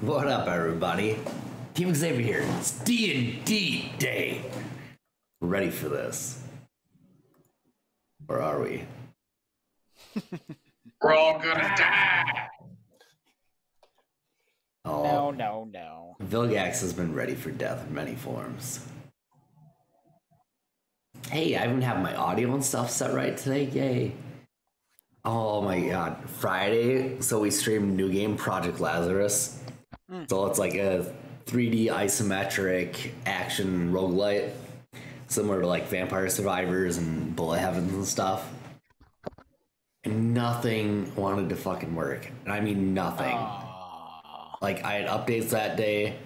What up, everybody? Team Xavier here. It's D&D Day. We're ready for this. Or are we? We're all gonna die! Oh, No. Vilgax has been ready for death in many forms. Hey, I even have my audio and stuff set right today. Yay. Oh my god. Friday, so we streamed new game Project Lazarus. So it's like a 3D isometric action roguelite, similar to like Vampire Survivors and Bullet Heavens and stuff. And nothing wanted to fucking work. And I mean nothing. Like, I had updates that day.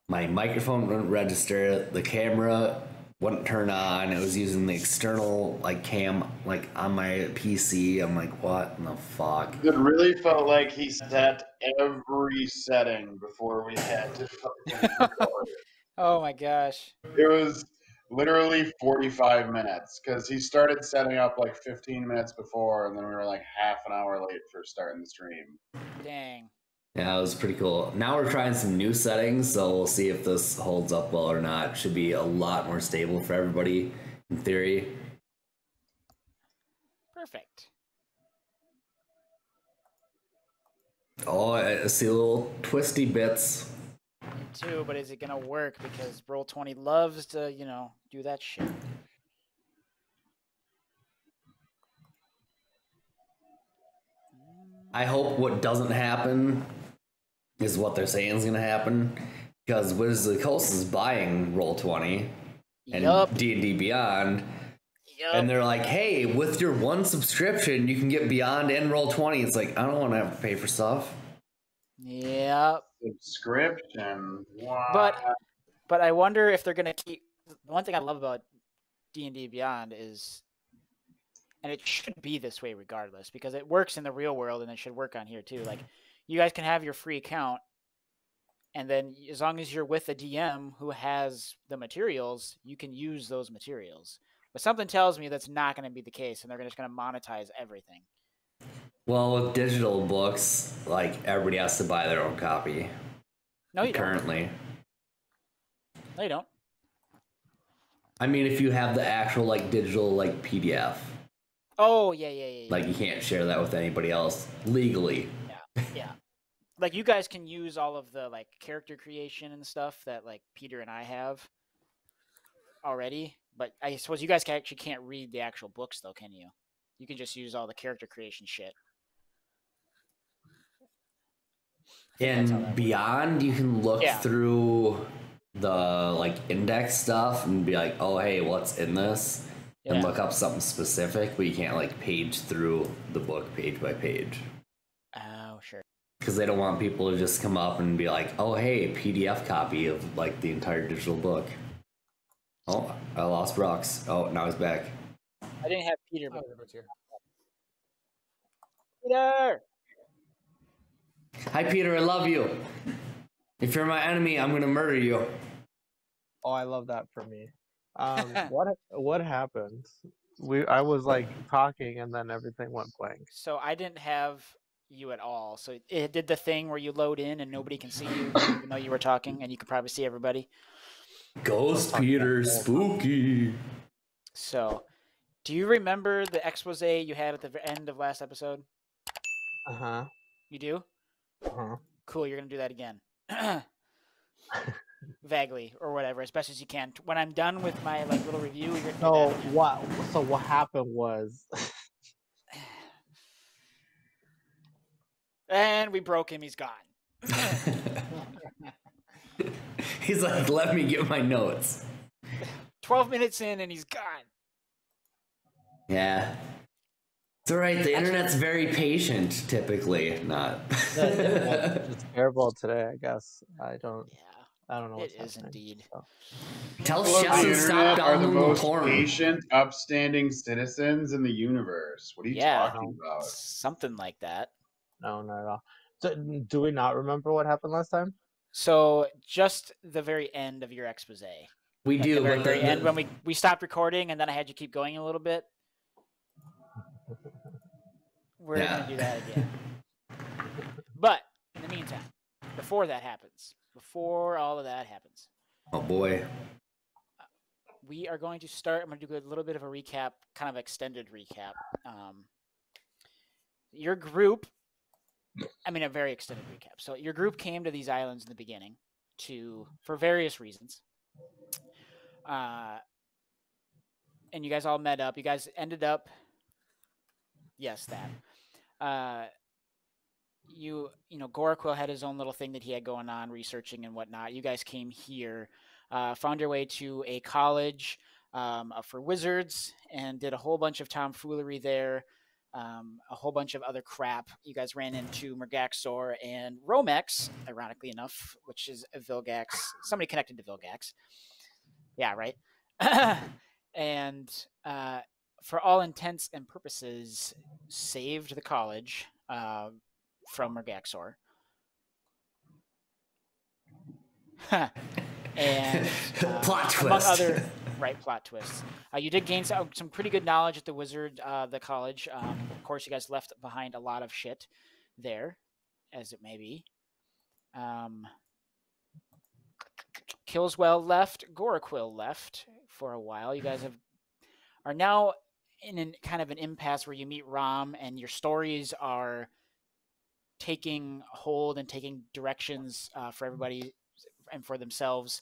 My microphone wouldn't register. The camera wouldn't turn on. It was using the external, like, cam, like, on my PC. I'm like, what in the fuck? It really felt like he set every setting before we had to fucking record. Oh my gosh. It was literally 45 minutes because he started setting up like 15 minutes before, and then we were like half an hour late for starting the stream. Dang. Yeah, it was pretty cool. Now we're trying some new settings, so we'll see if this holds up well or not. Should be a lot more stable for everybody, in theory. Perfect. Oh, I see little twisty bits. Me too, but is it gonna work? Because Roll20 loves to, do that shit. I hope what doesn't happen is what they're saying is going to happen, because Wizards of the Coast is buying Roll20 and D&D Beyond, and they're like, hey, with your one subscription, you can get Beyond and Roll20. It's like, I don't want to have to pay for stuff. Yep. Subscription. Wow. But I wonder if they're gonna keep. One thing I love about D&D Beyond is, and it should be this way regardless, because it works in the real world and it should work on here too. Like, you guys can have your free account, and then as long as you're with a DM who has the materials, you can use those materials. But something tells me that's not going to be the case, and they're just going to monetize everything. Well, with digital books, like, everybody has to buy their own copy. No, you currently. Don't. No, you don't. I mean, if you have the actual, like, digital, like, PDF. Oh, yeah. Like, you can't share that with anybody else legally. Yeah. Like, you guys can use all of the, like, character creation and stuff that, like, Peter and I have already. But I suppose you guys actually can't read the actual books, though, can you? You can just use all the character creation shit. And Beyond, you can look through the, like, index stuff and be like, oh, hey, what's in this? And look up something specific, but you can't, like, page through the book page by page. Oh, sure. Because they don't want people to just come up and be like, oh, hey, PDF copy of, like, the entire digital book. Oh, I lost Brooks. Oh, now he's back. I didn't have Peter. But... Peter! Hi, Peter, I love you. If you're my enemy, I'm going to murder you. Oh, I love that for me. What happened? I was like talking and then everything went blank. So I didn't have you at all. So it did the thing where you load in and nobody can see you, even though you were talking, and you could probably see everybody. Ghost Peter, spooky. So, do you remember the expose you had at the end of last episode? Uh-huh. You do? Uh-huh. Cool, you're gonna do that again. Vaguely, or whatever, as best as you can. When I'm done with my, like, little review, you're gonna do that again. So what happened was... And we broke him, he's gone. He's like, let me get my notes. 12 minutes in and he's gone. Yeah. It's alright, the internet's very patient, typically. Not. It's terrible today, I guess. I don't know what's It is happening, indeed. So. Tell The Chef to stop internet are the downloading most porn. patient, upstanding citizens in the universe. What are you talking about? Something like that. No, not at all. So, do we not remember what happened last time? So, just the very end of your expose. We do, the but very end when we stopped recording, and then I had you keep going a little bit. We're gonna do that again. But in the meantime, the before that happens, before all of that happens, Oh boy. we are going to start. I'm going to do a little bit of a recap, kind of extended recap. Your group, a very extended recap. So your group came to these islands in the beginning for various reasons. And you guys all met up. You guys ended up, yes, that. Goraquil had his own little thing that he had going on, researching and whatnot. You guys came here, found your way to a college for wizards, and did a whole bunch of tomfoolery there, a whole bunch of other crap. You guys ran into Mergaxor and Romex, ironically enough, which is a Vilgax, somebody connected to Vilgax. Yeah, right. And for all intents and purposes, saved the college from Mergaxor. And plot twist. Among other plot twists. You did gain some pretty good knowledge at the college. Of course, you guys left behind a lot of shit there, as it may be. Killswell left. Goraquil left for a while. You guys are now in kind of an impasse where you meet Rom, and your stories are taking hold and taking directions for everybody and for themselves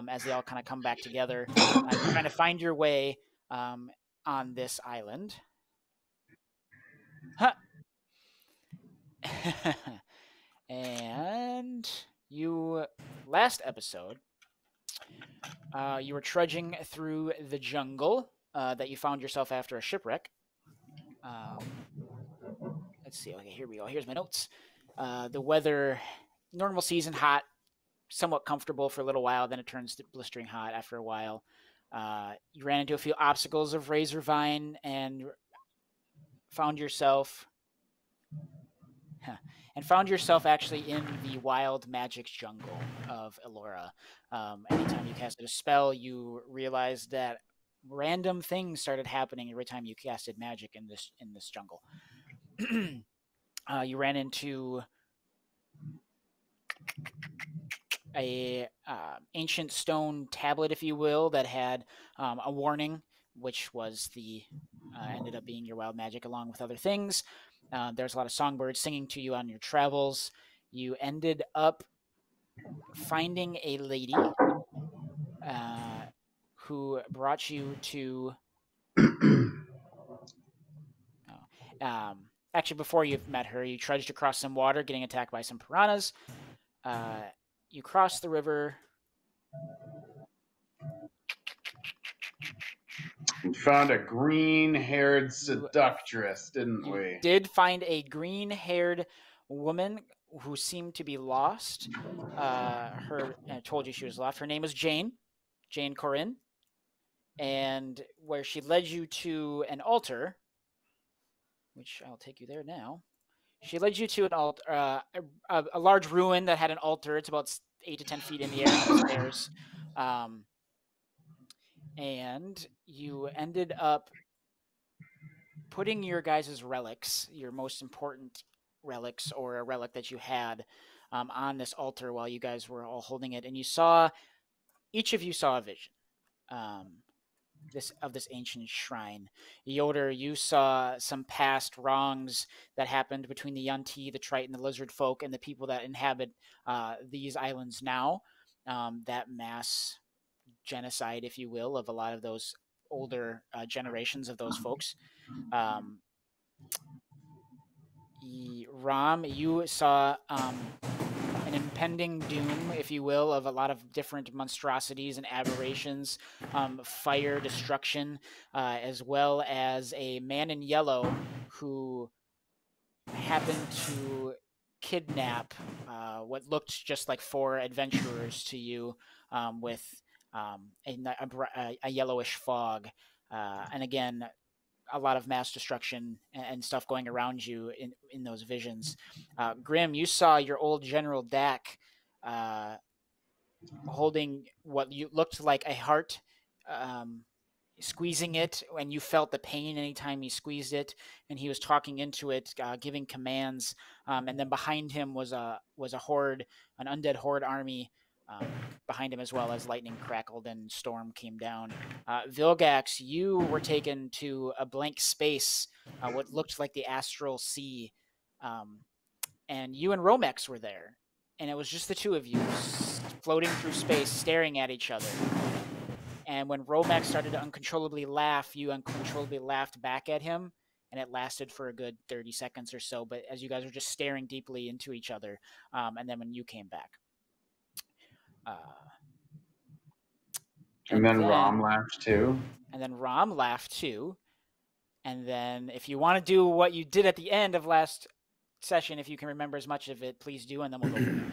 as they all kind of come back together. You're trying to find your way on this island. Huh. And last episode, you were trudging through the jungle that you found yourself after a shipwreck. Let's see. Okay, here we go. Here's my notes. The weather, normal season, hot, somewhat comfortable for a little while. Then it turns to blistering hot after a while. You ran into a few obstacles of Razorvine and found yourself actually in the wild magic jungle of Elora. Anytime you casted a spell, you realized that random things started happening every time you casted magic in this jungle. You ran into a ancient stone tablet, if you will, that had a warning, which was ended up being your wild magic along with other things. There's a lot of songbirds singing to you on your travels. You ended up finding a lady who brought you to... actually, before you met her, you trudged across some water, getting attacked by some piranhas. You crossed the river. We found a green-haired seductress, didn't we? You did find a green-haired woman who seemed to be lost. I told you she was lost. Her name was Jane Corinne. And where she led you to an altar, which I'll take you there now. She led you to an altar, a large ruin that had an altar. It's about 8 to 10 feet in the air upstairs. And you ended up putting your guys' relics, your most important relics, or a relic that you had on this altar while you guys were all holding it. And each of you saw a vision of this ancient shrine. Yoder, you saw some past wrongs that happened between the Yunti, the Triton, the Lizard folk, and the people that inhabit these islands now. That mass genocide, if you will, of a lot of those older generations of those folks. Ram, you saw an impending doom, if you will, of a lot of different monstrosities and aberrations, fire, destruction, as well as a man in yellow who happened to kidnap what looked just like 4 adventurers to you with a yellowish fog. And again, a lot of mass destruction and stuff going around you in those visions. Grim, you saw your old General Dak holding what looked like a heart squeezing it, and you felt the pain anytime he squeezed it, and he was talking into it, giving commands. And then behind him was a horde, an undead horde army behind him, as well as lightning crackled and storm came down. Vilgax, you were taken to a blank space, what looked like the astral sea, and you and Romex were there, and it was just the two of you floating through space, staring at each other. And when Romex started to uncontrollably laugh, you uncontrollably laughed back at him, and it lasted for a good 30 seconds or so. But as you guys were just staring deeply into each other, and then when you came back. And then Rom laughed too. And then Rom laughed too. And then if you want to do what you did at the end of last session, if you can remember as much of it, please do, and then we'll go from there.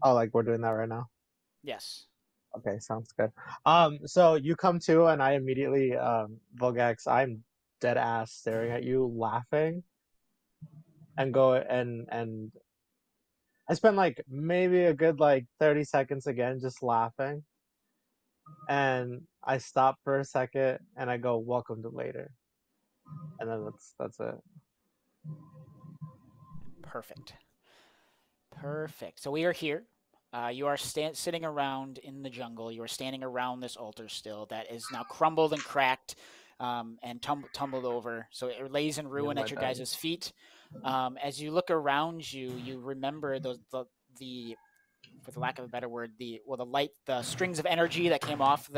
Oh, like we're doing that right now? Yes. Okay, sounds good. So you come to, and I immediately, Vilgax, I'm dead ass staring at you, laughing, and and I spent like maybe a good like 30 seconds again just laughing, and I stop for a second and I go, "Welcome to later," and then that's it. Perfect. So we are here. You are sitting around in the jungle. You are standing around this altar still that is now crumbled and cracked and tumbled over. So it lays in ruin at your guys' feet. As you look around you, you remember the for the lack of a better word, the strings of energy that came off of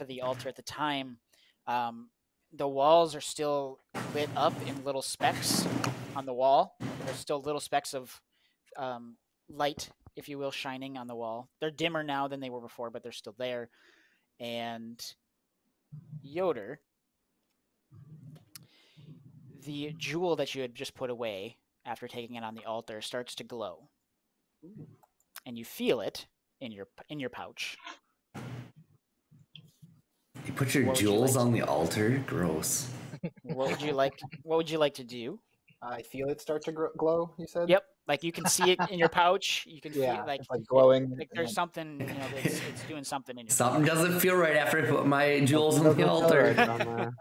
the altar at the time. The walls are still lit up in little specks on the wall. There's still little specks of light, if you will, shining on the wall. They're dimmer now than they were before, but they're still there. And Yoder, the jewel that you had just put away after taking it on the altar, starts to glow. And you feel it in your pouch. You put your jewels on the altar? Gross. What would you like to do? I feel it start to glow, you said? Yep. Like you can see it in your pouch. You can feel it's like glowing. Like there's something, it's doing something in your Something pouch. doesn't feel right after I put my jewels on the altar.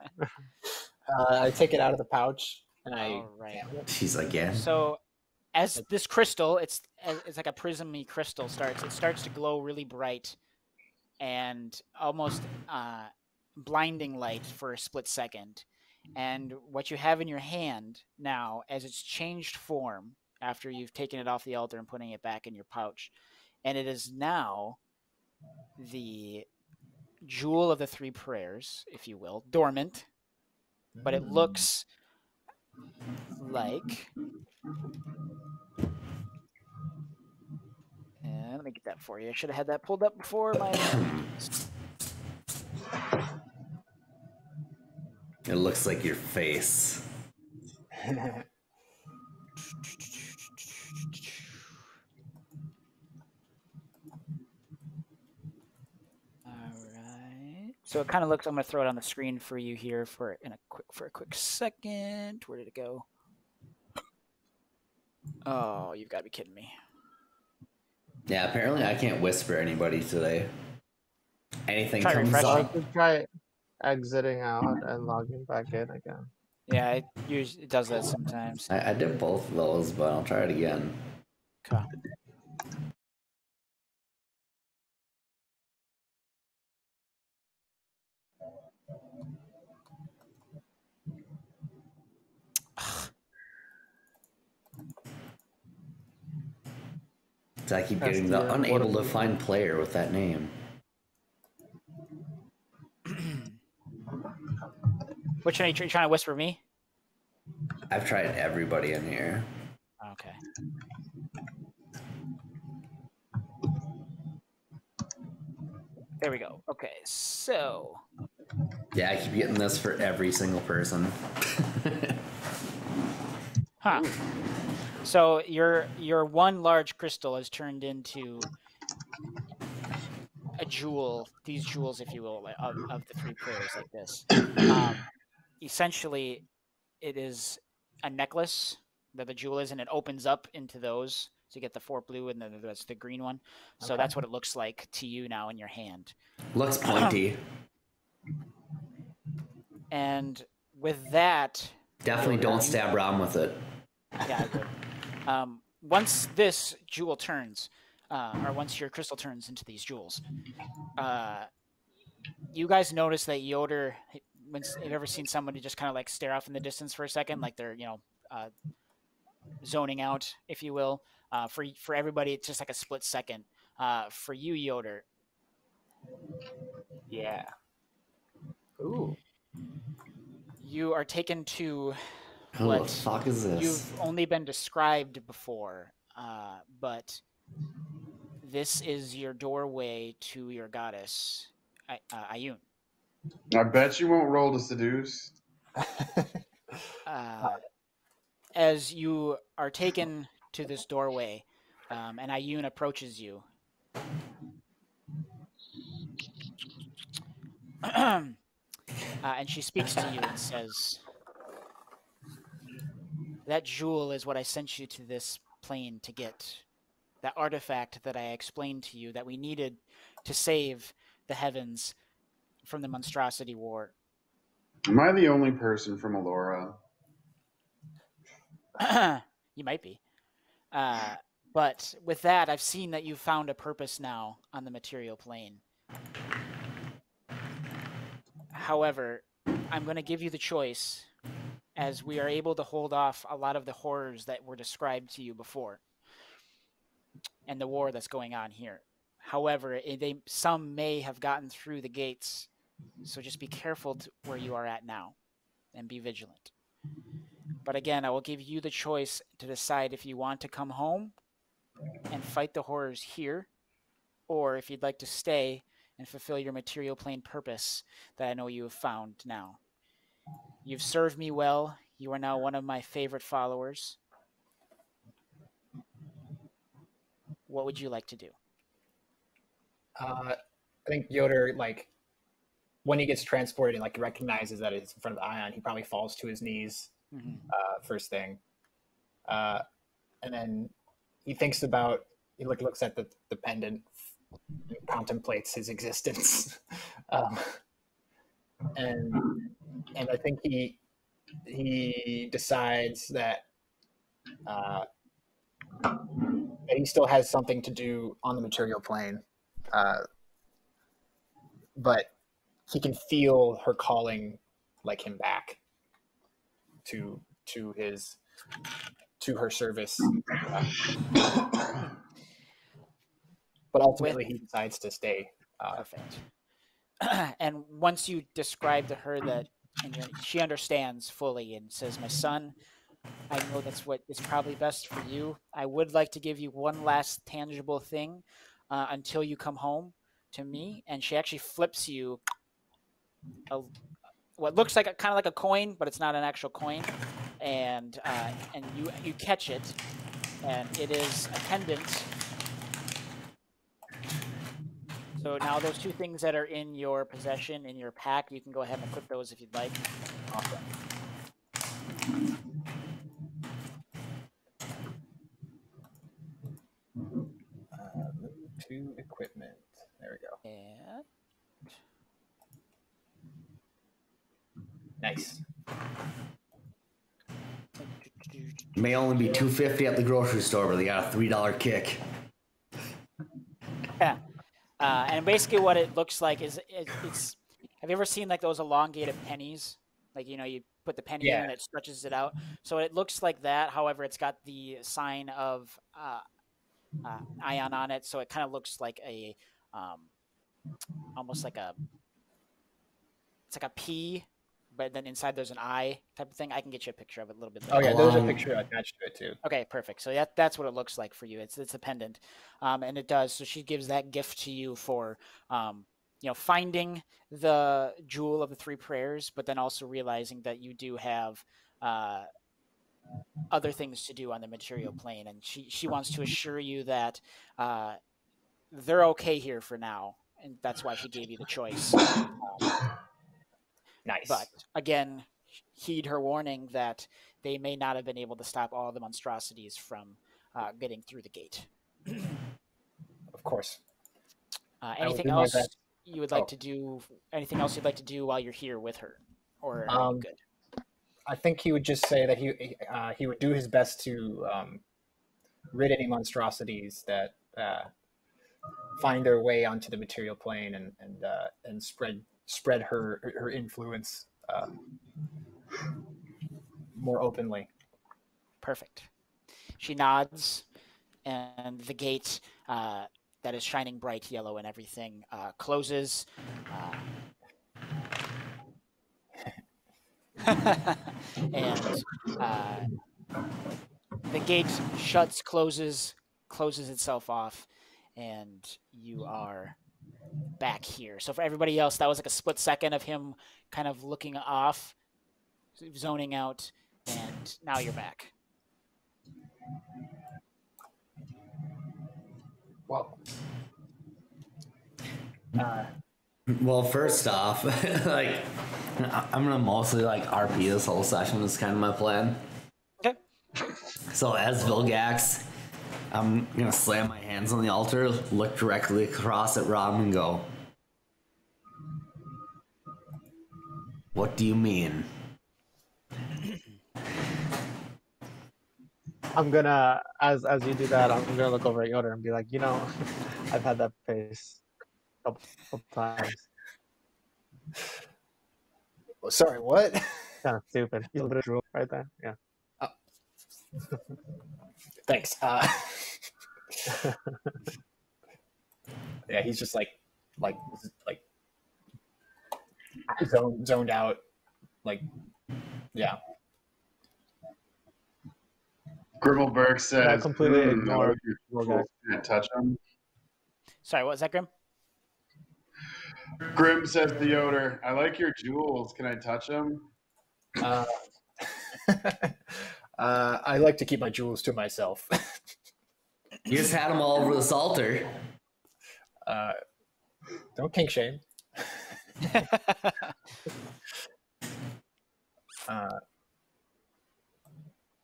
I take it out of the pouch and All right. She's again. So as this crystal, it's like a prismy crystal starts to glow really bright and almost blinding light for a split second. And what you have in your hand now, as it's changed form after you've taken it off the altar and putting it back in your pouch, and it is now the jewel of the three prayers, if you will, dormant, but it looks like... let me get that for you. I should have had that pulled up before my... It looks like your face. Alright. So it kind of looks, I'm going to throw it on the screen for you here for a quick second. Where did it go? Oh, you've got to be kidding me. Yeah, apparently I can't whisper anybody today. Anything Try comes refreshing. up. Try exiting out and logging back in again. Yeah, it does that sometimes. I did both of those, but I'll try it again. Okay. So I keep getting the unable to find player with that name. Which one are you trying to whisper me? I've tried everybody in here. Okay. There we go. Okay, so... Yeah, I keep getting this for every single person. Huh. So your one large crystal has turned into a jewel, these jewels, if you will, of the three prayers like this. Essentially, it is a necklace that the jewel is, and it opens up into those. So you get the 4 blue, and then that's the green one. So that's what it looks like to you now in your hand. Looks pointy. And with that, Definitely don't stab Rom with it. yeah, I would. Once this jewel turns, or once your crystal turns into these jewels, you guys notice that Yoder, when you've ever seen somebody just kind of like stare off in the distance for a second, like they're, zoning out, if you will. For everybody, it's just like a split second. For you, Yoder, Yeah. Ooh. you are taken to Who what the fuck is this? you've only been described before, but this is your doorway to your goddess, Ayun. I bet you won't roll to seduce. As you are taken to this doorway, and Ayun approaches you, and she speaks to you and says, "That jewel is what I sent you to this plane to get. That artifact that I explained to you that we needed to save the heavens from the monstrosity war." Am I the only person from Elora? You might be. But with that, I've seen that you've found a purpose now on the material plane. However, I'm going to give you the choice, as we are able to hold off a lot of the horrors that were described to you before and the war that's going on here. However, some may have gotten through the gates, so just be careful where you are at now and be vigilant. But again, I will give you the choice to decide if you want to come home and fight the horrors here, or if you'd like to stay and fulfill your material plane purpose that I know you have found now. You've served me well. You are now one of my favorite followers. What would you like to do? I think Yoder, like, when he gets transported and like recognizes that it's in front of Ion, he probably falls to his knees first thing, and then he thinks about. He looks at the pendant, and contemplates his existence, and I think he decides that that he still has something to do on the material plane, but he can feel her calling like him back to her service. But ultimately he decides to stay. Perfect. And once you describe to her that, and she understands fully and says, "My son, I know that's what is probably best for you. I would like to give you one last tangible thing until you come home to me." And she actually flips you what looks like kind of like a coin, but it's not an actual coin. And you catch it, and it is a pendant. So now those two things that are in your possession, in your pack, you can go ahead and equip those if you'd like. Awesome. Move to equipment. There we go. And Nice. May only be $2.50 at the grocery store, but they got a $3 kick. yeah. And basically what it looks like is it's have you ever seen like those elongated pennies? Like, you put the penny in and it stretches it out. So it looks like that. However, it's got the sign of Ion on it. So it kind of looks like a almost like it's like a P, but then inside there's an I type of thing. I can get you a picture of it a little bit later. Oh yeah, there's a picture attached to it too. Okay, perfect. So that's what it looks like for you. It's a pendant, and it does. So she gives that gift to you for, finding the jewel of the three prayers, but then also realizing that you do have other things to do on the material plane, and she wants to assure you that they're okay here for now, and that's why she gave you the choice. Nice. But again, heed her warning that they may not have been able to stop all the monstrosities from getting through the gate. Of course. Anything else you would like to do? Anything else you'd like to do while you're here with her? or are you good? I think he would just say that he would do his best to rid any monstrosities that find their way onto the material plane and spread her influence more openly. Perfect. She nods, and the gate that is shining bright yellow and everything closes. And the gate shuts, closes itself off, and you are back here. So for everybody else, that was like a split second of him kind of looking off, zoning out, and now you're back. Well, well, first off, like I'm gonna mostly like RP this whole session is kind of my plan. Okay. So as Vilgax, I'm gonna slam my hands on the altar, look directly across at Rob, and go, "What do you mean?" I'm gonna, as you do that, I'm gonna look over at Yoda and be like, I've had that face a couple times. sorry, what? Kind of stupid. You a little bit of drool right there. Yeah. Thanks. Yeah, he's just like zoned out. Like, yeah. Gribbleberg says, I completely I ignore like your tools. Can I touch them? Sorry, what was that, Grim? Grim says to Yoder, I like your jewels. Can I touch them? I like to keep my jewels to myself. You just had them all over this altar. Don't kink shame.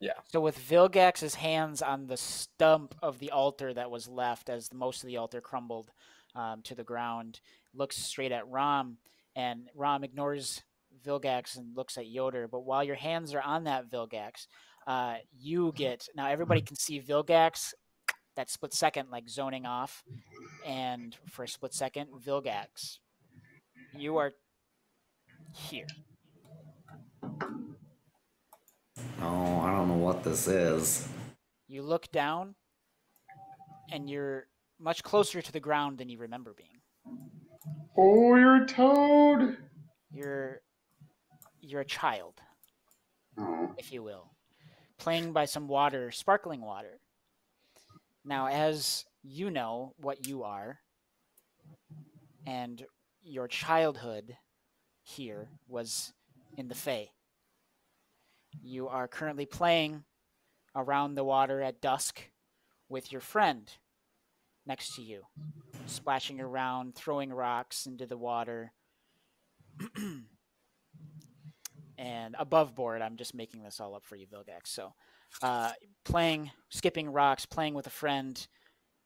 Yeah. So with Vilgax's hands on the stump of the altar that was left as most of the altar crumbled to the ground, looks straight at Rom, and Rom ignores Vilgax and looks at Yoder. But while your hands are on that Vilgax, you get, now everybody can see Vilgax that split second, like zoning off. And for a split second, Vilgax, you are here. Oh, I don't know what this is. You look down, and you're much closer to the ground than you remember being. Oh, you're a toad. You're a child, Oh. if you will, playing by some water, sparkling water. Now, as you know what you are, and your childhood here was in the Fae. You are currently playing around the water at dusk with your friend next to you, splashing around, throwing rocks into the water. And above board, I'm just making this all up for you, Vilgax. So playing, skipping rocks, playing with a friend,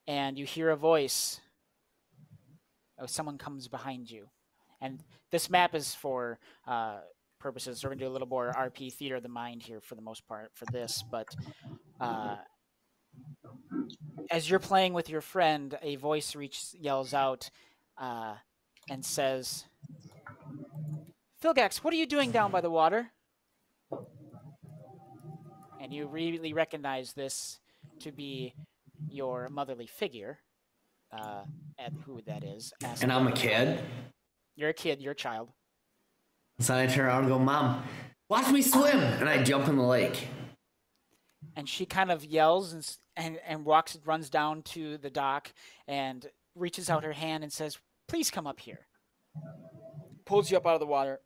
and you hear a voice. Oh, someone comes behind you. And this map is for purposes. So we're going to do a little more RP theater of the mind here for the most part for this. But as you're playing with your friend, a voice yells out and says, Vilgax, what are you doing down by the water? And you really recognize this to be your motherly figure, and who that is. And I'm a kid. You're a kid, you're a child. So I turn around and go, Mom, watch me swim! And I jump in the lake. And she kind of yells and runs down to the dock and reaches out her hand and says, please come up here. Pulls you up out of the water.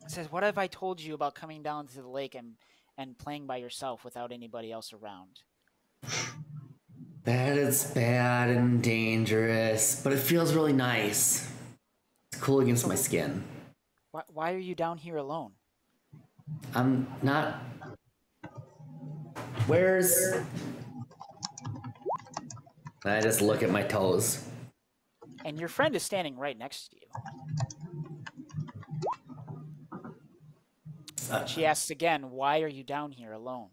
Says, what have I told you about coming down to the lake and playing by yourself without anybody else around? That is bad and dangerous, but it feels really nice. It's cool against my skin. Why are you down here alone? I'm not... Where's... I just look at my toes. And your friend is standing right next to you. She asks again, why are you down here alone?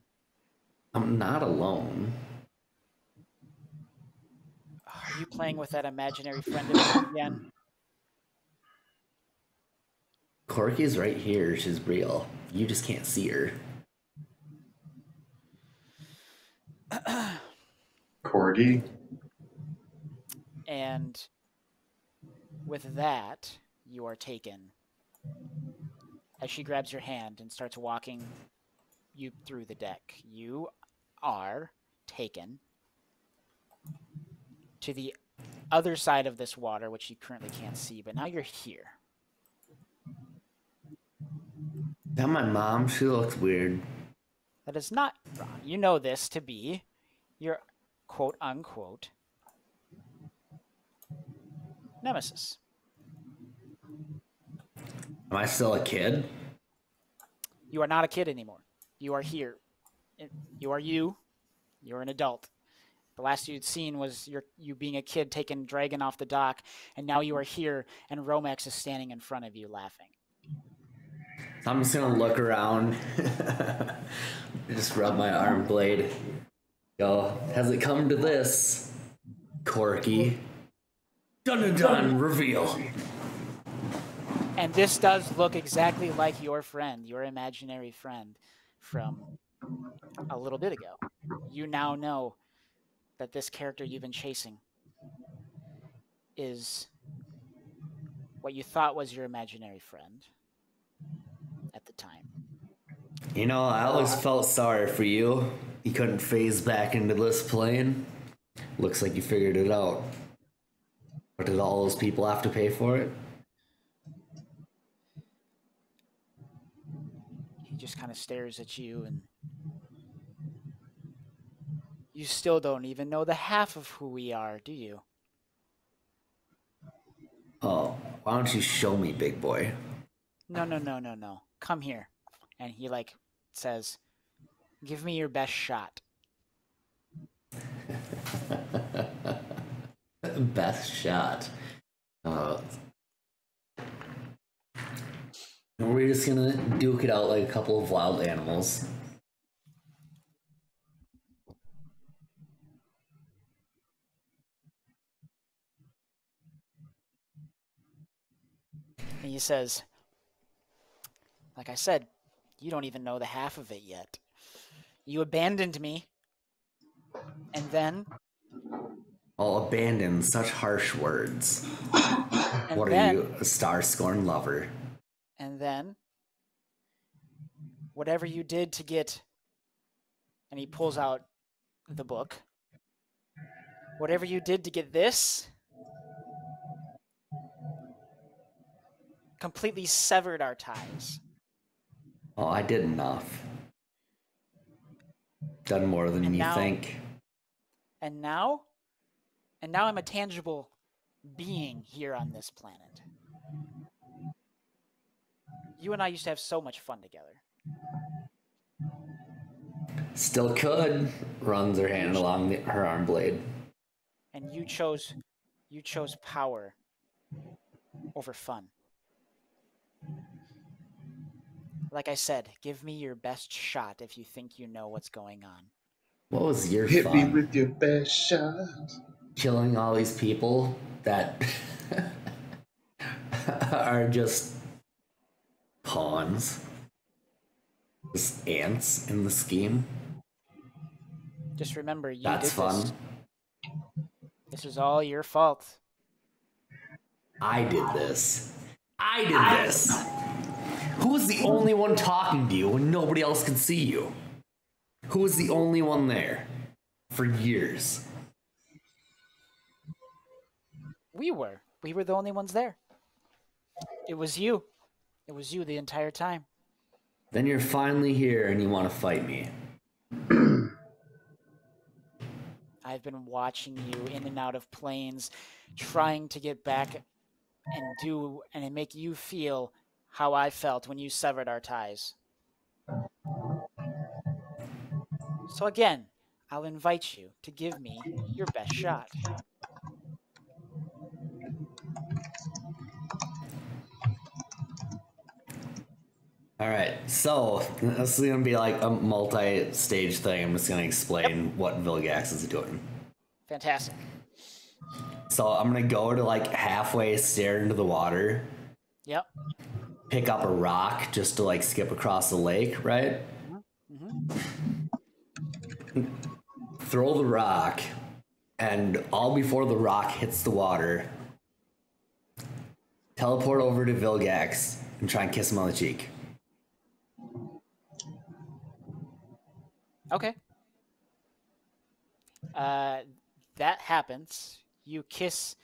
I'm not alone. Are you playing with that imaginary friend of yours again? Corky's right here. She's real. You just can't see her. Corgi. And with that, you are taken. As she grabs your hand and starts walking you through the deck, you are taken to the other side of this water, which you currently can't see, but now you're here. That my mom, she looks weird. That is not wrong. You know this to be your quote-unquote nemesis. Am I still a kid? You are not a kid anymore. You are here. You are you. You're an adult. The last you'd seen was you being a kid taking Dragon off the dock, and now you are here, and Romex is standing in front of you laughing. I'm just gonna look around. Just rub my arm blade. Go, has it come to this? Corky. Dun dun dun, reveal. And this does look exactly like your friend, your imaginary friend from a little bit ago. You now know that this character you've been chasing is what you thought was your imaginary friend at the time. You know, I always felt sorry for you. You couldn't phase back into this plane. Looks like you figured it out. But did all those people have to pay for it? He just kind of stares at you, and you still don't even know the half of who we are, do you? Oh, why don't you show me, big boy? No. Come here. And he says, give me your best shot. Best shot. We're just gonna duke it out like a couple of wild animals. And he says, like I said, you don't even know the half of it yet. You abandoned me. And then... Oh, abandon, such harsh words. What then, are you, a star-scorned lover? And then, whatever you did to get... And he pulls out the book. Whatever you did to get this... completely severed our ties. Oh, I did enough. Done more than you think. And now I'm a tangible being here on this planet. You and I used to have so much fun together. Still could. Runs her hand along her arm blade. And you chose power over fun. Like I said, give me your best shot if you think you know what's going on. What was your Hit fun? me with your best shot. Killing all these people that are just pawns. Just ants in the scheme. Just remember, you That's did fun. this. This is all your fault. I did this. I did this. Who was the only one talking to you when nobody else could see you? Who was the only one there for years? We were the only ones there. It was you. It was you the entire time. Then you're finally here and you want to fight me. I've been watching you in and out of planes, trying to get back and make you feel how I felt when you severed our ties. So again, I'll invite you to give me your best shot. All right, so this is gonna be like a multi-stage thing. I'm just gonna explain what Vilgax is doing. Fantastic. So I'm gonna go to like halfway, stare into the water, Yep. pick up a rock just to like skip across the lake, right? Throw the rock, and all before the rock hits the water, teleport over to Vilgax and try and kiss him on the cheek. Okay. That happens. You kiss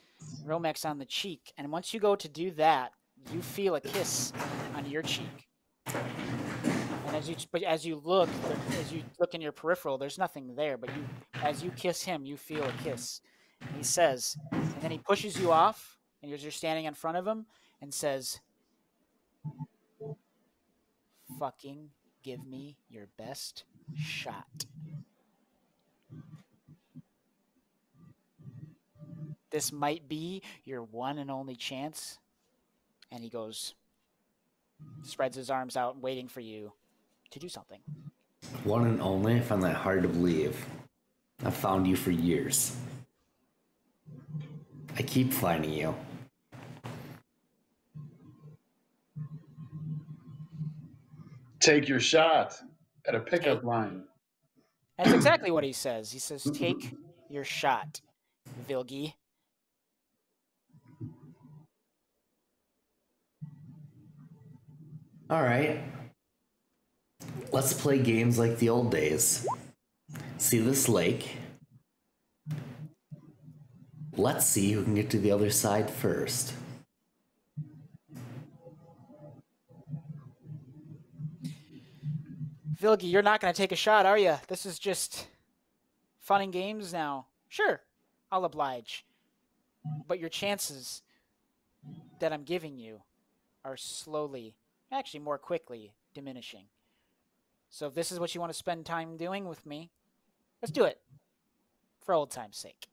Romex on the cheek, and once you go to do that, you feel a kiss on your cheek. And as you look in your peripheral, there's nothing there. But as you kiss him, you feel a kiss. And he says, and then he pushes you off, and you're standing in front of him, and says, "Fucking give me your best shot. This might be your one and only chance." And he goes, spreads his arms out, waiting for you to do something. One and only. I find that hard to believe. I've found you for years. I keep finding you. Take your shot at a pickup line. That's exactly what he says. He says, "Take your shot, Vilgi." All right. Let's play games like the old days. See this lake? Let's see who can get to the other side first. Vilgi, you're not going to take a shot, are you? This is just fun and games now. Sure, I'll oblige. But your chances that I'm giving you are slowly, actually more quickly, diminishing. So if this is what you want to spend time doing with me, let's do it. For old time's sake.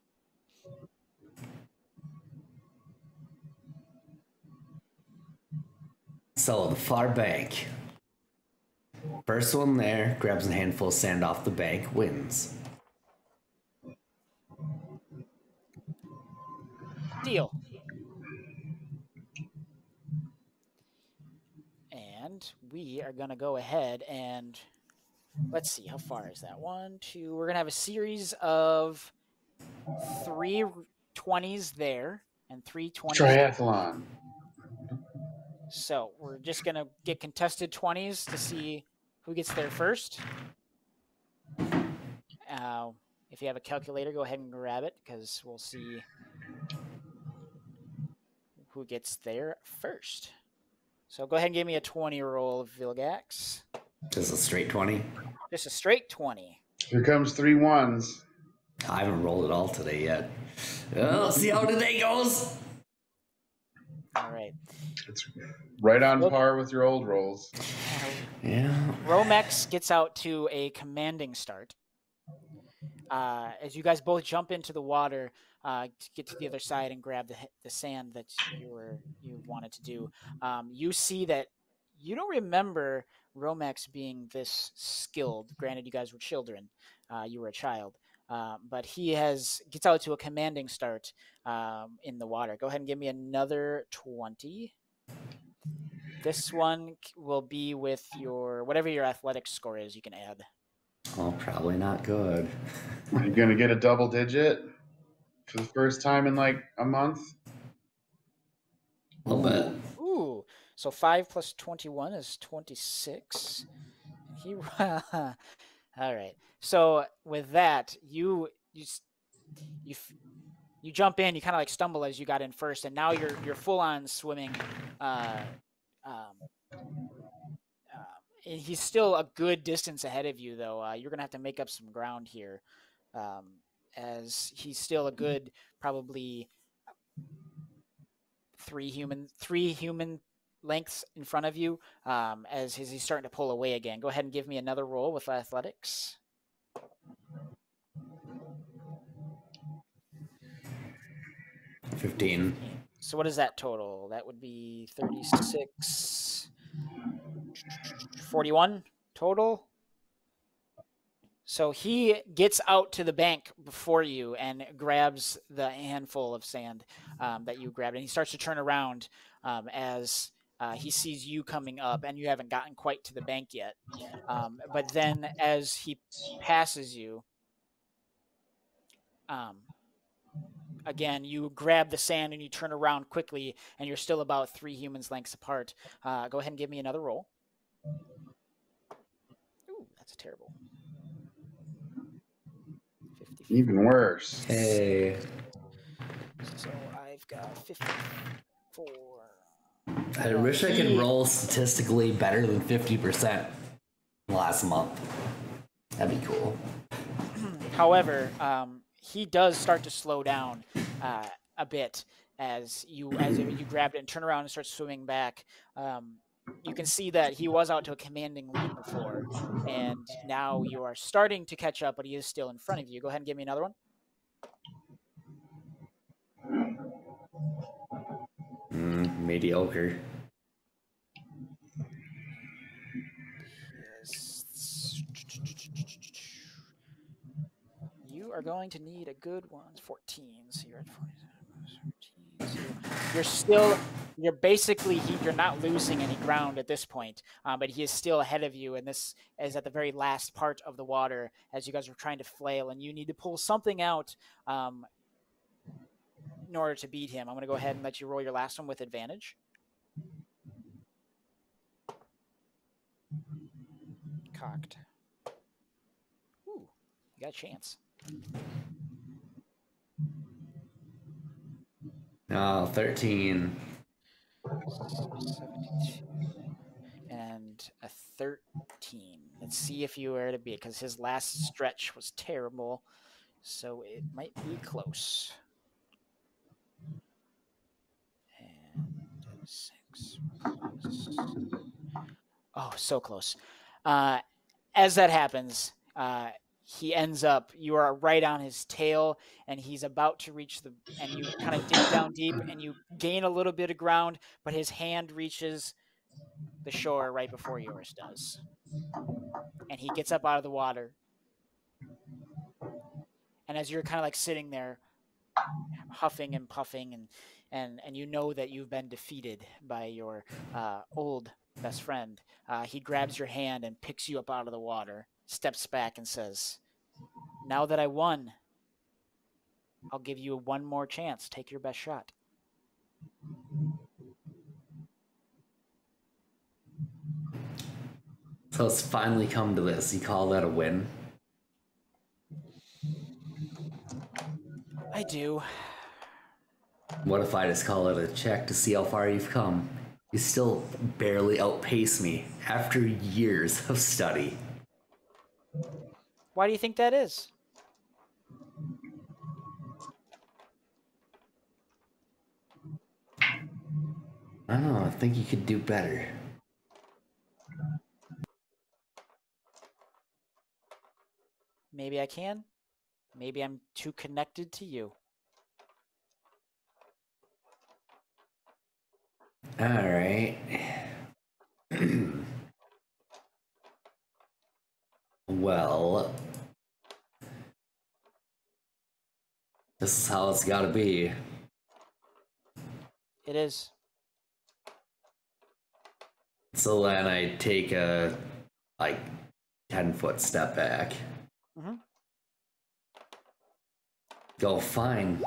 So, the far bank. First one there grabs a handful of sand off the bank, wins. Deal. And we are going to go ahead and let's see, how far is that? 1, 2. We're going to have a series of 3 20s there and 3 20s. Triathlon. So we're just going to get contested 20s to see who gets there first. If you have a calculator, go ahead and grab it because we'll see who gets there first. So go ahead and give me a 20 roll of Vilgax. Just a straight 20? Just a straight 20. Here comes 3 1s. I haven't rolled it all today yet. Let's see how today goes. All right. It's right on par with your old rolls. Yeah. Romex gets out to a commanding start. As you guys both jump into the water to get to the other side and grab the sand that you wanted to do, you see that you don't remember Romex being this skilled. Granted, you guys were children. You were a child. But he gets out to a commanding start in the water. Go ahead and give me another 20. This one will be with whatever your athletics score is, you can add. Oh, probably not good. Are you going to get a double digit for the first time in like a month? A little bit. Ooh. So 5 plus 21 is 26. All right. So with that, you jump in. You kind of like stumble as you got in first, and now you're full on swimming. And he's still a good distance ahead of you, though. You're gonna have to make up some ground here, as he's still a good probably three human lengths in front of you. As he's starting to pull away again. Go ahead and give me another roll with athletics. $15. So what is that total? That would be 36. 41 total. So he gets out to the bank before you and grabs the handful of sand that you grabbed, and he starts to turn around as he sees you coming up, and you haven't gotten quite to the bank yet. But then as he passes you, again, you grab the sand and you turn around quickly, and you're still about 3 humans lengths apart. Go ahead and give me another roll. Ooh, that's terrible. 50. Even worse. Hey. So I've got 54. I wish I could roll statistically better than 50% last month. That'd be cool. However, he does start to slow down a bit as you grab it and turn around and start swimming back. You can see that he was out to a commanding lead before, and now you are starting to catch up, but he is still in front of you. Go ahead and give me another one. Mediocre. Yes. You are going to need a good one. 14. So you're at 14. You're basically, you're not losing any ground at this point, but he is still ahead of you, and this is at the very last part of the water as you guys are trying to flail, and you need to pull something out in order to beat him. I'm going to go ahead and let you roll your last one with advantage. Cocked. Ooh, you got a chance. Oh, 13. 72. And a 13. Let's see if you were to beat, because his last stretch was terrible, so it might be close. And 6 plus. Oh, so close. As that happens, he ends up, you are right on his tail, and he's about to reach and you kind of dig down deep, and you gain a little bit of ground, but his hand reaches the shore right before yours does. And he gets up out of the water. And as you're kind of like sitting there, huffing and puffing, and you know that you've been defeated by your old best friend, he grabs your hand and picks you up out of the water, steps back and says, "Now that I won, I'll give you one more chance. Take your best shot." So it's finally come to this. You call that a win? I do. What if I just call it a check to see how far you've come? You still barely outpace me after years of study. Why do you think that is? I don't know, I think you could do better. Maybe I can. Maybe I'm too connected to you. All right. Well, this is how it's gotta be. It is. So then I take a, 10-foot step back. Mm-hmm. Go, fine.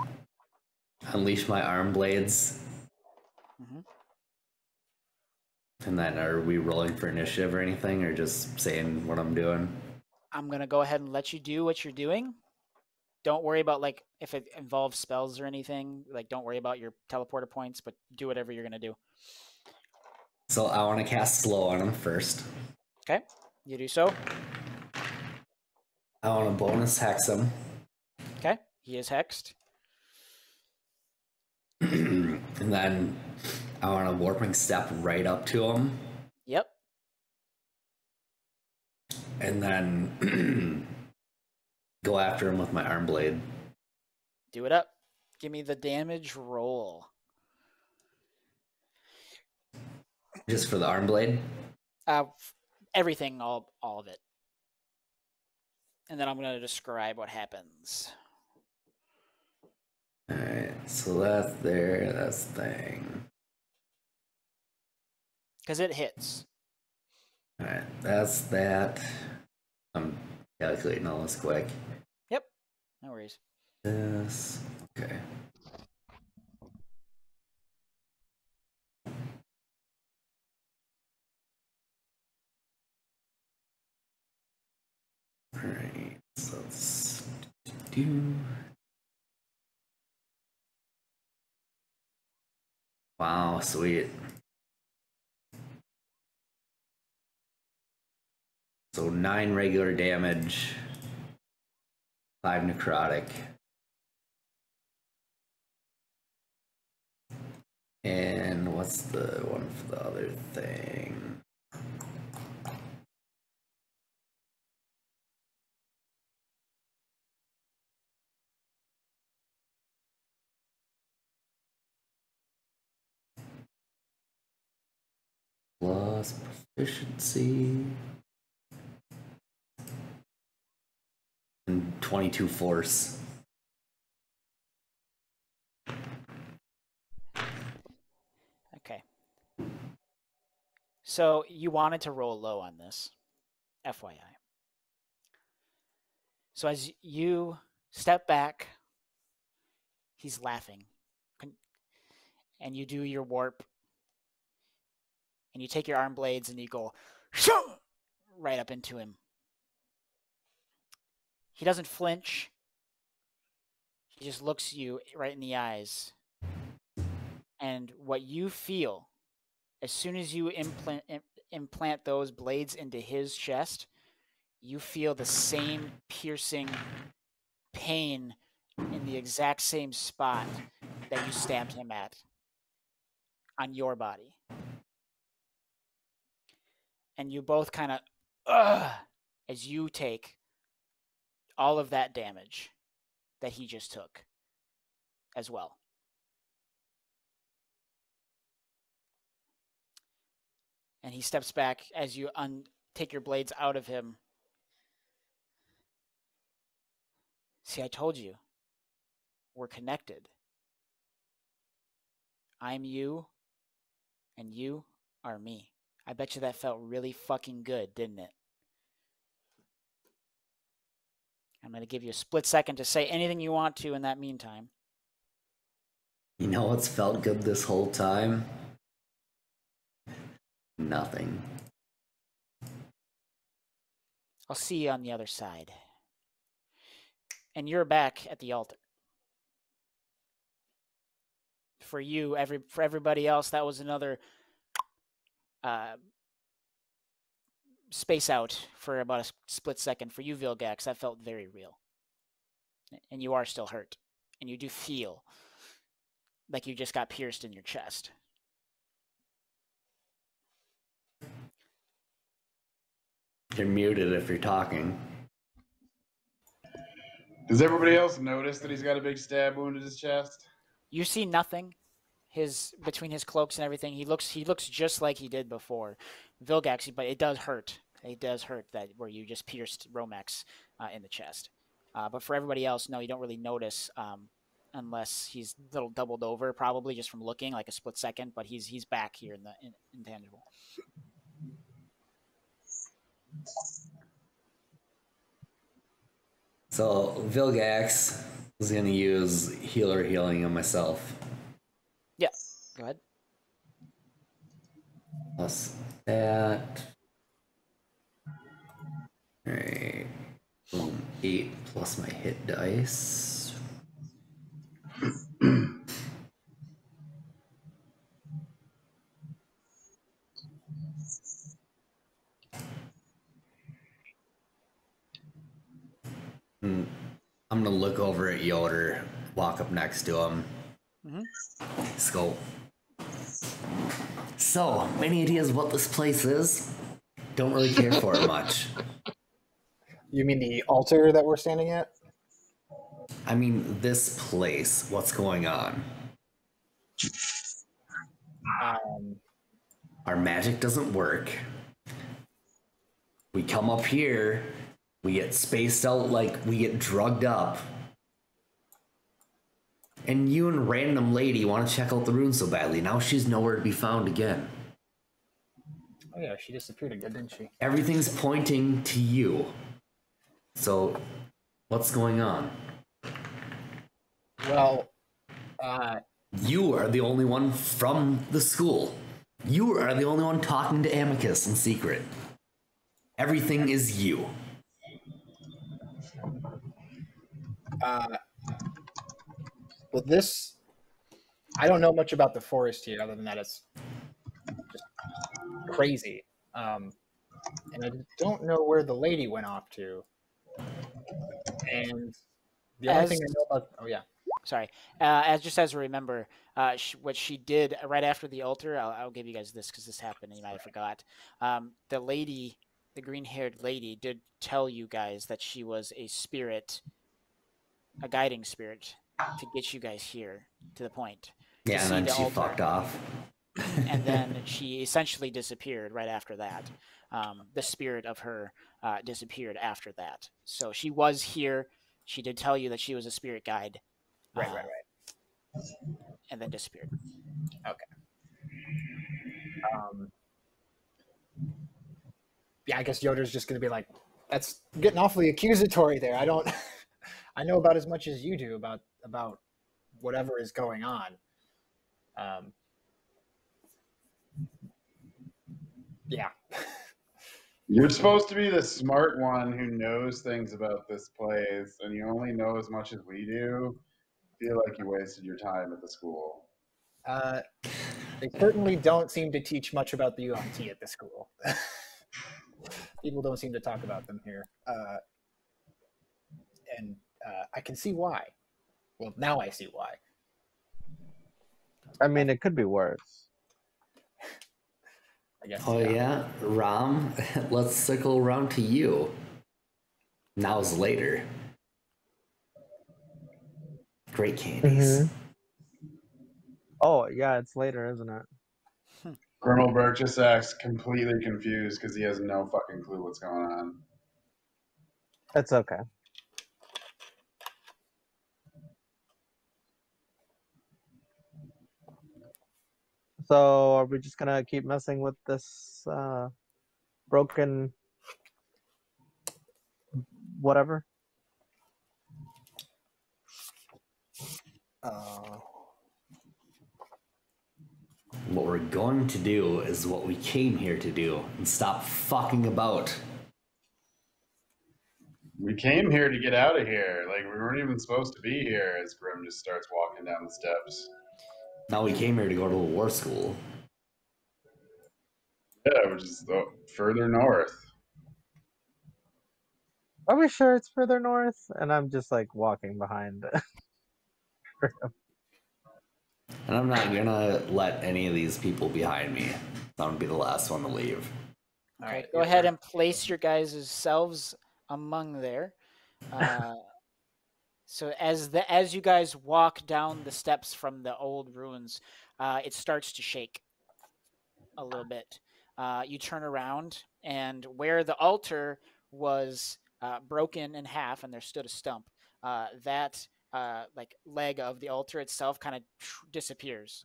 Unleash my arm blades. Mm-hmm. And then are we rolling for initiative or anything, or just saying what I'm doing? I'm going to go ahead and let you do what you're doing. Don't worry about, if it involves spells or anything. Don't worry about your teleporter points, but do whatever you're going to do. So I want to cast slow on him first. Okay, you do so. I want to bonus hex him. Okay, he is hexed. And then I want a warping step right up to him. Yep. And then go after him with my arm blade. Do it up. Give me the damage roll. Just for the arm blade? Everything, all of it. And then I'm going to describe what happens. Alright, so that's there, that's thing. Because it hits. Alright, that's that. I'm calculating all this quick. Yep, no worries. This, okay. Alright, so let's do. Wow, sweet. So 9 regular damage, 5 necrotic. And what's the one for the other thing? Plus proficiency. And 22 force. Okay. So you wanted to roll low on this, FYI. So as you step back, he's laughing. And you do your warp. And you take your arm blades and you go right up into him. He doesn't flinch. He just looks you right in the eyes. And what you feel, as soon as you implant those blades into his chest, you feel the same piercing pain in the exact same spot that you stabbed him at on your body. And you both kind of, as you take all of that damage that he just took as well. And he steps back as you take your blades out of him. See, I told you. We're connected. I'm you, and you are me. I bet you that felt really fucking good, didn't it? I'm going to give you a split second to say anything you want to in that meantime. You know what's felt good this whole time? Nothing. I'll see you on the other side. And you're back at the altar. For you, for everybody else, that was another space out for about a split second. For you, Vilgax, that felt very real. And you are still hurt. And you do feel like you just got pierced in your chest. You're muted if you're talking. Does everybody else notice that he's got a big stab wound in his chest? You see nothing. Between his cloaks and everything, he looks just like he did before, Vilgax. But it does hurt. It does hurt that where you just pierced Romex in the chest. But for everybody else, no, you don't really notice unless he's a little doubled over, probably just from looking like a split second. But he's back here in the intangible. So Vilgax is gonna use healer healing on myself. Yeah, go ahead. Plus that. Alright. Boom. 8 plus my hit dice. I'm gonna look over at Yoder, walk up next to him. Scope. So, any ideas what this place is? Don't really care for it much. You mean the altar that we're standing at? I mean, this place. What's going on? Our magic doesn't work. We come up here, we get spaced out like we get drugged up. And you and random lady want to check out the ruins so badly. Now she's nowhere to be found again. Oh yeah, she disappeared again, didn't she? Everything's pointing to you. So, what's going on? Well, you are the only one from the school. You are the only one talking to Amicus in secret. Everything is you. Well, this... I don't know much about the forest here, other than that it's just crazy. And I don't know where the lady went off to. And the only thing I know about... Oh, yeah. Sorry. As a remember, what she did right after the altar, I'll give you guys this because this happened and you might have forgot. The lady, the green-haired lady, did tell you guys that she was a spirit, a guiding spirit, to get you guys here to the point. Yeah, and then she fucked off. And then she essentially disappeared right after that. The spirit of her disappeared after that. So she was here. She did tell you that she was a spirit guide. Right. And then disappeared. Okay. Yeah, I guess Yoder's just going to be like, that's getting awfully accusatory there. I don't... I know about as much as you do about whatever is going on. Yeah. You're supposed to be the smart one who knows things about this place, and you only know as much as we do. I feel like you wasted your time at the school. They certainly don't seem to teach much about the UNT at the school. People don't seem to talk about them here. And I can see why. Well, now I see why. I mean, it could be worse. I guess. Oh yeah, Ram, let's circle around to you. Now's later. Great candies. Mm-hmm. Oh yeah, it's later, isn't it? Colonel Burke just acts completely confused because he has no fucking clue what's going on. It's okay. So are we just gonna keep messing with this broken whatever? What we're going to do is what we came here to do and stop fucking about. We came here to get out of here. Like, we weren't even supposed to be here as Grim just starts walking down the steps. Now we came here to go to a war school. Yeah, which is further north. Are we sure it's further north? And I'm just like walking behind. And I'm not gonna let any of these people behind me. I'm gonna be the last one to leave. All right, go ahead and place your guys' selves among there. So as you guys walk down the steps from the old ruins, it starts to shake a little bit. You turn around, and where the altar was broken in half, and there stood a stump, that like leg of the altar itself kind of disappears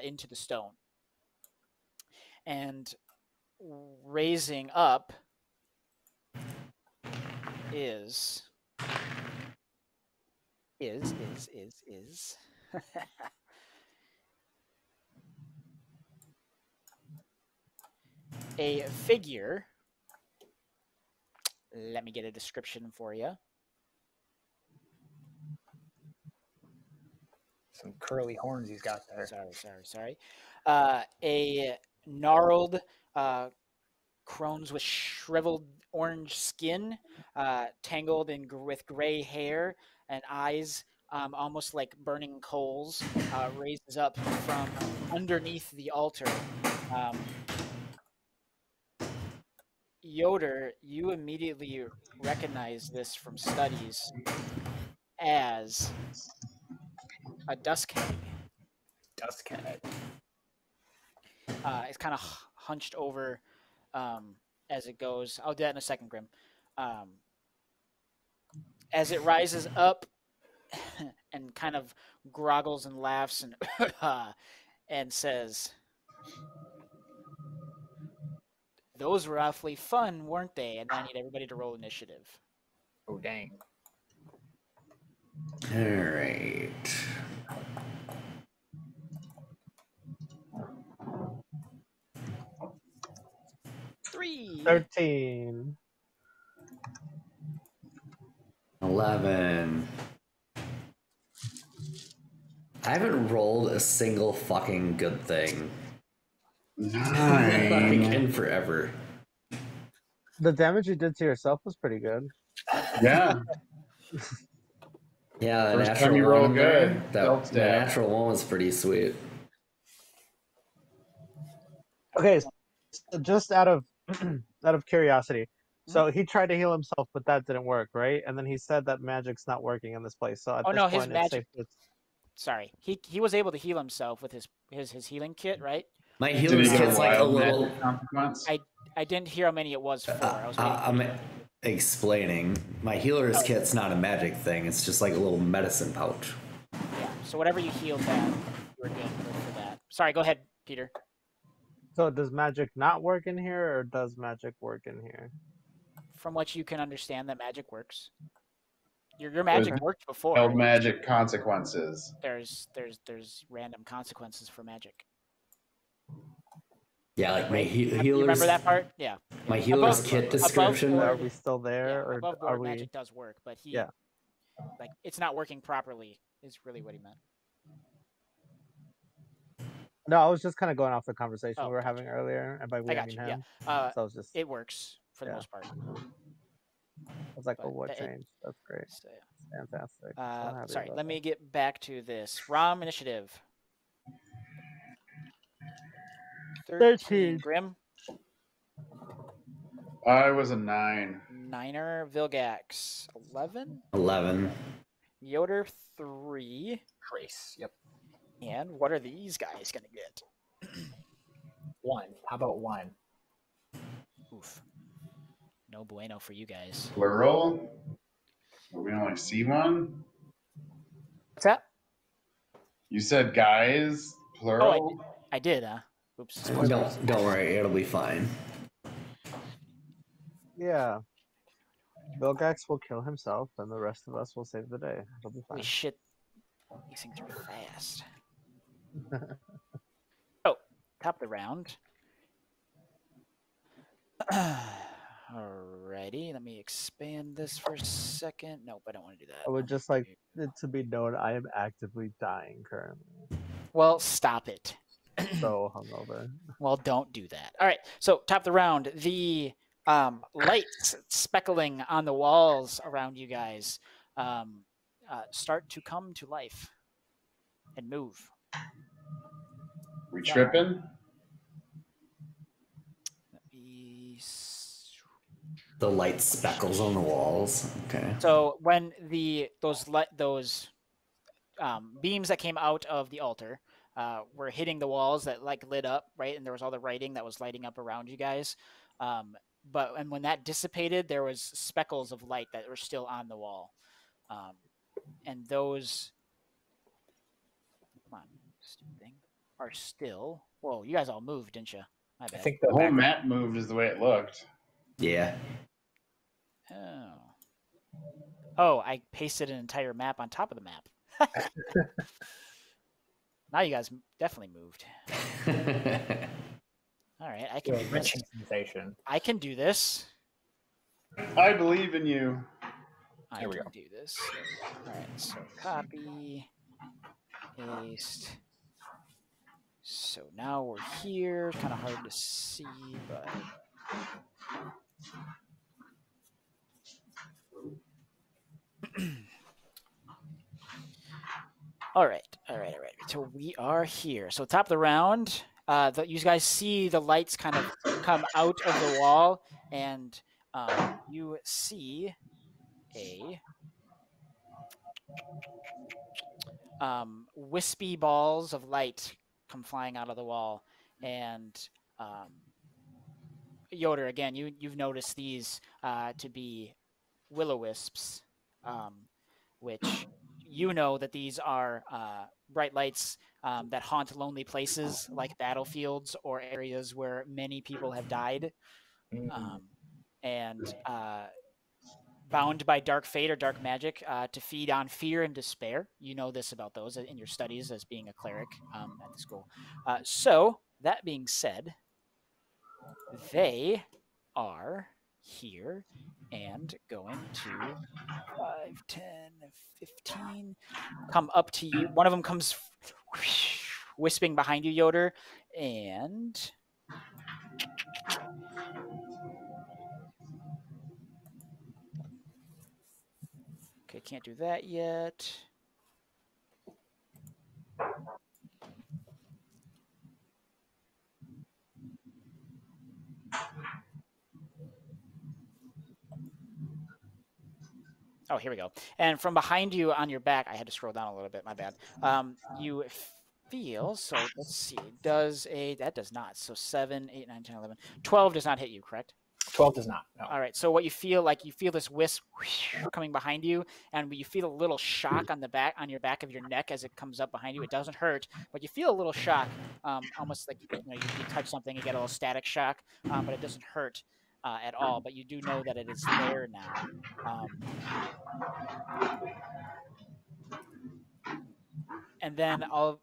into the stone, and raising up is a figure. Let me get a description for you. Some curly horns he's got there. Sorry. A gnarled, crones with shriveled orange skin, tangled with gray hair and eyes almost like burning coals, raises up from underneath the altar. Yoder, you immediately recognize this from studies as a dusk hag. It's kind of hunched over, as it goes. I'll do that in a second, Grim. As it rises up and kind of groggles and laughs and and says, "Those were awfully fun, weren't they?" And I need everybody to roll initiative. Oh, dang. All right. Three. 13. 11. I haven't rolled a single fucking good thing like, 9. in forever. The damage you did to yourself was pretty good. Yeah. Yeah, the First natural time you one roll in there, good, the self-stab. natural one was pretty sweet. Okay, so just out of out of curiosity, so he tried to heal himself, but that didn't work, right? And then he said that magic's not working in this place. So at Oh this no, point, his magic. it's safe to... Sorry, he was able to heal himself with his healing kit, right? My Did he healer's get kit's a like a wild little. magic consequence? I didn't hear how many it was for. I was waiting for I'm you. explaining. My healer's kit's not a magic thing. It's just like a little medicine pouch. Yeah. So whatever you healed that, you were good for that. Sorry, go ahead, Peter. So does magic not work in here, or does magic work in here? From what you can understand, that magic works. Your magic worked before. Held magic consequences. There's random consequences for magic. Yeah, like my Right? You healer's. remember that part? Yeah. My healer's Above- kit above description. board- Are we still there, Yeah, or above are board we? magic does work, but Yeah. like it's not working properly is really what he meant. No, I was just kind of going off the conversation we were gotcha. having earlier, and by we I I got mean you. him. Yeah. So I was just, It works for the most part. I was like, oh, what changed? That's great. So, Fantastic. So happy sorry, about let that. me get back to this. ROM initiative. 13. Grim. I was a 9. Niner. Vilgax. 11. 11. Yoder. 3. Trace. Yep. And what are these guys gonna get? 1. How about 1? Oof. No bueno for you guys. Plural? We only see one? What's that? You said guys? Plural? I did, huh? Oops. Don't worry, it'll be fine. Yeah. Vilgax will kill himself, and the rest of us will save the day. It'll be fine. Holy shit. These things are fast. Oh, top of the round. Alrighty, let me expand this for a second. Nope, I don't want to do that. I would just like it to be known I am actively dying currently. Well, stop it. So hungover. Well, don't do that. All right, so top of the round, the lights speckling on the walls around you guys start to come to life and move. We tripping? The light speckles on the walls. Okay. So when those beams that came out of the altar were hitting the walls that like lit up, right, and there was all the writing that was lighting up around you guys. But when that dissipated, there was speckles of light that were still on the wall, and those, come on, stupid thing, are still. Whoa, you guys all moved, didn't you? My bad. I think The whole map moved is the way it looked. Yeah. Oh, I pasted an entire map on top of the map. Now you guys definitely moved. All right, I can do this. Sensation. I can do this. I believe in you. I There we can go. do this. All right, so copy, paste. So now we're here. Kind of hard to see, but all right. So we are here. So top of the round, you guys see the lights kind of come out of the wall, and you see a wispy balls of light come flying out of the wall, and Yoder, again, you've noticed these to be will-o-wisps, which you know that these are bright lights that haunt lonely places like battlefields or areas where many people have died, and bound by dark fate or dark magic to feed on fear and despair. You know this about those in your studies as being a cleric at the school. So, that being said, they are here and going to 5, 10, 15 come up to you. One of them comes wisping behind you, Yoder, and okay, can't do that yet. Oh, here we go. And from behind you on your back, I had to scroll down a little bit, my bad. You feel, so let's see, that does not. So 7, 8, 9, 10, 11, 12 does not hit you, correct? 12 does not. No. All right. So what you feel this wisp coming behind you, and you feel a little shock on your back of your neck as it comes up behind you. It doesn't hurt, but you feel a little shock, almost like you touch something, you get a little static shock, but it doesn't hurt at all. But you do know that it is there now. And then I'll.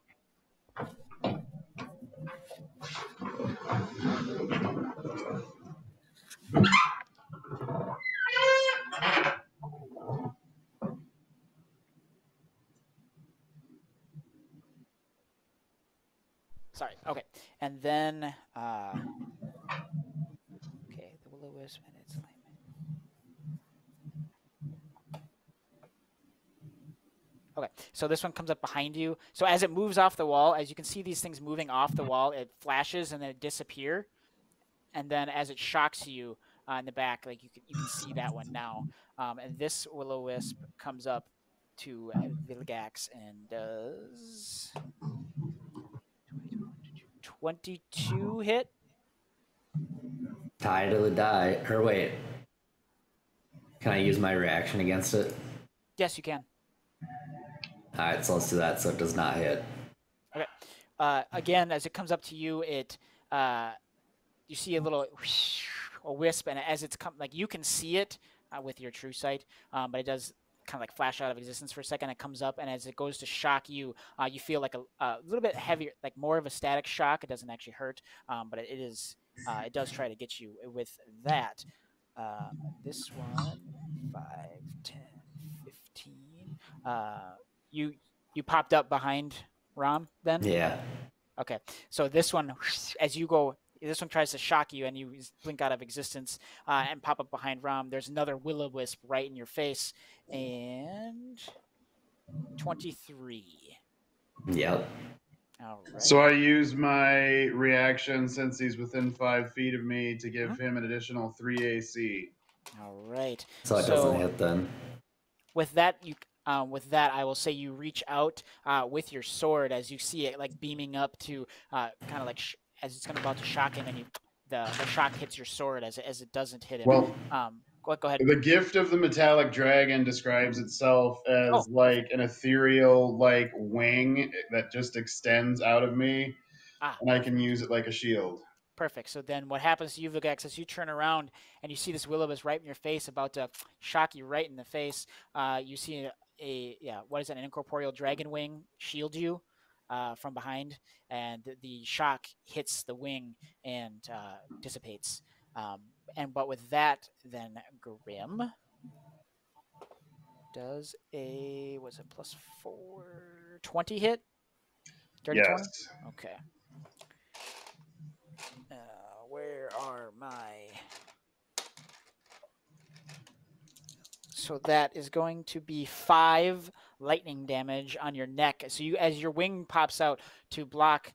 Sorry. Okay. And then, okay, the will-o-wisp and its alignment. Okay, so this one comes up behind you. So as it moves off the wall, as you can see these things moving off the wall, it flashes and then it disappear. And then as it shocks you in the back, like you can see that one now. And this will-o-wisp comes up to Vilgax and does 22 hit. Tie to the die. Or wait. Can I use my reaction against it? Yes, you can. Alright, so let's do that so it does not hit. Okay. Again, as it comes up to you, you see a little wisp, and as it's like you can see it with your true sight, but it does kind of like flash out of existence for a second. It comes up, and as it goes to shock you, you feel like a little bit heavier, like more of a static shock. It doesn't actually hurt, but it does try to get you with that. This one, 5, 10, 15. You popped up behind Rom then? Yeah. Okay. So this one, as you go, this one tries to shock you and you blink out of existence and pop up behind Rom. There's another will-o-wisp right in your face. And 23. Yep. All right. So I use my reaction since he's within 5 feet of me to give him an additional 3 AC. All right. So it doesn't hit then. With that, I will say you reach out with your sword as you see it like beaming up to kind of like as it's about to shock him, and the shock hits your sword as it doesn't hit him. Well, go ahead. The gift of the metallic dragon describes itself as like an ethereal like wing that just extends out of me, and I can use it like a shield. Perfect. So then what happens to you, Vilgax, is you turn around and you see this will-o-wisp right in your face about to shock you right in the face. You see what is it, an incorporeal dragon wing shield you from behind, and the shock hits the wing and dissipates. But with that, then Grim does was it +4, 20 hit? Dirty Yes. 20? Okay. Where are my... So that is going to be 5 lightning damage on your neck. So as your wing pops out to block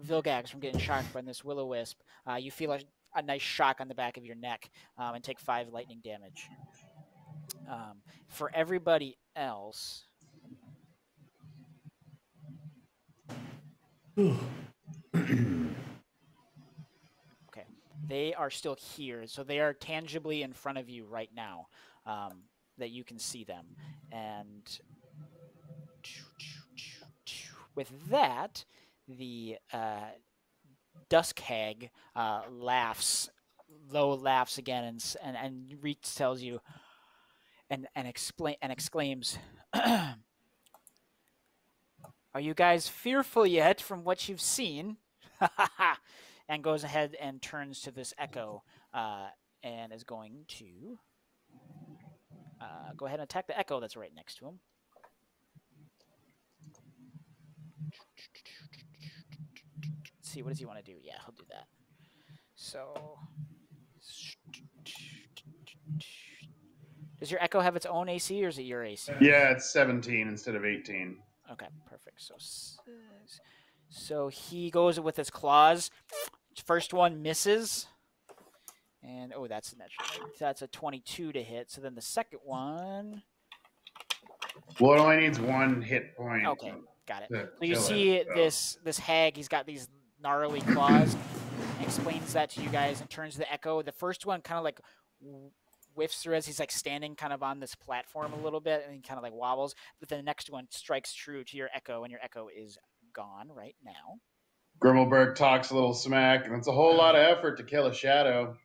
Vilgax from getting shocked by this will-o-wisp, you feel a nice shock on the back of your neck and take 5 lightning damage. For everybody else... they are still here. So they are tangibly in front of you right now, that you can see them. And with that, the Dusk Hag laughs, low laughs again, and Reeks tells you and exclaims, "Are you guys fearful yet from what you've seen?" And goes ahead and turns to this echo and is going to go ahead and attack the echo that's right next to him. Let's see, what does he want to do? Yeah, he'll do that. So, does your echo have its own AC, or is it your AC? Yeah, it's 17 instead of 18. Okay, perfect. So he goes with his claws. First one misses. And, oh, that's a 22 to hit. So then the second one. Well, it only needs 1 hit point. Okay, got it. to So you kill see it, so. this hag, he's got these gnarly claws. Explains that to you guys and turns to the echo. The first one kind of like whiffs through as he's like standing kind of on this platform a little bit, and he kind of like wobbles. But the next one strikes true to your echo, and your echo is gone right now. Grimmelberg talks a little smack, and it's a whole lot of effort to kill a shadow.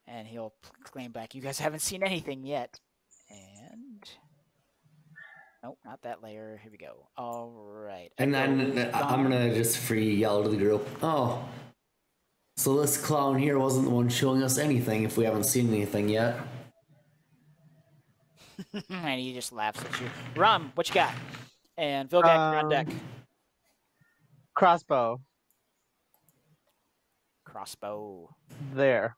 And he'll claim back, "You guys haven't seen anything yet." And nope, not that layer. Here we go. All right. And then I'm gonna just free yell to the group. Oh, so this clown here wasn't the one showing us anything if we haven't seen anything yet. And he just laughs at you. Rom, what you got? And Vilgax, you're on deck. Crossbow. Crossbow. There.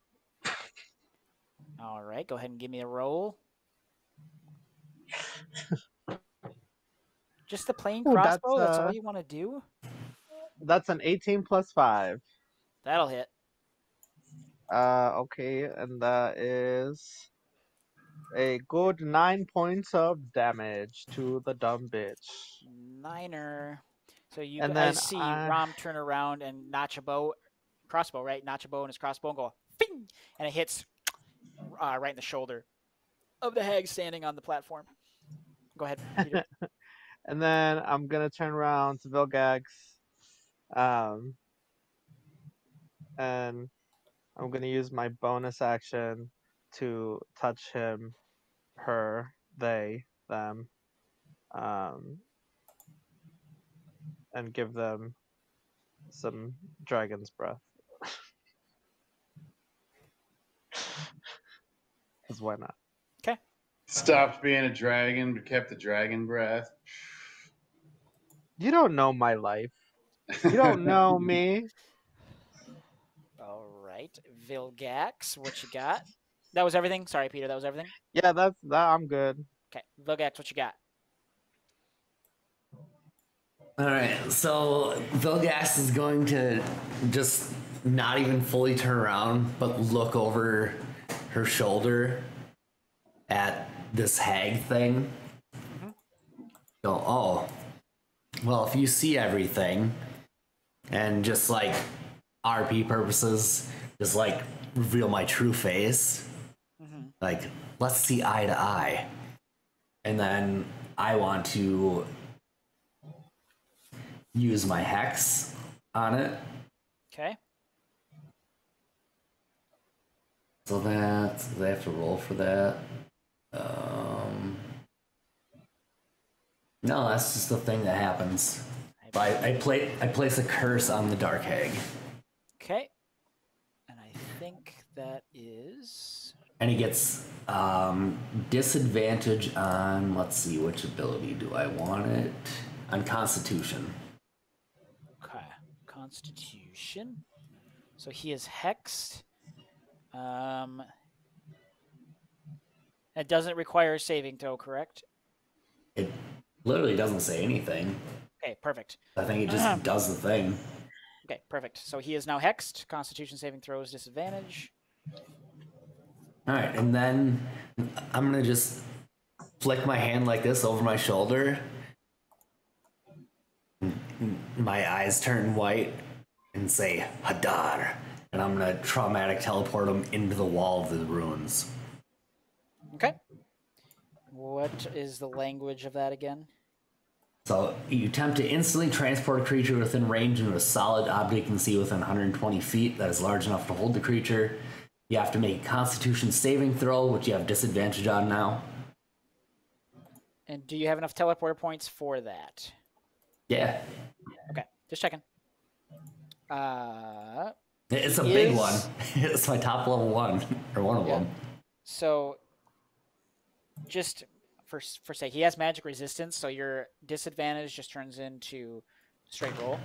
All right, go ahead and give me a roll. Just the plain crossbow? That's all you want to do? That's an 18 plus 5. That'll hit. Okay, and that is a good 9 points of damage to the dumb bitch. Niner. So you And guys then see Rom turn around and notch a bow, crossbow, right? Notch a bow in his crossbow and go, bing! And it hits right in the shoulder of the hag standing on the platform. Go ahead, Peter. And then I'm gonna turn around to Vilgax, and I'm gonna use my bonus action to touch him, her, they, them, and give them some dragon's breath. Because why not? Okay. Stopped being a dragon, but kept the dragon breath. You don't know my life. You don't know me. All right, Vilgax, what you got? That was everything? Sorry, Peter, that was everything? Yeah, that. I'm good. Okay, Vilgax, what you got? All right, so Vilgax is going to just not even fully turn around, but look over her shoulder at this hag thing. Go, oh, well, if you see everything, and just like RP purposes, just like reveal my true face, like let's see eye to eye, and then I want to use my hex on it. Okay. So that they have to roll for that. No, that's just the thing that happens. I place a curse on the dark hag. Okay. And I think that is... And he gets disadvantage on, let's see, which ability do I want it? On Constitution. Okay. Constitution. So he is hexed. It doesn't require a saving throw, correct? It literally doesn't say anything. Okay, perfect. I think it just does the thing. Okay, perfect. So he is now hexed. Constitution saving throws disadvantage. All right, and then I'm gonna just flick my hand like this over my shoulder. My eyes turn white, and say Hadar, and I'm gonna traumatic teleport him into the wall of the ruins. Okay. What is the language of that again? So you attempt to instantly transport a creature within range into a solid object you can see within 120 feet that is large enough to hold the creature. You have to make a Constitution saving throw, which you have disadvantage on now. And do you have enough teleporter points for that? Yeah. Okay, just checking. It's a big one. It's my top level one, or one of them. So, just for sake, he has magic resistance, so your disadvantage just turns into straight roll,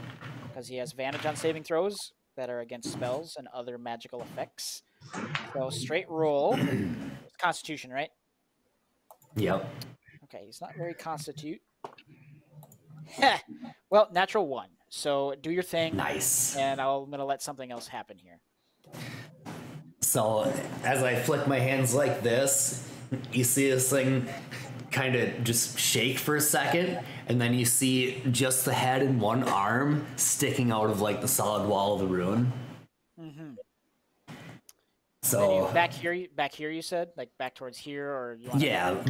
because he has advantage on saving throws that are against spells and other magical effects. So straight roll. Constitution, right? Yep. Okay, he's not very constitute. Well, natural 1. So do your thing. Nice. And I'm going to let something else happen here. So as I flick my hands like this, you see this thing kind of just shake for a second, and then you see just the head and one arm sticking out of like the solid wall of the ruin. Mm-hmm. So back here, you said, like back towards here, or you want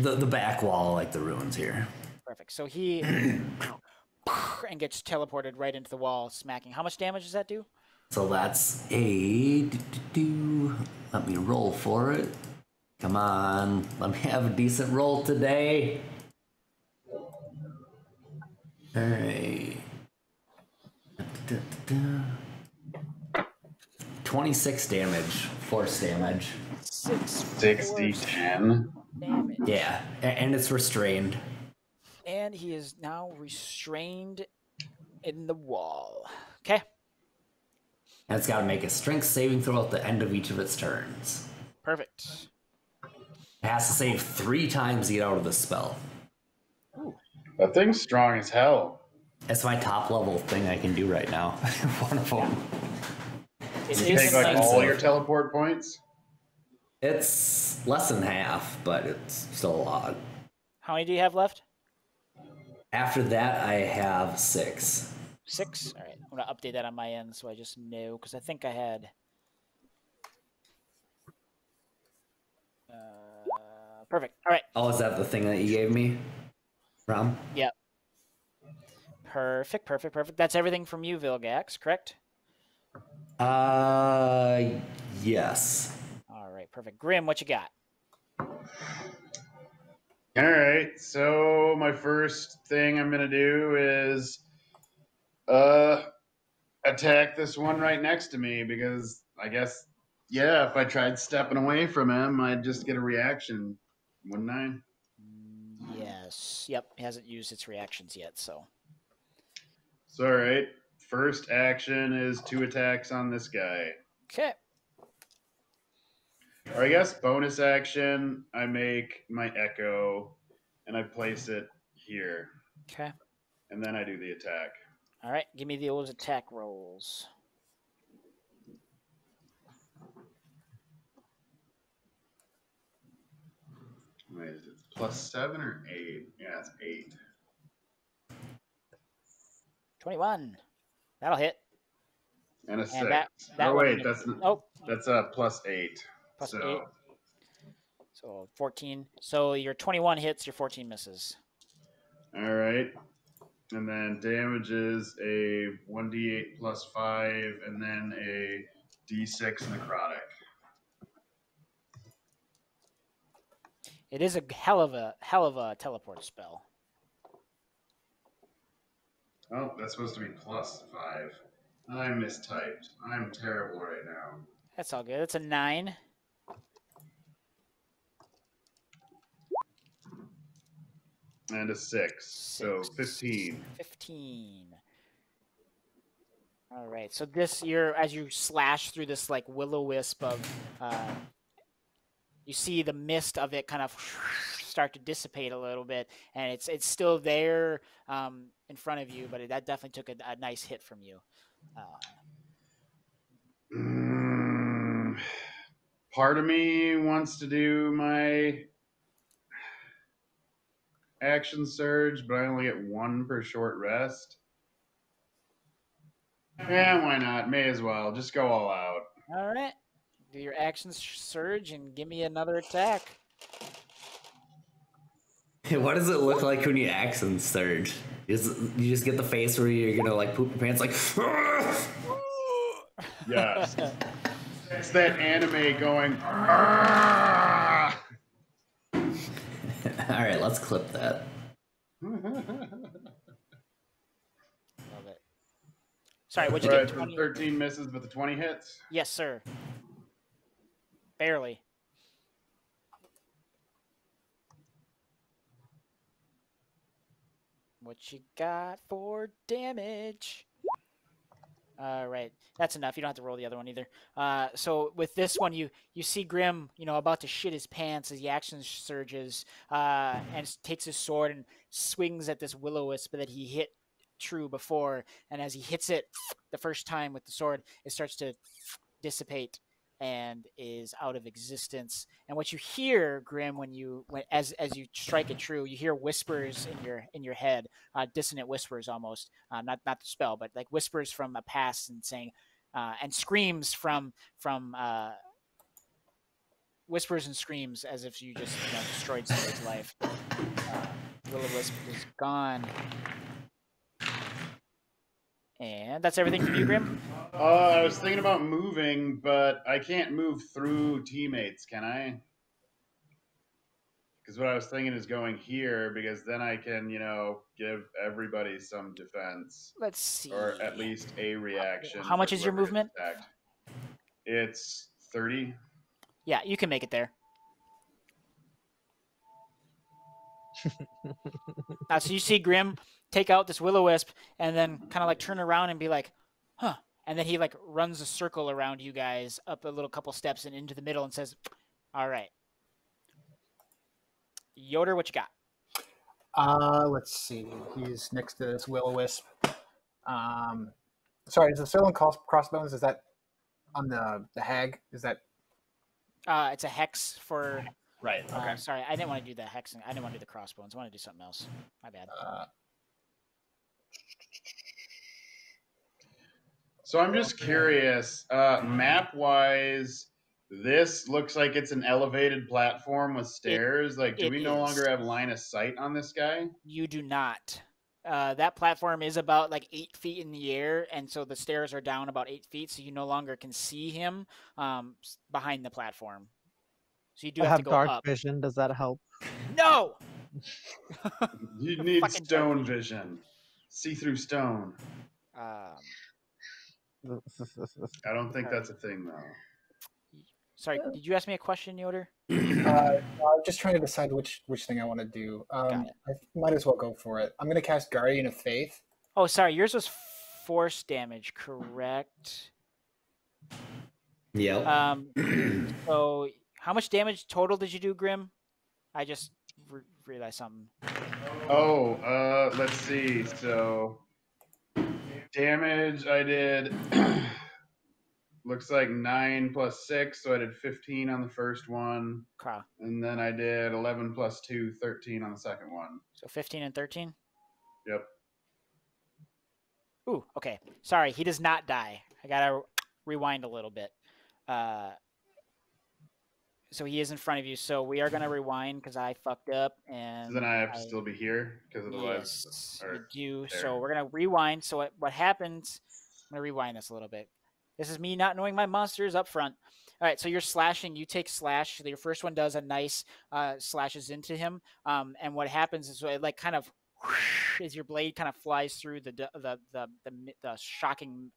the back wall, like the ruins here. Perfect. So he and gets teleported right into the wall, smacking. How much damage does that do? So that's a let me roll for it. Come on, let me have a decent roll today. All right. 26 damage, force damage. 60-10 damage. Yeah, and it's restrained. And he is now restrained in the wall. Okay. And it's got to make a strength saving throw at the end of each of its turns. Perfect. It has to save 3 times to get out of the spell. Ooh. That thing's strong as hell. That's my top level thing I can do right now. One of them. It you take like all your teleport points? It's less than half, but it's still a lot. How many do you have left? After that, I have 6. 6? All right. I'm going to update that on my end so I just know, because I think I had... perfect. All right. Oh, is that the thing that you gave me, Rom? Yep. Perfect. That's everything from you, Vilgax, correct? Yes. All right, perfect. Grim, what you got? All right, so my first thing I'm gonna do is attack this one right next to me, because I guess, yeah, if I tried stepping away from him, I'd just get a reaction, wouldn't I? Yes. Yep. It hasn't used its reactions yet, so. So, all right. First action is 2 attacks on this guy. Okay. Or I guess bonus action, I make my echo and I place it here. Okay. And then I do the attack. All right. Give me those attack rolls. Wait, is it +7 or 8? Yeah, it's 8. 21. That'll hit. And a 6. That oh, wait, one, that's a +8. Plus 8. So 14. So your 21 hits, your 14 misses. All right. And then damage is a 1d8 +5, and then a d6 necrotic. It is a hell of a teleport spell. Oh, that's supposed to be +5. I mistyped. I'm terrible right now. That's all good. It's a 9. And a 6. So 15. 15. All right. So as you slash through this like will-o-wisp of, you see the mist of it kind of start to dissipate a little bit, and it's still there in front of you, but that definitely took a nice hit from you. Part of me wants to do my action surge, but I only get 1 per short rest. Yeah, why not? May as well. Just go all out. All right. Do your action surge and give me another attack. What does it look like when you action surge? You just get the face where you're gonna like poop your pants like. Yes. It's that anime going. "Arrgh!" All right, let's clip that. Love it. Sorry, what'd you Right, get? so 20? 13 misses, but the 20 hits. Yes, sir. Barely. What you got for damage? All right, that's enough. You don't have to roll the other one either. So with this one, you see Grim, about to shit his pants as the action surges, and takes his sword and swings at this will-o-wisp that he hit true before. And as he hits it the first time with the sword, it starts to dissipate and is out of existence. And what you hear, Grim, as you strike it true, you hear whispers in your head, dissonant whispers almost, not the spell, but like whispers from a past and saying, and screams from whispers and screams as if you just destroyed somebody's life. Will-o-wisp is gone. And that's everything from you, Grim? I was thinking about moving, but I can't move through teammates, can I? Because what I was thinking is going here, because then I can, give everybody some defense. Let's see. Or at least a reaction. How much is your movement? It's 30. Yeah, you can make it there. So you see Grim take out this will-o-wisp and then kind of like turn around and be like, huh. And then he like runs a circle around you guys up a little couple steps and into the middle and says, all right. Yoder, what you got? Let's see. He's next to this will-o-wisp. Sorry, is the Sterling crossbones, is that on the hag? Is that... It's a hex for... Right, okay. Sorry, I didn't want to do the hexing. I didn't want to do the crossbones. I want to do something else. My bad. So I'm just curious, map-wise, this looks like it's an elevated platform with stairs. Do we no longer have line of sight on this guy? You do not. That platform is about like 8 feet in the air, and so the stairs are down about 8 feet, so you no longer can see him behind the platform. So you do have to go dark up. Vision. Does that help? No! You need stone vision. See through stone. I don't think that's a thing, though. Sorry, did you ask me a question, Yoder? I'm just trying to decide which thing I want to do. I might as well go for it. I'm going to cast Guardian of Faith. Oh, sorry. Yours was force damage, correct? Yep. So how much damage total did you do, Grim? I just realized something. Oh, let's see. So damage I did... Looks like 9 plus 6, so I did 15 on the first one. Okay. And then I did 11 plus 2, 13 on the second one. So 15 and 13? Yep. Ooh, okay. Sorry, he does not die. I gotta rewind a little bit. So he is in front of you, so we are gonna rewind because I fucked up. And so then I have to still be here? Because otherwise... Yes, you do. There. So we're gonna rewind. So what happens... I'm gonna rewind this a little bit. This is me not knowing my monsters up front. All right, so you're slashing. You take slash. Your first one does a nice slashes into him. And what happens is it like kind of whoosh, as your blade kind of flies through the shocking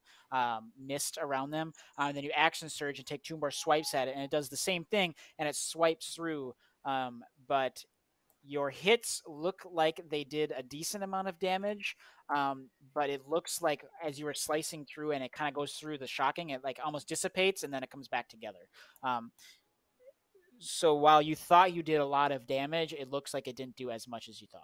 mist around them. And then you action surge and take 2 more swipes at it, and it does the same thing, and it swipes through. But your hits look like they did a decent amount of damage, but it looks like as you were slicing through and it kind of goes through the shocking, it like almost dissipates and then it comes back together. So while you thought you did a lot of damage, it looks like it didn't do as much as you thought.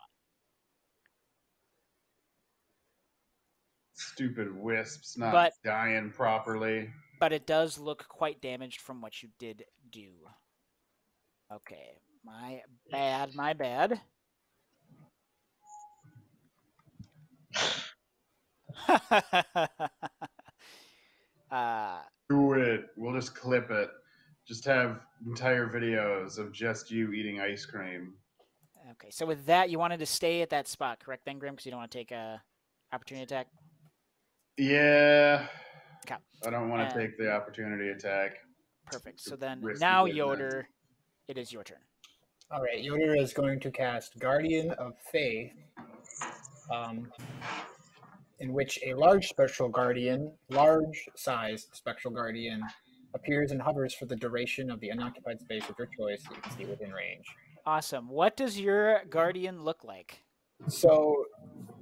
Stupid wisps not dying properly. But it does look quite damaged from what you did do. Okay. My bad. Do it. We'll just clip it. Just have entire videos of just you eating ice cream. Okay, so with that, you wanted to stay at that spot, correct then, Grim? Because you don't want to take a opportunity attack? Yeah. Okay. I don't want to take the opportunity attack. Perfect. So then Risky now, business. Yoder, it is your turn. All right, Yoder is going to cast Guardian of Faith, in which a large-sized spectral guardian, appears and hovers for the duration of the unoccupied space of your choice that you can see within range. Awesome. What does your guardian look like? So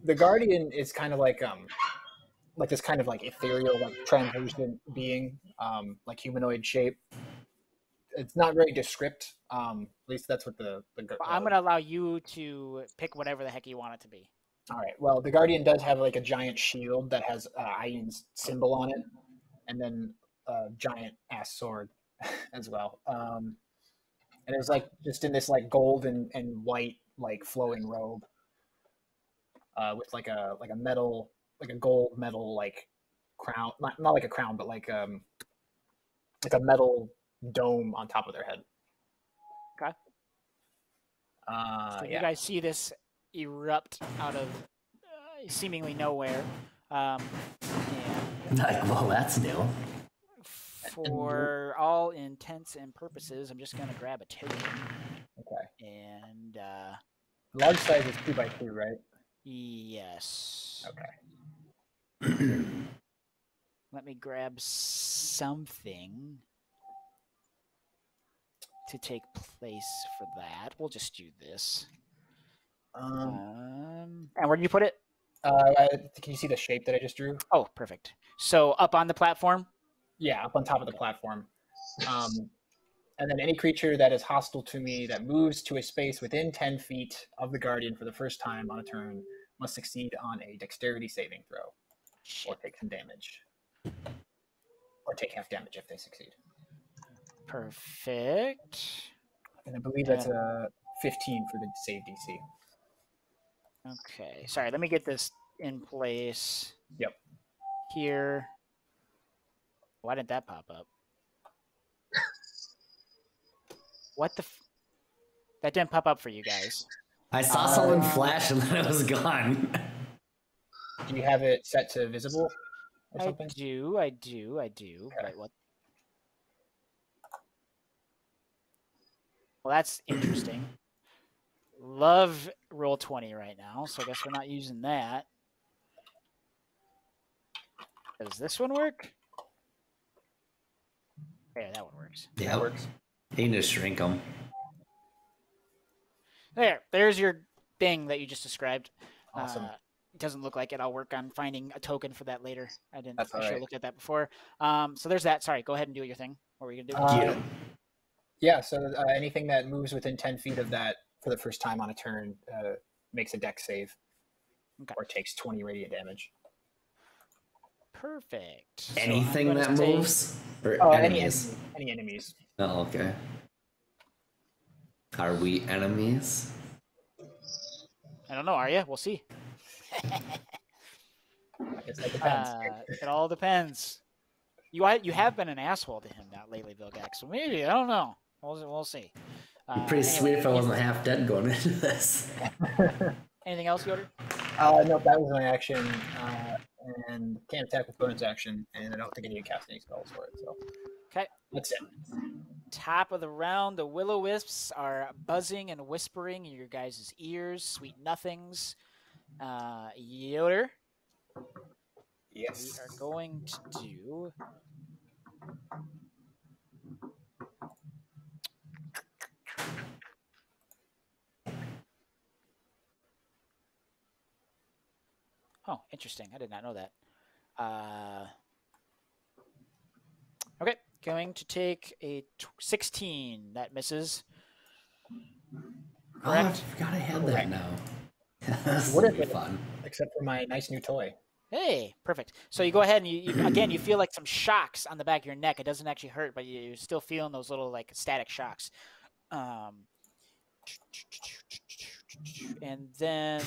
the guardian is kind of like this kind of like ethereal, like translucent being, like humanoid shape. It's not very descript. At least that's what I'm going to allow you to pick whatever the heck you want it to be. All right. Well, the Guardian does have like a giant shield that has Ian's symbol on it, and then a giant ass sword as well. And it's like just in this like gold and white like flowing robe, with like a metal, like a gold metal like crown, not like a crown, but like a metal dome on top of their head. Okay. So Yeah. you guys see this erupt out of seemingly nowhere. And Like, well, that's new. for all intents and purposes, I'm just going to grab a token. Okay. And Large size is 2x2, right? yes. Okay. Let me grab something to take place for that. We'll just do this. And where did you put it? Can you see the shape that I just drew? Oh, perfect. So up on the platform? Yeah, up on top of the platform. And then any creature that is hostile to me that moves to a space within 10 feet of the Guardian for the first time on a turn must succeed on a dexterity saving throw or take some damage. Or take half damage if they succeed. Perfect. And I believe that's a 15 for the save DC. Okay. Sorry, let me get this in place. Yep. Here. Why didn't that pop up? What the? That didn't pop up for you guys. I saw someone flash and then it was gone. Do you have it set to visible or something? I do. Okay. But what? Well, that's interesting. Love Roll20 right now, so I guess we're not using that. Does this one work? Yeah, that one works. Yeah, That works. You can just shrink them. There's your thing that you just described. Awesome. It doesn't look like it. I'll work on finding a token for that later. I should have right. looked at that before. So there's that. Sorry, go ahead and do your thing. What were you gonna do? Yeah, so anything that moves within 10 feet of that for the first time on a turn makes a dex save. Okay. Or takes 20 radiant damage. Perfect. Anything that moves? Or enemies? Any enemies. Oh, okay. Are we enemies? I don't know. Are you? We'll see. I guess that depends. It all depends. You have been an asshole to him lately, Vilgax. So maybe, I don't know. We'll see. Pretty sweet if I wasn't half dead going into this. Anything else, Yoder? No, that was my action. And can't attack with bonus action, and I don't think I need to cast any spells for it. So, okay, that's it. Top of the round, the will-o-wisps are buzzing and whispering in your guys' ears. Sweet nothings. Yoder. Yes. We are going to do. Oh, interesting. I did not know that. Okay, going to take a 16. That misses. Oh, I forgot I had that now. This What will if be it- fun. Except for my nice new toy. Hey, perfect. So you go ahead and you feel like some shocks on the back of your neck. It doesn't actually hurt, but you're still feeling those little like static shocks. And then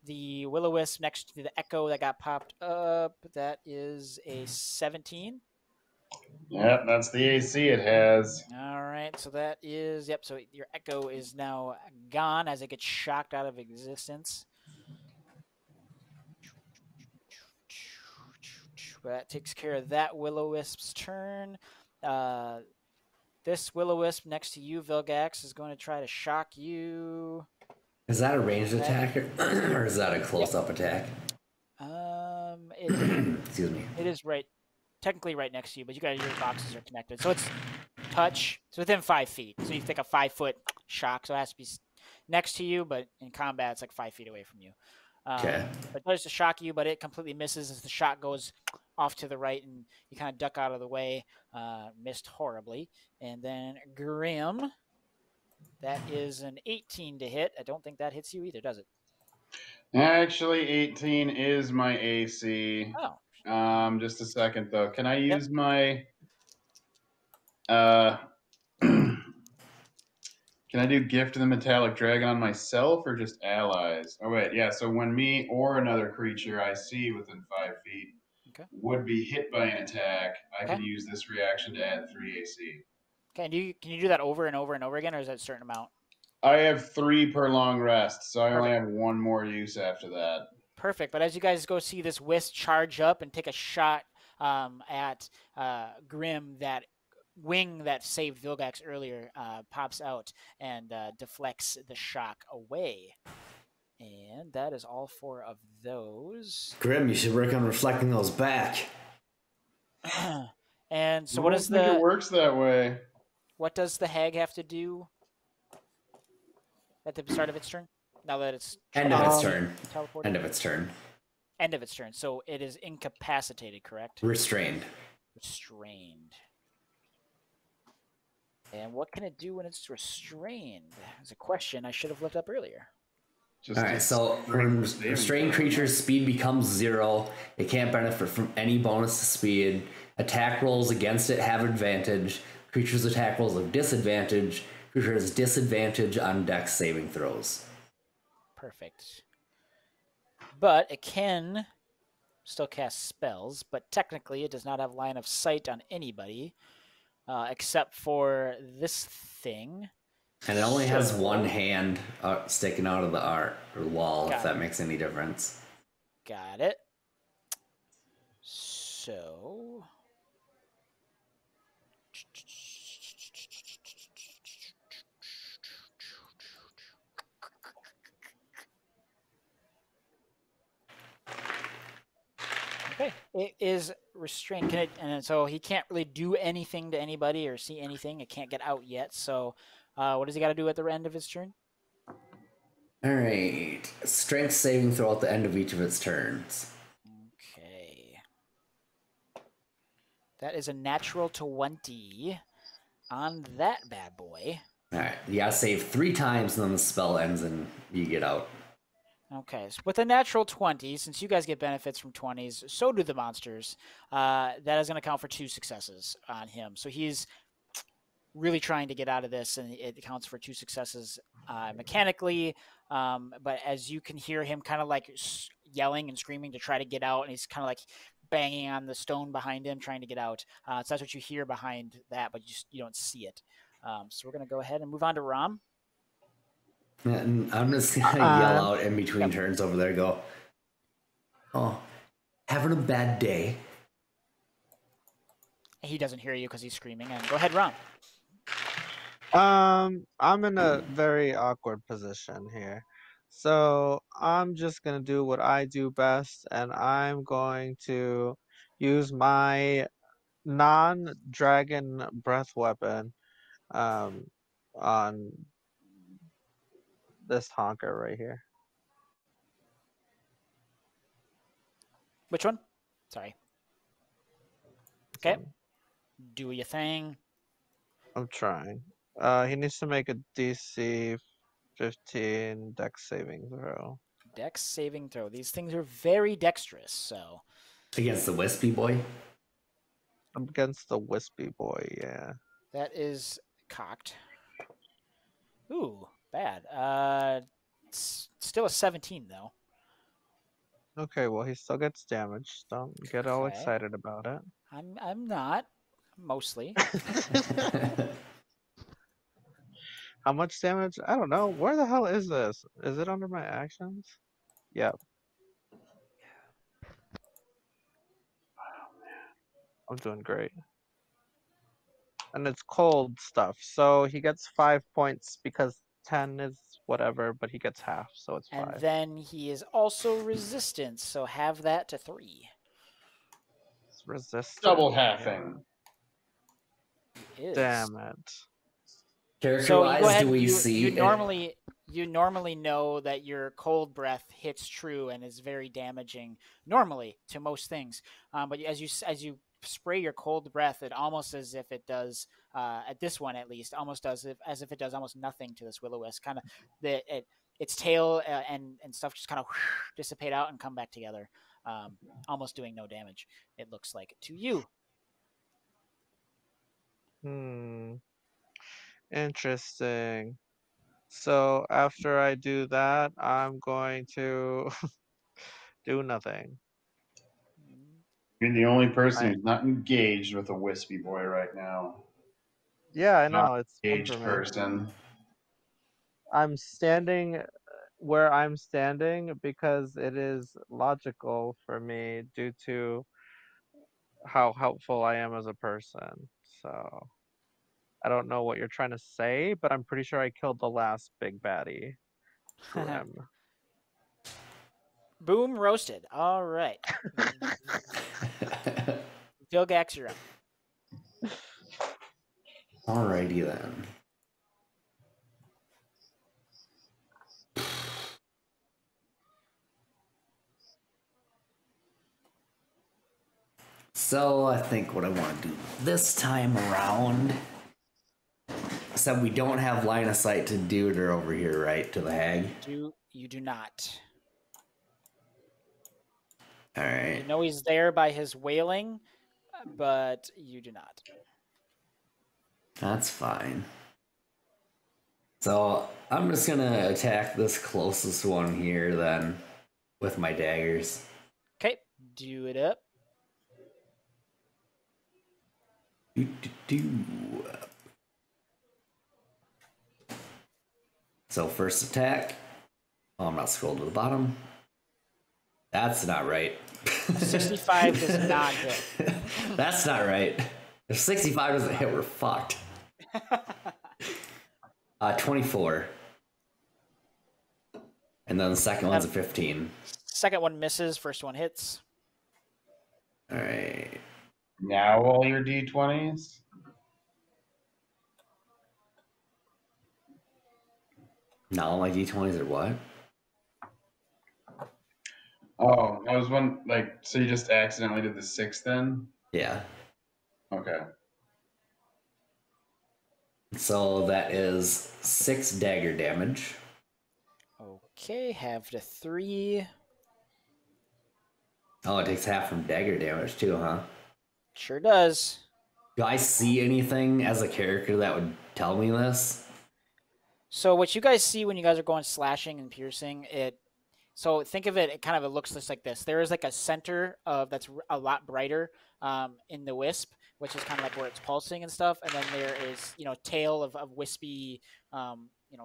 the Will-O-Wisp next to the Echo that got popped up. That is a 17. Yep, that's the AC it has. All right, so that is, yep, so your Echo is now gone as it gets shocked out of existence. That takes care of that Will-O-Wisp's turn. This Will-O-Wisp next to you, Vilgax, is going to try to shock you. Is that a ranged attack or is that a close-up attack? Excuse me. It is technically right next to you, but your boxes are connected. So it's touch. It's within 5 feet. So you take a 5-foot shock. So it has to be next to you, but in combat, it's like 5 feet away from you. Okay. It tries to shock you, but it completely misses as the shot goes off to the right, and you kind of duck out of the way. Missed horribly. And then Grim, that is an 18 to hit. I don't think that hits you either, does it? Actually, 18 is my AC. Oh. Just a second though. Can I use my can I do Gift of the Metallic Dragon on myself or just allies? Oh wait, yeah, so when me or another creature I see within 5 feet would be hit by an attack, I can use this reaction to add 3 AC. Okay, and can you do that over and over and over again, or is that a certain amount? I have 3 per long rest, so I only have 1 more use after that. Perfect. But as you guys go see this Wisp charge up and take a shot at Grim, that wing that saved Vilgax earlier pops out and deflects the shock away. And that is all 4 of those. Grim, you should work on reflecting those back. And so I don't think it works that way. What does the hag have to do at the start of its turn? Now that it's end of its turn. Teleported? End of its turn. End of its turn. So it is incapacitated, correct? Restrained. Restrained. And what can it do when it's restrained? That's a question I should have looked up earlier. Alright, so when restrained creature's speed becomes 0, it can't benefit from any bonus to speed. Attack rolls against it have advantage. Creature's attack rolls have disadvantage. Creature has disadvantage on dex saving throws. Perfect. But it can still cast spells, but technically it does not have line of sight on anybody except for this thing. And it only has one hand sticking out of the art or wall, if that makes any difference. Got it. So... Okay, it is restrained. And so he can't really do anything to anybody or see anything. It can't get out yet. So what does he got to do at the end of his turn? All right. Strength saving throw at the end of each of its turns. Okay. That is a natural 20 on that bad boy. All right. You got to save 3 times and then the spell ends and you get out. Okay, so with a natural 20, since you guys get benefits from 20s, so do the monsters. That is going to count for 2 successes on him. So he's really trying to get out of this, and it counts for 2 successes mechanically. But as you can hear him kind of like yelling and screaming to try to get out, and he's kind of like banging on the stone behind him trying to get out. So that's what you hear behind that, but you don't see it. So we're going to go ahead and move on to Rom. And I'm just going to yell out in between turns over there, go, oh, having a bad day. He doesn't hear you because he's screaming. And go ahead, Rom. I'm in a very awkward position here. So I'm just going to do what I do best, and I'm going to use my non-dragon breath weapon on this honker right here. Which one? Sorry. Okay. Do your thing. I'm trying. He needs to make a DC 15 dex saving throw. Dex saving throw. These things are very dexterous, so. Against the wispy boy? Against the wispy boy, yeah. That is cocked. Ooh, bad. Still a 17, though. Okay, well he still gets damaged. Don't get all excited about it. I'm not, mostly. How much damage? I don't know. Where the hell is this? Is it under my actions? Yep. I'm doing great. And it's cold stuff, so he gets 5 points because 10 is whatever, but he gets half, so it's 5. And then he is also resistance, so have that to 3. It's resistance. Double halving. He is. Damn it. Character-wise, do we see... You normally know that your cold breath hits true and is very damaging normally to most things. But as you spray your cold breath, it almost as if it does at this one at least, almost as if it does almost nothing to this will-o-wisp. Kind of its tail and stuff just kind of dissipate out and come back together, almost doing no damage. It looks like to you. Interesting. So after I do that, I'm going to do nothing. You're the only person who's not engaged with a wispy boy right now. Yeah, I know. Not It's engaged person. I'm standing where I'm standing because it is logical for me due to how helpful I am as a person. So I don't know what you're trying to say, but I'm pretty sure I killed the last big baddie. Grim. Boom, roasted. All right. Vilgax, you're up. Alrighty then. So I think what I want to do this time around, except we don't have line of sight to Deuter over here, right? To the hag? You do not. Alright. You know he's there by his wailing, but you do not. That's fine. So I'm just gonna attack this closest one here then with my daggers. Okay, do it up. So first attack. Oh, I'm not scrolled to the bottom. That's not right. 65 does not hit. That's not right. If 65 doesn't hit, we're fucked. 24. And then the second one's a 15. Second one misses. First one hits. All right. Now all your d20s? Now all my d20s are what? Oh, I was so you just accidentally did the 6 then? Yeah. Okay. So that is 6 dagger damage. Okay, have the 3. Oh, it takes half from dagger damage too, huh? Sure does. Do I see anything as a character that would tell me this? So what you guys see when you guys are going slashing and piercing, so think of it kind of, it looks just like this. There is like a center that's a lot brighter in the wisp, which is kind of like where it's pulsing and stuff. And then there is, tail of wispy,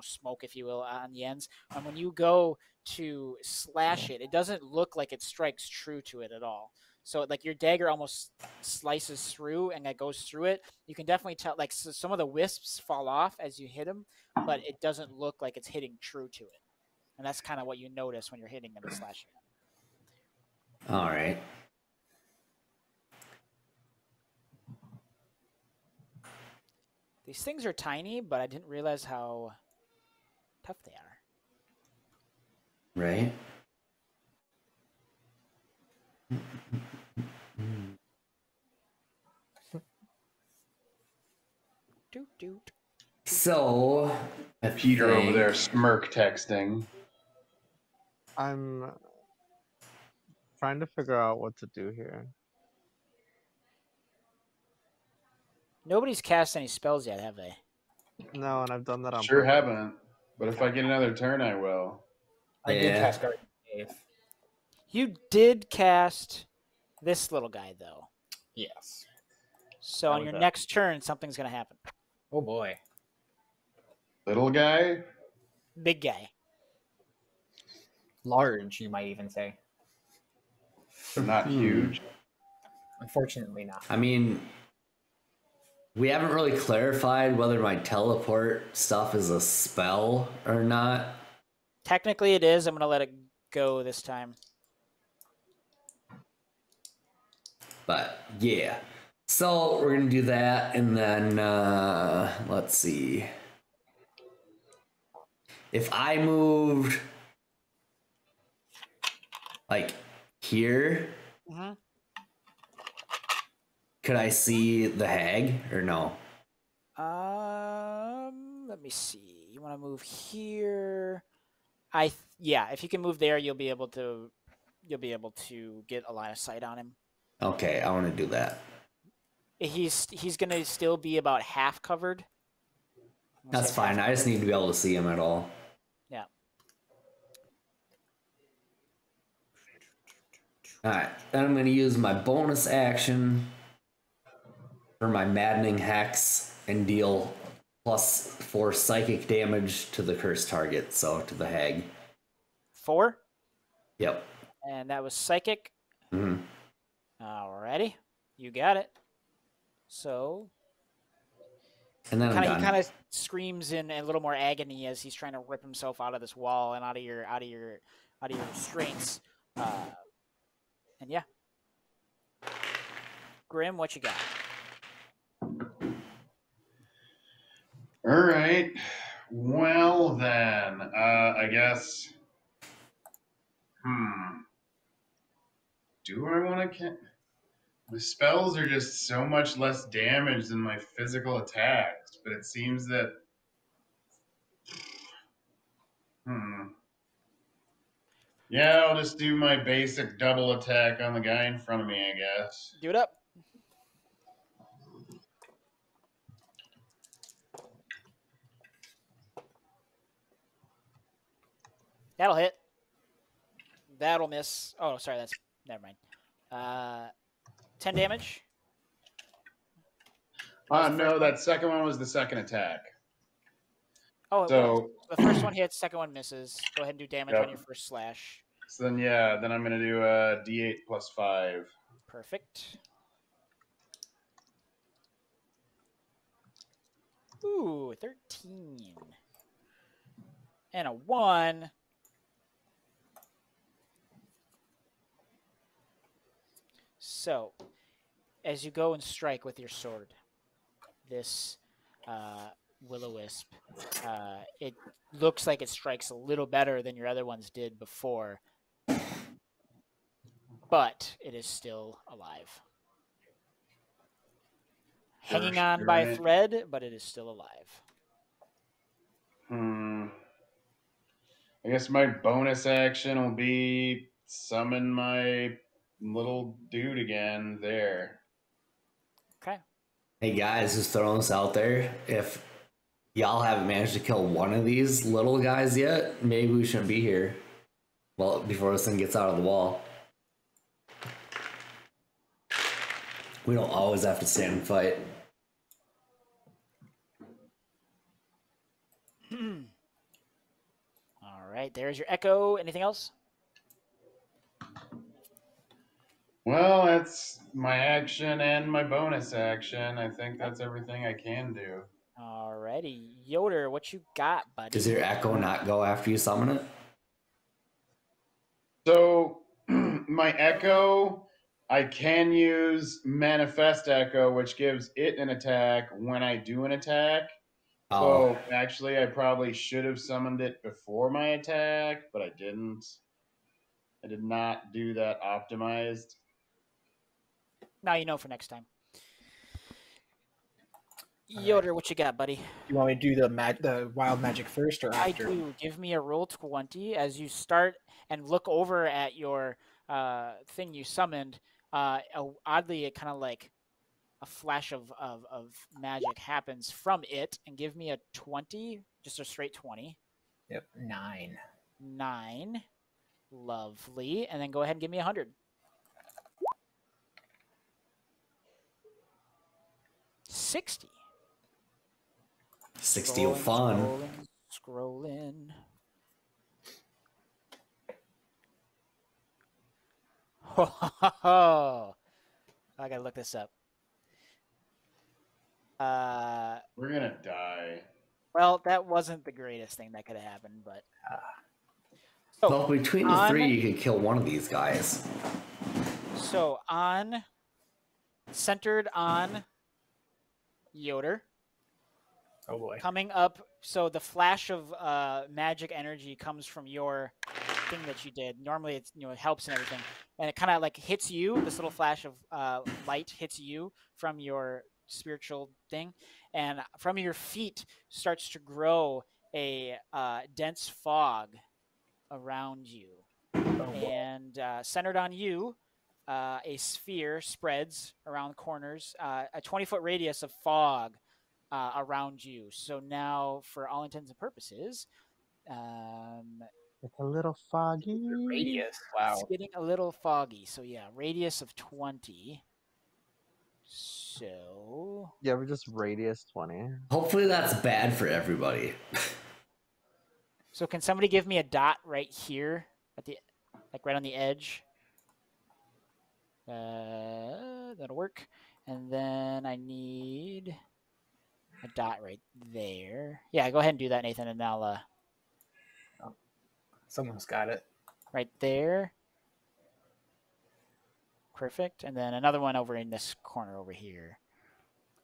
smoke, if you will, on the ends. And when you go to slash it, it doesn't look like it strikes true to it at all. So like your dagger almost slices through and it goes through it. You can definitely tell, like some of the wisps fall off as you hit them, but it doesn't look like it's hitting true to it. And that's kind of what you notice when you're hitting them and slashing them. All right. These things are tiny, but I didn't realize how tough they are. Right? Doot. So, Peter over there smirk texting. I'm trying to figure out what to do here. Nobody's cast any spells yet, have they? No, and I've done that on Sure purpose. haven't. But if I get another turn, I will. I did cast Guardian Faith. You did cast this little guy, though. Yes. So on your next turn, something's going to happen. Oh, boy. Little guy? Big guy. Large, you might even say. Not huge. Unfortunately not. I mean, we haven't really clarified whether my teleport stuff is a spell or not. Technically it is. I'm going to let it go this time. But yeah. So we're going to do that. And then let's see. If I moved like here, could I see the hag or no? Let me see. You want to move here? Yeah. If you can move there, you'll be able to get a line of sight on him. Okay, I want to do that. He's gonna still be about half covered. That's fine. I just need to be able to see him at all. Yeah. All right. Then I'm going to use my bonus action for my maddening hex and deal +4 psychic damage to the cursed target, so to the hag. 4? Yep. And that was psychic. Mm-hmm. Alrighty. You got it. So and then he kind of screams in a little more agony as he's trying to rip himself out of this wall and out of your restraints. And yeah. Grim, what you got? All right. Well, then, I guess. Do I want to? The spells are just so much less damage than my physical attacks, but it seems that. Yeah, I'll just do my basic double attack on the guy in front of me, I guess. Do it up. That'll hit. That'll miss. Oh, sorry, never mind. 10 damage. No, that second one was the second attack. Oh, so the first one hits, second one misses. Go ahead and do damage on your first slash. So then, then I'm going to do a D8 plus 5. Perfect. Ooh, 13. And a 1. So, as you go and strike with your sword, this will-o-wisp, it looks like it strikes a little better than your other ones did before, but it is still alive. Hanging on by a thread, but it is still alive. I guess my bonus action will be summon my little dude again there. Okay. Hey guys, just throwing this out there. If y'all haven't managed to kill one of these little guys yet, maybe we shouldn't be here. Well, before this thing gets out of the wall. We don't always have to stand and fight. All right, there's your echo. Anything else? Well, that's my action and my bonus action. I think that's everything I can do. Alrighty. Yoder, what you got, buddy? Does your echo not go after you summon it? So, my echo, I can use manifest echo, which gives it an attack when I do an attack. So, actually, I probably should have summoned it before my attack, but I didn't. I did not do that optimized. Now you know for next time. Yoder, what you got, buddy? You want me to do the wild magic first or after? I do. Give me a roll 20 as you start and look over at your thing you summoned. Oddly, it kind of like a flash of magic happens from it, and give me a 20, just a straight 20. Yep, 9. 9. Lovely. And then go ahead and give me 100. 60. 60 fun. Scrolling. Oh, I gotta look this up. We're gonna die. Well, that wasn't the greatest thing that could have happened, but So between the three, you could kill one of these guys. So centered on Yoder. Oh boy. Coming up, so the flash of magic energy comes from your thing that you did. Normally, it's it helps and everything, and it kind of like hits you. This little flash of light hits you from your spiritual thing, and from your feet starts to grow a dense fog around you. And centered on you, a sphere spreads around corners, a 20-foot radius of fog around you. So now, for all intents and purposes, it's a little foggy. Radius. Wow. It's getting a little foggy. So yeah, radius of 20. So yeah, we're just radius 20. Hopefully that's bad for everybody. So can somebody give me a dot right here at the right on the edge? That'll work. And then I need a dot right there. Yeah, go ahead and do that, Nathan, and I'll Someone's got it. Right there. Perfect. And then another one over in this corner over here.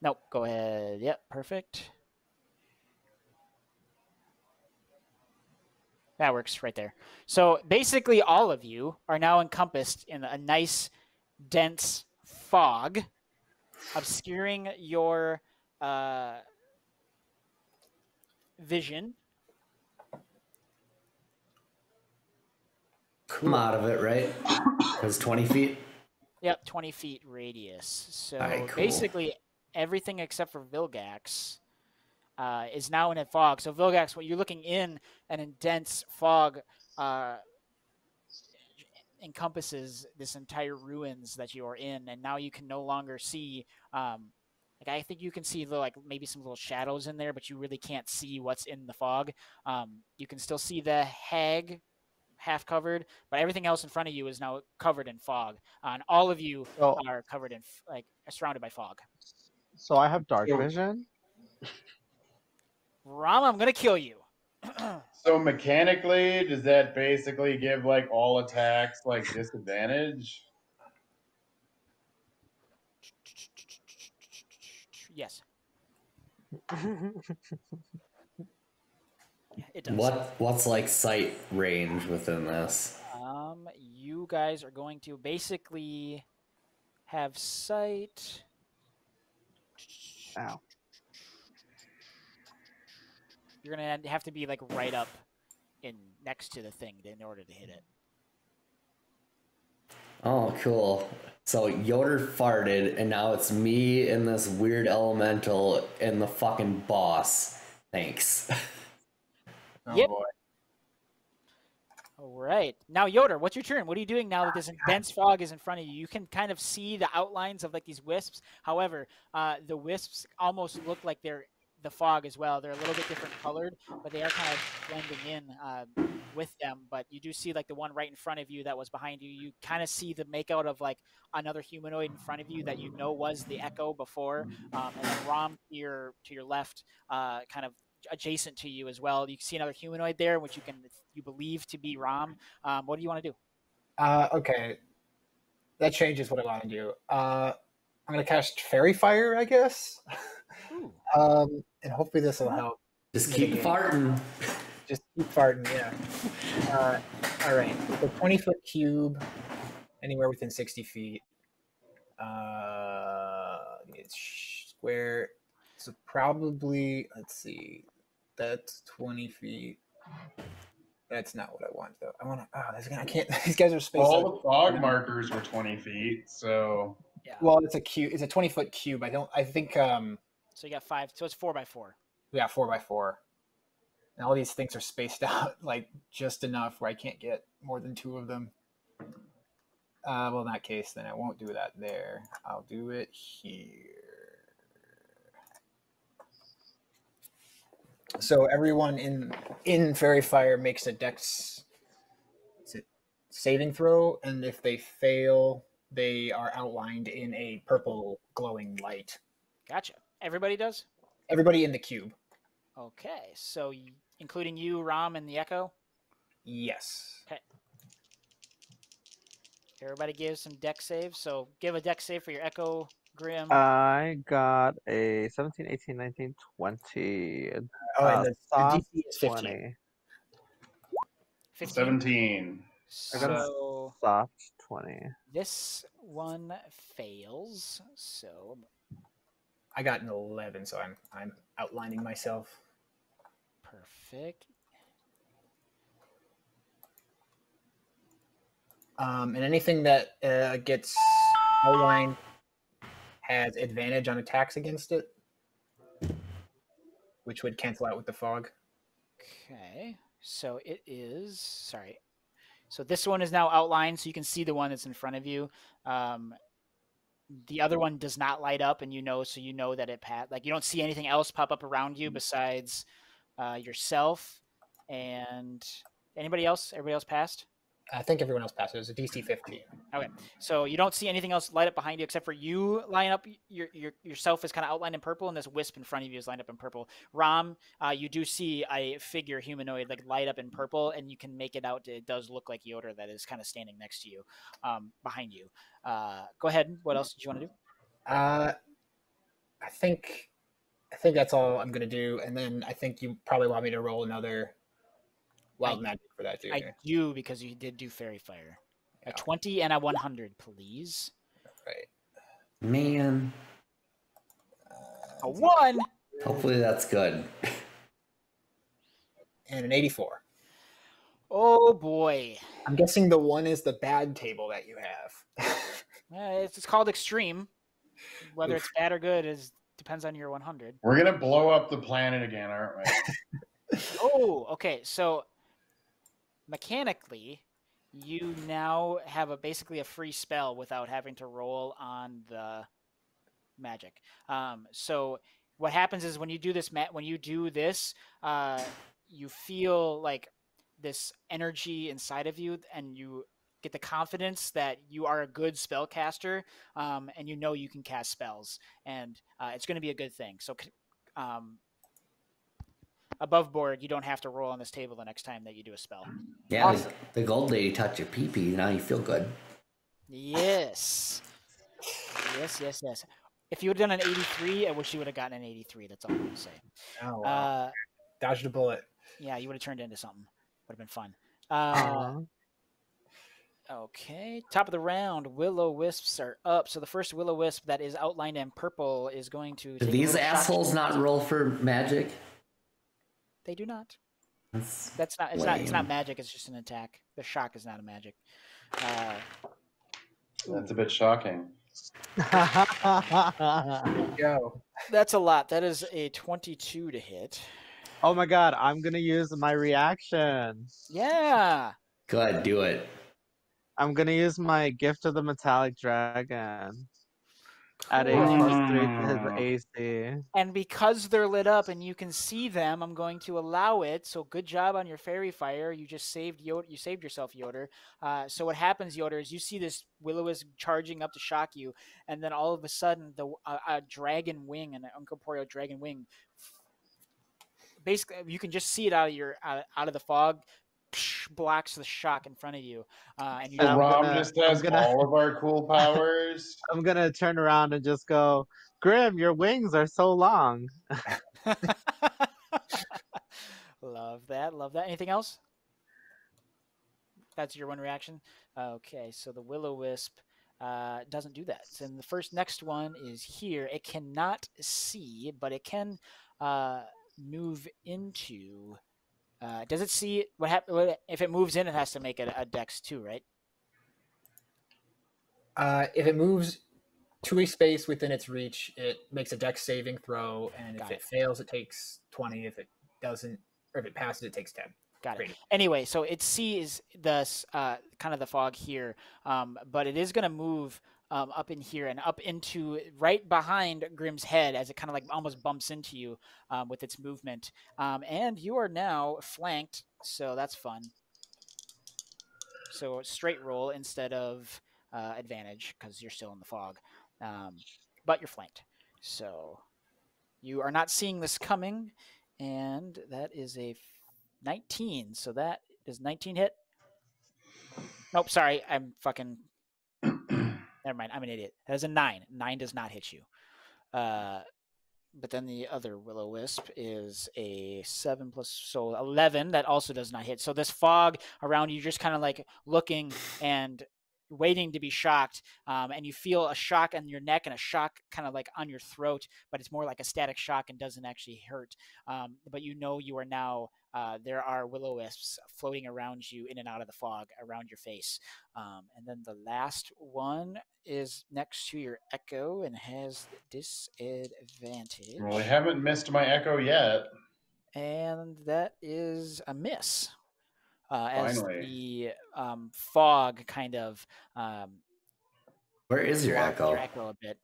Nope, go ahead. Yep, perfect. That works right there. So basically all of you are now encompassed in a nice, dense fog, obscuring your vision. Come out of it, right? Because 20 feet? Yep, 20 feet radius. So right, cool. Basically everything except for Vilgax is now in a fog. So Vilgax, what you're looking in an intense fog encompasses this entire ruins that you are in, and now you can no longer see. I think you can see maybe some little shadows in there, but you really can't see what's in the fog. You can still see the hag half covered, but everything else in front of you is now covered in fog. And all of you are covered in surrounded by fog. So I have dark vision. Rama, I'm gonna kill you. So mechanically, does that basically give all attacks disadvantage? Yes. It does. What's sight range within this? You guys are going to basically have sight. Ow. You're gonna have to be right up next to the thing in order to hit it. Oh, cool. So Yoder farted, and now it's me and this weird elemental and the fucking boss. Thanks. Oh yep. boy. All right. Now, Yoder, what's your turn? What are you doing now that this dense fog is in front of you? You can kind of see the outlines of these wisps. However, the wisps almost look like they're the fog as well. They're a little bit different colored, but they are kind of blending in with them. But you do see the one right in front of you that was behind you. You kind of see the makeout of another humanoid in front of you that was the Echo before, and then Rom to your left, kind of adjacent to you as well. You can see another humanoid there, which you believe to be Rom. What do you want to do? Okay, that changes what I want to do. I'm gonna cast Fairy Fire, I guess. And hopefully this will help. Just keep farting. Just keep farting, yeah. All right, so 20-foot cube, anywhere within 60 feet. It's square. So probably, let's see, that's 20 feet. That's not what I want, though. I want to. I can't. These guys are spaced. All the fog markers were 20 feet, so. Yeah. Well, it's a cube. It's a 20-foot cube. I think. So you got 5. So it's 4x4. Yeah, 4x4. And all these things are spaced out like just enough where I can't get more than 2 of them. Well, in that case, then I won't do that there. I'll do it here. So everyone in Fairy Fire makes a Dex saving throw, and if they fail, they are outlined in a purple glowing light. Gotcha. Everybody does? Everybody in the cube. Okay, so including you, Ram, and the Echo? Yes. Okay. Everybody gives some dex saves. So give a dex save for your Echo, Grim. I got a 17, 18, 19, 20. Oh, and the soft DC is 15. 20. 15. 17. I got a soft 20. This one fails. So I got an 11, so I'm outlining myself. Perfect. And anything that gets outlined has advantage on attacks against it, which would cancel out with the fog. Okay, so it is, sorry. So this one is now outlined, so you can see the one that's in front of you. The other one does not light up, and so you know that it passed. Like, you don't see anything else pop up around you besides yourself and anybody else. Everybody else passed? I think everyone else passed. It was a DC 15. Okay, so you don't see anything else light up behind you except for you line up. Yourself is kind of outlined in purple, and this wisp in front of you is lined up in purple. Ram, you do see a figure humanoid like light up in purple, and you can make it out. It does look like Yoder that is kind of standing next to you, behind you. Go ahead. What else did you want to do? I think that's all I'm gonna do, and then I think you probably want me to roll another wild magic for that, too. I do, because you did do Fairy Fire. Yeah. A 20 and a 100, please. Right. Man. A 1. Hopefully that's good. And an 84. Oh boy. I'm guessing the 1 is the bad table that you have. It's called extreme. Whether it's bad or good depends on your 100. We're gonna blow up the planet again, aren't we? Oh, okay. So mechanically, you now have basically a free spell without having to roll on the magic. So what happens is when you do this, you feel like this energy inside of you, and you get the confidence that you are a good spellcaster, and you can cast spells, and it's going to be a good thing. So above board, you don't have to roll on this table the next time that you do a spell. Yeah, awesome. The gold lady touched your pee-pee. Now you feel good. Yes. Yes. If you would have done an 83, I wish you would have gotten an 83. That's all I'm going to say. Oh, wow. Dodged a bullet. Yeah, you would have turned into something. Would have been fun. Okay, top of the round, Will-O-Wisps are up. So the first Will-O-Wisp that is outlined in purple is going to... Do these assholes not roll for magic? They do not. It's not magic, it's just an attack. The shock is not a magic. That's a bit shocking. Go. That's a lot. That is a 22 to hit. Oh my god, I'm gonna use my reaction. Yeah. Go ahead, do it. I'm gonna use my Gift of the Metallic Dragon. At a +3 to his AC. And because they're lit up and you can see them, I'm going to allow it. So good job on your Fairy Fire. You just saved yourself, Yoder. So what happens, Yoder, is you see this Will-O-Wisp charging up to shock you, and then all of a sudden, a dragon wing, an incorporeal dragon wing, basically you can just see it out of the fog, blocks the shock in front of you. And Rom just has all of our cool powers. I'm gonna turn around and just go, Grim, your wings are so long. Love that. Anything else? That's your one reaction? Okay, so the Will-O-Wisp doesn't do that. And the next one is here. It cannot see, but it can move into... does it see what happens if it moves in? It has to make a dex too, right? If it moves to a space within its reach, it makes a dex saving throw, and if it fails, it takes 20. If it doesn't, or if it passes, it takes 10. Got it. Anyway, so it sees the kind of the fog here, but it is going to move up in here and up into right behind Grim's head as it kind of like almost bumps into you with its movement. And you are now flanked, so that's fun. So straight roll instead of advantage because you're still in the fog, but you're flanked. So you are not seeing this coming, and that is a 19. So that does 19 hit? Nope, sorry. I'm fucking... Never mind. I'm an idiot. That is a 9. 9 does not hit you. But then the other Will-O-Wisp is a 7 plus... So 11. That also does not hit. So this fog around you, just kind of like looking and waiting to be shocked, and you feel a shock on your neck and a shock kind of like on your throat, but it's more like a static shock and doesn't actually hurt. But you know you are now... there are Will-O-Wisps floating around you in and out of the fog around your face. And then the last one is next to your Echo and has disadvantage. Well, I haven't missed my Echo yet. And that is a miss. Finally. As the fog kind of... where is your Echo? Your Echo a bit.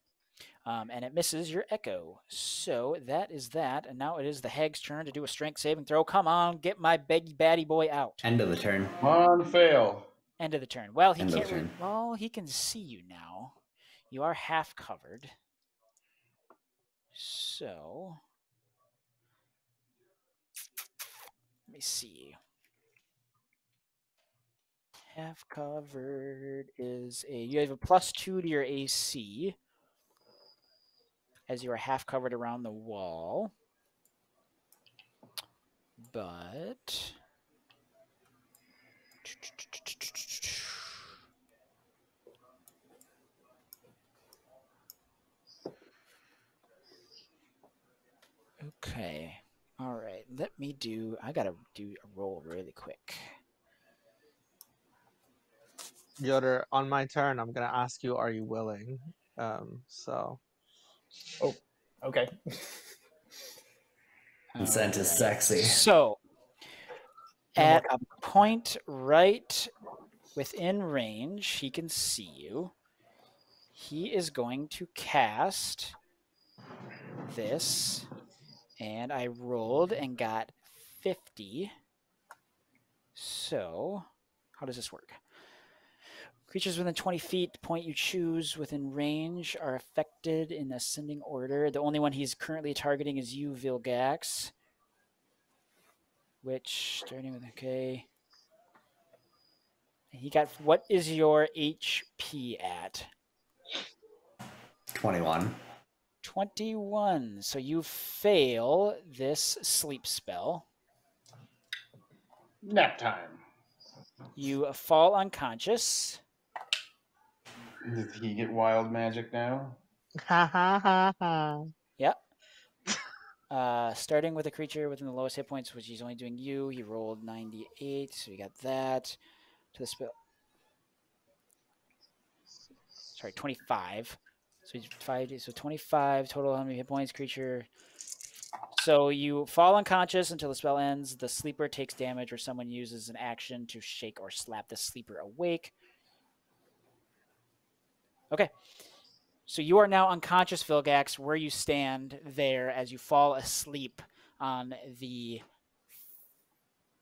And it misses your Echo. So that is that. And now it is the Hag's turn to do a strength saving throw. Come on, get my big baddie boy out. End of the turn. Come on, fail. End of the turn. Well, he End of can't. the turn. Well, he can see you now. You are half covered. So let me see. Half covered is you have a +2 to your AC. As you are half covered around the wall. But... Okay. All right. I got to do a roll really quick. Yoder, on my turn, I'm going to ask you, are you willing? Oh, okay. Consent is sexy. So, at a point right within range, he can see you. He is going to cast this, and I rolled and got 50. So, how does this work? Creatures within 20 feet, the point you choose within range, are affected in ascending order. The only one he's currently targeting is you, Vilgax. Which, starting with, okay. He got, what is your HP at? 21. 21. So you fail this sleep spell. Nap time. You fall unconscious. Did he get wild magic now? Ha ha ha ha. Yep. Starting with a creature within the lowest hit points, which he's only doing you. He rolled 98, so we got that. To the spell. Sorry, 25. So he's 5. So 25 total. How many hit points, creature? So you fall unconscious until the spell ends. The sleeper takes damage, or someone uses an action to shake or slap the sleeper awake. Okay. So you are now unconscious, Vilgax, where you stand there as you fall asleep on the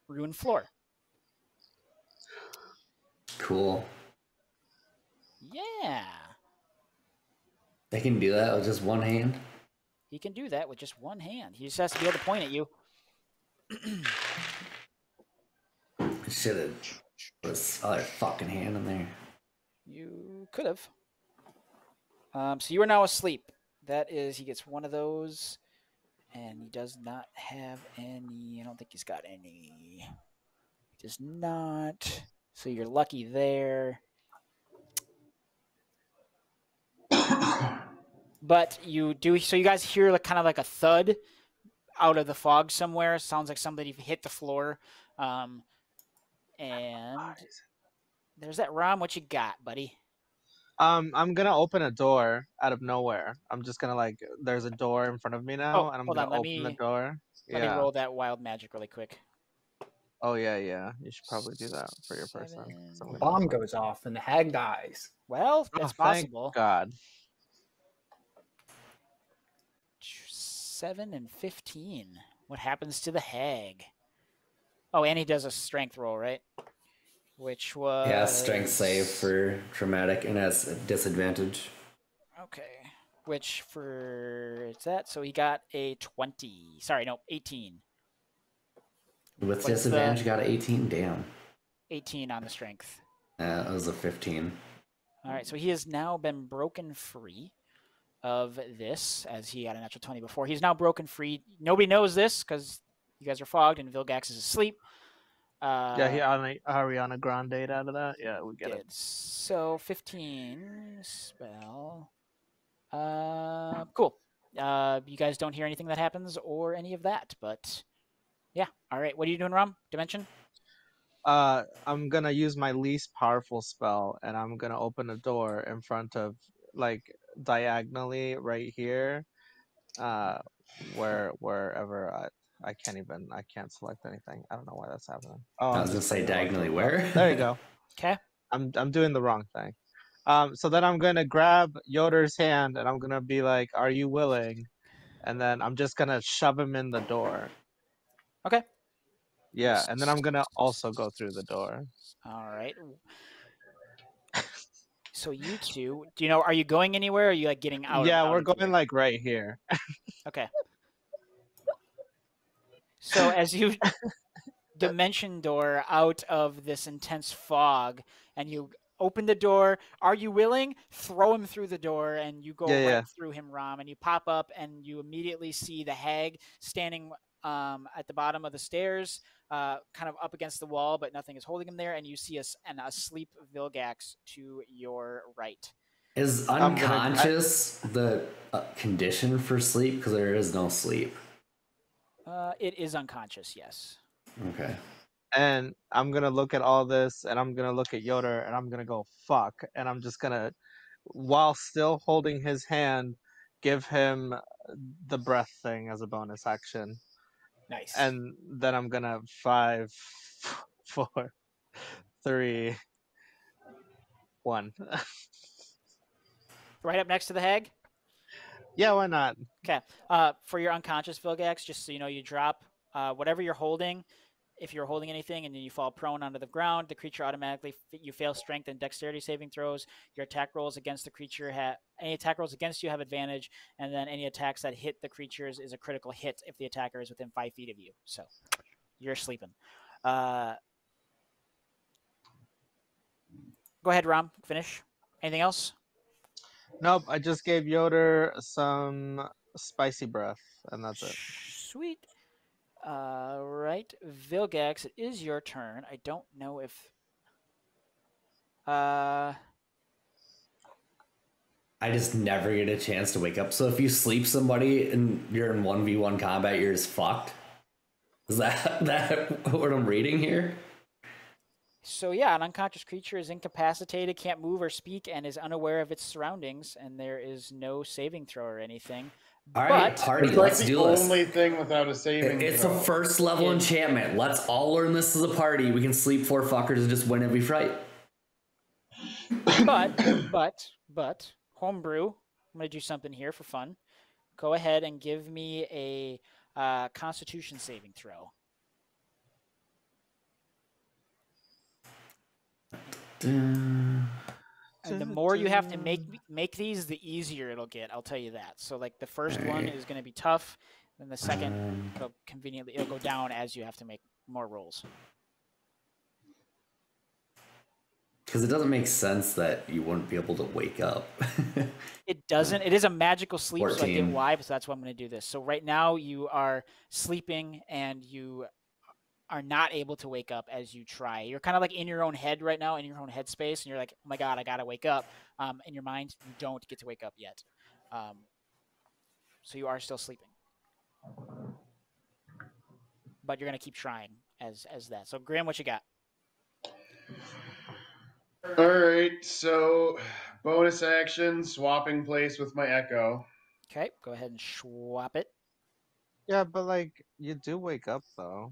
ruined floor. Cool. Yeah. They can do that with just one hand? He can do that with just one hand. He just has to be able to point at you. Should have put his other fucking hand in there. You could have. So you are now asleep. That is, he gets one of those, and he does not have any. I don't think he's got any. He does not. So you're lucky there. But you do. So you guys hear like kind of like a thud out of the fog somewhere. Sounds like somebody hit the floor. And there's that Rom. What you got, buddy? I'm gonna open a door out of nowhere. I'm just gonna like, there's a door in front of me now, and I'm gonna open the door. Let me roll that wild magic really quick. Oh yeah. You should probably do that for your person. The bomb goes off and the hag dies. Well, that's possible. Thank God. 7 and 15. What happens to the hag? Oh, and he does a strength roll, right? Which was strength save for dramatic and has a disadvantage. Okay. Which for it's that, so he got a 20. Sorry, no, 18. With disadvantage, got an 18. Damn. 18 on the strength. That was a 15. All right, so he has now been broken free of this, as he had a natural 20 before. He's now broken free. Nobody knows this because you guys are fogged and Vilgax is asleep. Ariana Grande out of that. Yeah, we get it. So 15 spell. Cool. You guys don't hear anything that happens or any of that, but yeah. All right. What are you doing, Rom? Dimension? I'm gonna use my least powerful spell, and I'm gonna open a door in front of, like, diagonally right here, wherever I can't select anything. I don't know why that's happening. Oh, I was gonna say diagonally where? There you go. Okay. I'm doing the wrong thing. So then I'm gonna grab Yoder's hand and I'm gonna be like, "Are you willing?" And then I'm just gonna shove him in the door. Okay. Yeah, and then I'm gonna also go through the door. All right. So you two, are you going anywhere? Or are you like getting out? Yeah, we're going like right here. Okay. So as you dimension door out of this intense fog, and you open the door, are you willing? Throw him through the door, and you go through him, Rom, and you pop up, and you immediately see the hag standing at the bottom of the stairs, kind of up against the wall, but nothing is holding him there, and you see an asleep Vilgax to your right. Is unconscious the condition for sleep? Because there is no sleep. It is unconscious, yes. Okay. And I'm gonna look at all this, and I'm gonna look at Yoder, and I'm gonna go, fuck, and I'm just gonna, while still holding his hand, give him the breath thing as a bonus action. Nice. And then I'm gonna 5, 4, 3, 1. Right up next to the hag? Yeah, why not? Okay. For your unconscious Vilgax, just so you know, you drop whatever you're holding. If you're holding anything and then you fall prone onto the ground, the creature automatically, you fail strength and dexterity saving throws. Your attack rolls against the creature, any attack rolls against you have advantage, and then any attacks that hit the creatures is a critical hit if the attacker is within 5 feet of you. So you're sleeping. Go ahead, Rom. Finish. Anything else? Nope, I just gave Yoder some spicy breath, and that's it. Sweet. Right, Vilgax, it is your turn. I don't know if I just never get a chance to wake up. So if you sleep somebody and you're in 1v1 combat, you're just fucked? Is that what I'm reading here? So yeah, an unconscious creature is incapacitated, can't move or speak, and is unaware of its surroundings, and there is no saving throw or anything. All right, party, let's do this. It's the only thing without a saving throw. It's a first level enchantment. Let's all learn this as a party. We can sleep 4 fuckers and just win every fight. But, homebrew, I'm going to do something here for fun. Go ahead and give me a Constitution saving throw. And the more you have to make these, the easier it'll get. I'll tell you that. So like the first one is going to be tough, then the second it'll go down as you have to make more rolls. Because it doesn't make sense that you wouldn't be able to wake up. It doesn't. It is a magical sleep, 14. so I get why. So that's why I'm going to do this. So right now you are sleeping and you are not able to wake up as you try. You're kind of like in your own head right now, in your own headspace, and you're like, oh my God, I got to wake up. In your mind, you don't get to wake up yet. So you are still sleeping. But you're going to keep trying as that. So Graham, what you got? All right, so Bonus action, swapping place with my echo. Okay, go ahead and swap it. Yeah, but like you do wake up though.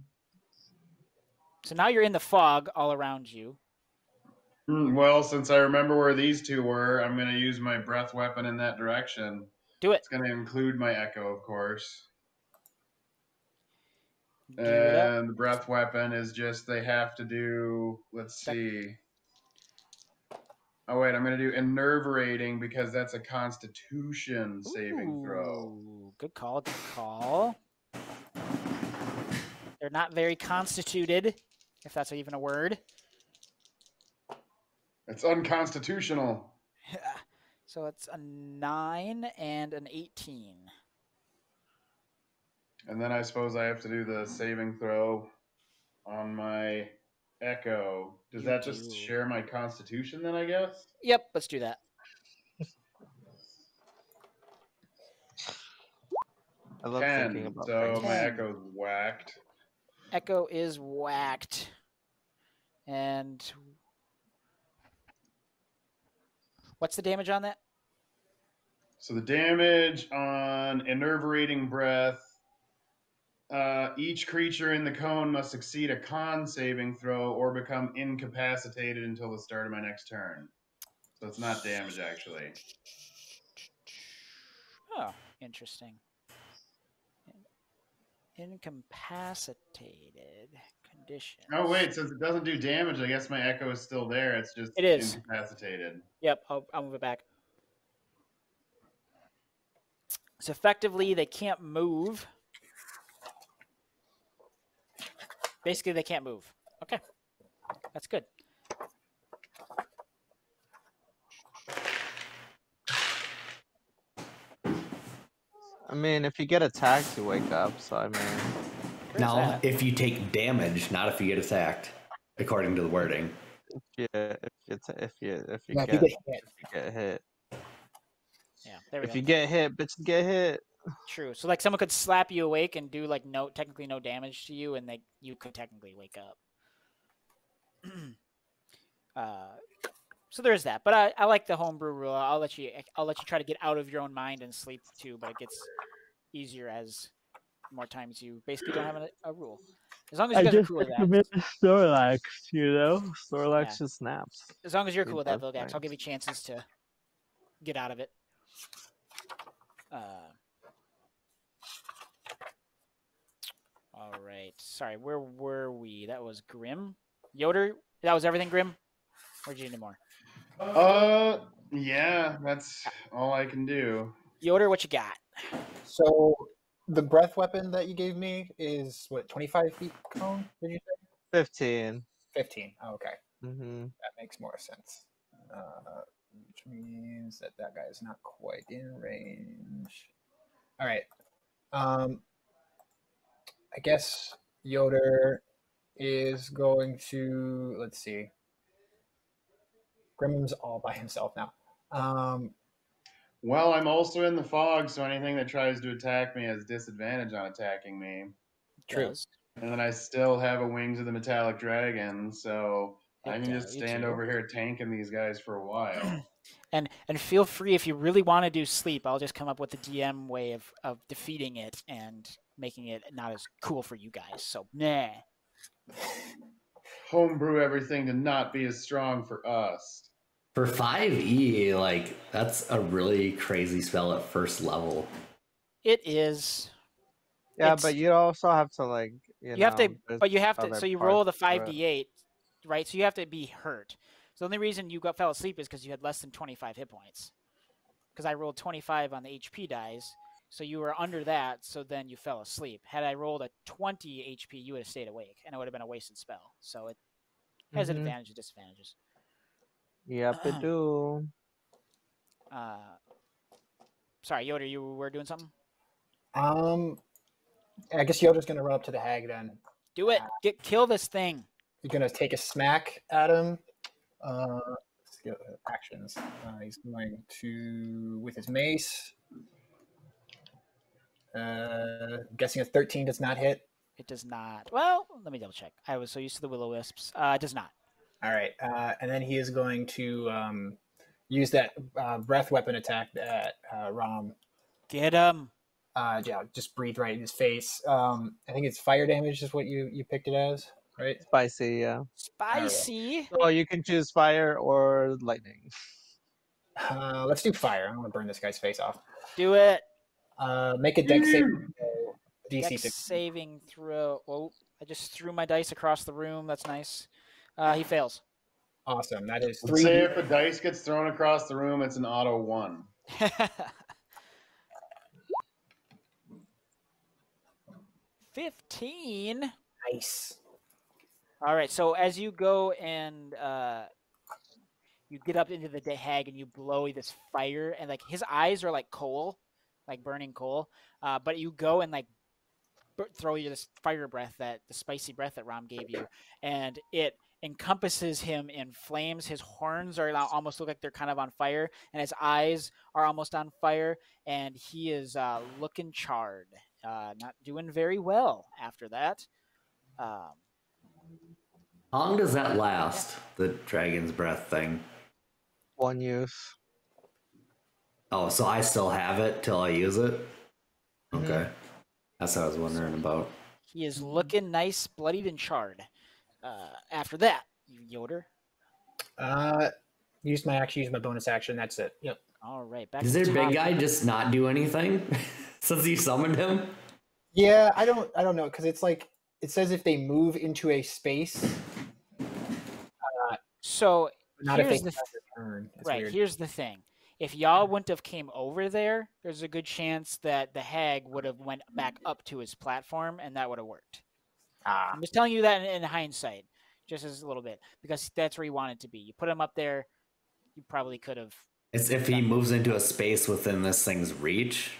So now you're in the fog all around you. Well, since I remember where these two were, I'm going to use my breath weapon in that direction. Do it. It's going to include my echo, of course. Do it up. And the breath weapon is just they have to do, let's see. Oh, wait, I'm going to do enervating because that's a constitution saving throw. Good call, good call. They're not very constituted, if that's even a word. It's unconstitutional. So it's a 9 and an 18. And then I suppose I have to do the saving throw on my echo. Does that just share my constitution then, I guess? Yep, let's do that. I love 10, thinking about so things. my echo's whacked. Echo is whacked. And what's the damage on that? So the damage on enervating breath, each creature in the cone must succeed a con saving throw or become incapacitated until the start of my next turn. So it's not damage, actually. Oh, interesting. Incapacitated condition. Oh, wait, since it doesn't do damage, I guess my echo is still there. It's just incapacitated. Yep, I'll move it back. So effectively, they can't move. Basically, they can't move. Okay, that's good. I mean, if you get attacked, you wake up. So I mean, now if you take damage, not if you get attacked, according to the wording. If you get hit. Yeah, there we go. If you get hit, bitch, get hit. True. So like someone could slap you awake and do like technically no damage to you, and you could technically wake up. So there's that. But I like the homebrew rule. I'll let you try to get out of your own mind and sleep too, but it gets easier as more times you basically don't have a rule. As long as you guys are cool with that. Snorlax, Snorlax just snaps. As long as you're cool with that, Vilgax, I'll give you chances to get out of it. All right. Sorry, where were we? That was Grim. Yoder, that was everything, Grim? Or did you need more? Yeah, that's all I can do. Yoder, what you got? So the breath weapon that you gave me is what, 25 feet cone? Did you say? 15. 15. Oh, okay. Mm-hmm. That makes more sense. Which means that guy is not quite in range. All right. I guess Yoder is going to, let's see. Grim's all by himself now. Well, I'm also in the fog, so anything that tries to attack me has disadvantage on attacking me. True. And then I still have a Wings of the Metallic Dragon, so I can just stand over here tanking these guys for a while. And feel free, if you really want to do sleep, I'll just come up with the DM way of defeating it and making it not as cool for you guys. So, nah. Homebrew everything to not be as strong for us. For 5e, like, that's a really crazy spell at first level. It is. Yeah, but you also have to, like, you have to, but you have to, so you roll the 5d8, right? So you have to be hurt. So the only reason you fell asleep is because you had less than 25 hit points. Because I rolled 25 on the HP dice, so you were under that, so then you fell asleep. Had I rolled a 20 HP, you would have stayed awake, and it would have been a wasted spell. So it has advantages and disadvantages. Yep, it do. Sorry, Yoda, you were doing something? I guess Yoda's going to run up to the hag then. Do it. Kill this thing. He's going to take a smack at him. Let's get actions. He's going to, with his mace. Guessing a 13 does not hit. It does not. Well, let me double check. I was so used to the will-o-wisps. It does not. All right. And then he is going to use that breath weapon attack that Rom. Get him. Yeah, just breathe right in his face. I think it's fire damage is what you picked it as, right? Spicy, yeah. Spicy. So you can choose fire or lightning. Let's do fire. I want to burn this guy's face off. Do it. Make a dex save. DC Dex 15. saving throw. Oh, I just threw my dice across the room. That's nice. He fails. Awesome. That is Let's 3. say if a dice gets thrown across the room, it's an auto 1. 15. Nice. All right. So as you go and you get up into the hag and you blow this fire, and like his eyes are like coal, like burning coal. But you go and like throw you this fire breath, the spicy breath that Rom gave you, and it encompasses him in flames. His horns are now almost look like they're kind of on fire, and his eyes are almost on fire, and he is looking charred, not doing very well after that. How long does that last? The dragon's breath thing. 1 use. Oh, so I still have it till I use it? Okay. Mhm. That's what I was wondering about. He is looking nice, bloodied, and charred. After that, you Yoder. Use my action, use my bonus action. That's it. Yep. All right. Back Does to their big Tommy. guy just not do anything since you summoned him? Yeah, I don't know because it's like it says if they move into a space. So Not if they here's the pass their turn. It's right. weird. Here's the thing. If y'all wouldn't have came over there, there's a good chance that the hag would have went back up to his platform, and that would have worked. I'm just telling you that in hindsight, just as a little bit, because that's where you want it to be. You put him up there, you probably could have. It's if he moves into a space within this thing's reach.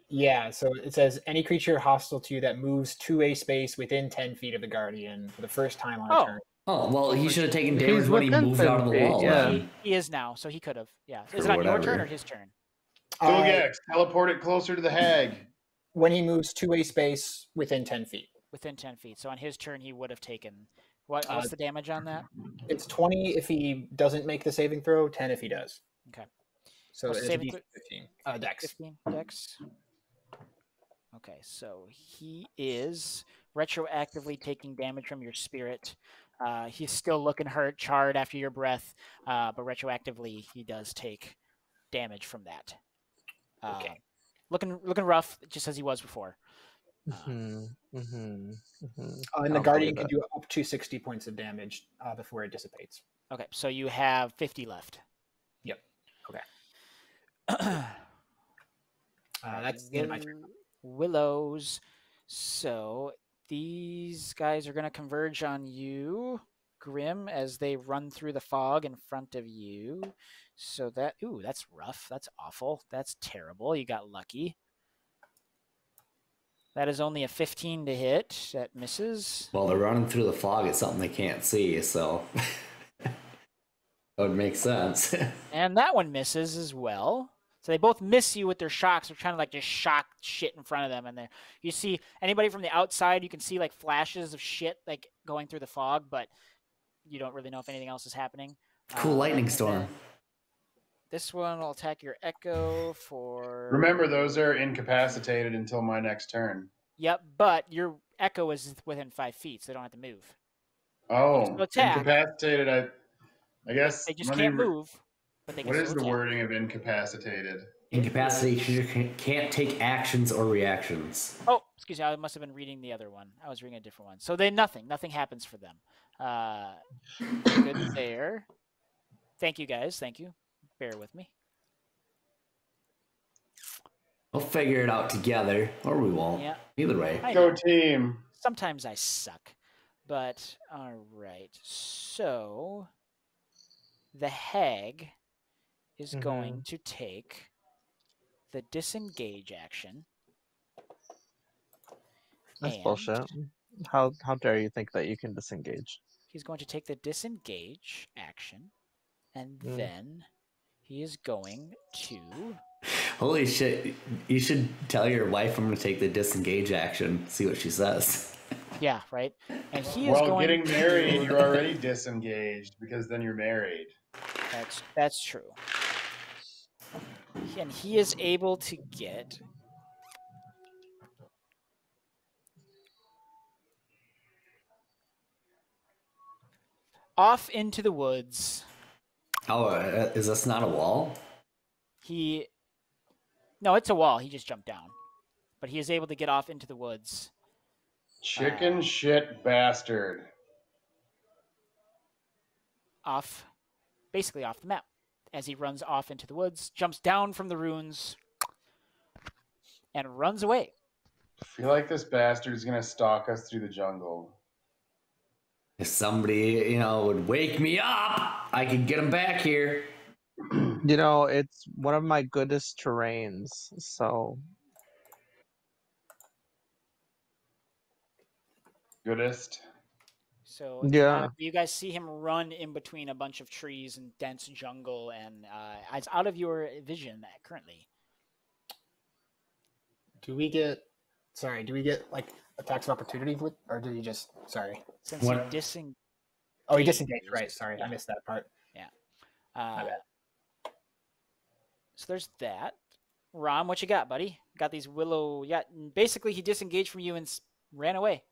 Yeah, so it says any creature hostile to you that moves to a space within 10 feet of the guardian for the first time on a turn. Oh, well, he should have taken He's damage when he within moved 10 out of the feet, wall. yeah. then. He is now, so he could have. Yeah. Is Or it on your whatever. turn or his turn? Vilgax, teleport it closer to the hag. When he moves to a space within 10 feet. Within 10 feet. So on his turn, he would have taken. What's the damage on that? It's 20 if he doesn't make the saving throw, 10 if he does. Okay. So What's it's the a saving DC 15. Dex. 15 dex. Okay, so he is retroactively taking damage from your spirit. He's still looking hurt, charred after your breath, but retroactively he does take damage from that. Okay. Looking rough, just as he was before. And the I'll guardian believe can it. do up to 60 points of damage before it dissipates. Okay, so you have 50 left. Yep. Okay. That's the end of my turn. Willows. So these guys are going to converge on you, Grim, as they run through the fog in front of you. So that's rough. That's awful. That's terrible. You got lucky. That is only a 15 to hit. That misses. Well, they're running through the fog. It's something they can't see, so that would make sense. And that one misses as well. So they both miss you with their shocks. They're trying to like just shock shit in front of them. And you see anybody from the outside, you can see like flashes of shit like going through the fog, but you don't really know if anything else is happening. Cool lightning storm. This one will attack your Echo for... Remember, those are incapacitated until my next turn. Yep, but your Echo is within 5 feet, so they don't have to move. Oh, still attack. incapacitated. I guess They just can't move. But they can What is still the attack. wording of incapacitated? Incapacitated can't take actions or reactions. Oh, excuse me. I must have been reading the other one. I was reading a different one. So nothing happens for them. Good there. Thank you, guys. Thank you. Bear with me. We'll figure it out together, or we won't. Yeah. Either way. I Go know. team. Sometimes I suck. But, all right. So, the hag is going to take the disengage action. That's and bullshit. How dare you think that you can disengage? He's going to take the disengage action, and then he is going to... Holy shit. You should tell your wife I'm going to take the disengage action. See what she says. Yeah, right. And he is Well, going getting to- married, you're already disengaged because then you're married. That's true. And he is able to get off into the woods. Oh, is this not a wall? No, it's a wall. He just jumped down. But he is able to get off into the woods. Chicken shit bastard. Basically off the map. As he runs off into the woods, jumps down from the ruins, and runs away. I feel like this bastard's gonna stalk us through the jungle. If somebody, would wake me up, I could get him back here. It's one of my goodest terrains, so. Goodest. So yeah, you guys see him run in between a bunch of trees and dense jungle, and it's out of your vision currently. Do we get like attacks of opportunity with, or did he just Since he disengaged? Oh, he disengaged. Right. Sorry, I missed that part. Yeah. So there's that. Rom, what you got, buddy? Got these willow. Yeah. Basically, he disengaged from you and ran away.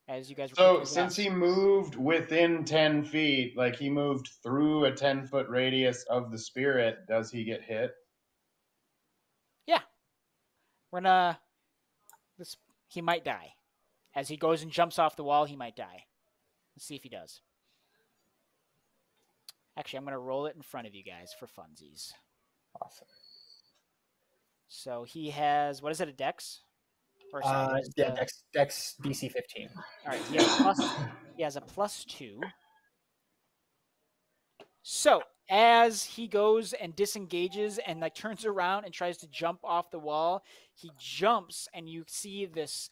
As you guys. So since he moved within 10 feet, like he moved through a 10-foot radius of the spirit, does he get hit? Yeah. He might die. As he goes and jumps off the wall, he might die. Let's see if he does. Actually, I'm going to roll it in front of you guys for funsies. Awesome. So he has, what is it, a dex? Or Dex DC 15. All right, he has a +2. So as he goes and disengages and turns around and tries to jump off the wall, he jumps and you see this.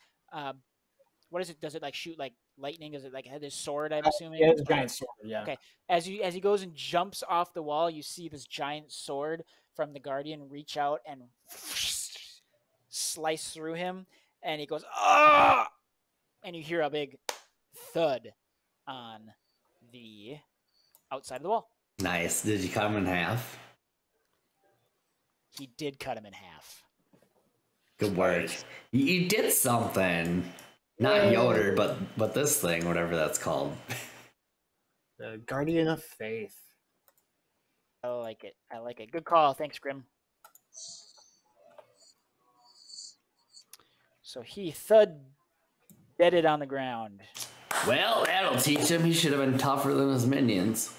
What is it? Does it shoot lightning? Does it have this sword? I'm assuming. Yeah, it's a giant sword. Yeah. Okay. As he goes and jumps off the wall, you see this giant sword from the Guardian reach out and slice through him, and he goes ah, and you hear a big thud on the outside of the wall. Nice. Did you cut him in half? He did cut him in half. Good work. You did something. Not Yoder, but this thing, whatever that's called. The Guardian of Faith. I like it. Good call. Thanks, Grim. So he deaded on the ground. Well, that'll teach him. He should have been tougher than his minions.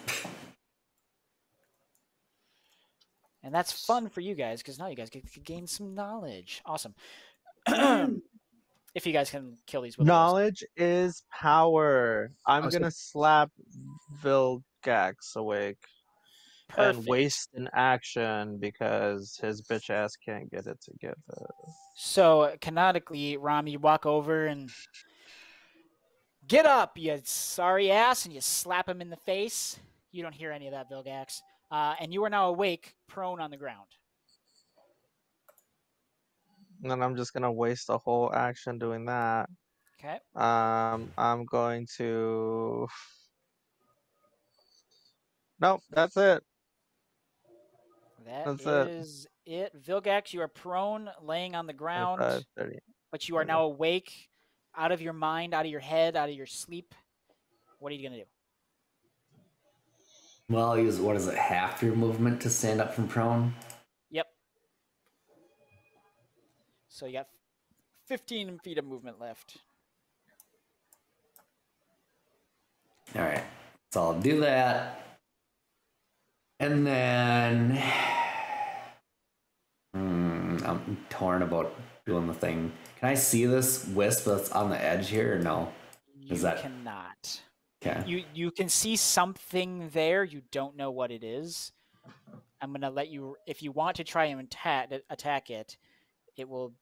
And that's fun for you guys, because now you guys get to gain some knowledge. Awesome. If you guys can kill these willows. Knowledge is power. I'm going to slap Vilgax awake. Perfect. And waste an action because his bitch ass can't get it together. So, canonically, Ram, you walk over and get up, you sorry ass, and you slap him in the face. You don't hear any of that, Vilgax. And you are now awake, prone on the ground. And then I'm just going to waste a whole action doing that. Okay. I'm going to... Nope, that's it. That's it. Vilgax, you are prone, laying on the ground, 30. But you are now awake, out of your mind, out of your head, out of your sleep. What are you going to do? Well, use, what is it, half your movement to stand up from prone? Yep. So you got 15 feet of movement left. All right. So I'll do that. And then... I'm torn about doing the thing. Can I see this wisp that's on the edge here or no? You cannot. Okay. You can see something there. You don't know what it is. I'm going to let you... If you want to try and attack it, it will...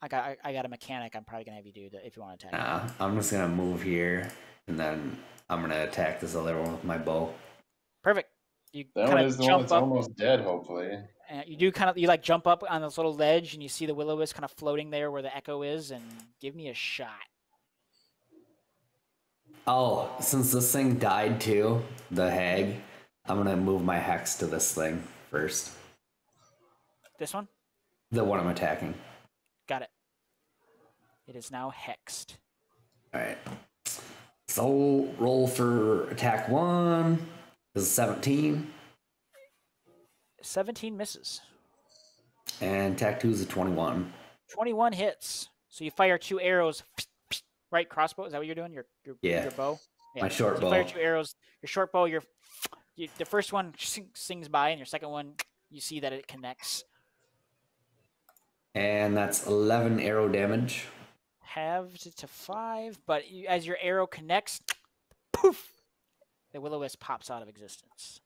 I got a mechanic I'm probably going to have you do if you want to attack it. I'm just going to move here, and then I'm going to attack this other one with my bow. Perfect. You that one is the one that's almost dead, hopefully. And you do you jump up on this little ledge, and you see the will-o-wisp kind of floating there where the echo is, and give me a shot. Oh, since this thing died too, the hag, I'm gonna move my hex to this thing first. This one? The one I'm attacking. Got it. It is now hexed. Alright. So roll for attack 1. This is 17. 17 misses. And attack 2 is a 21. 21 hits. So you fire 2 arrows, right? Crossbow. Is that what you're doing? Your bow. Yeah. My short so bow. You fire 2 arrows. Your short bow. The first one sings by, and your second one, you see that it connects. And that's 11 arrow damage. Halved it to 5, but as your arrow connects, poof, the will-o-wisp pops out of existence.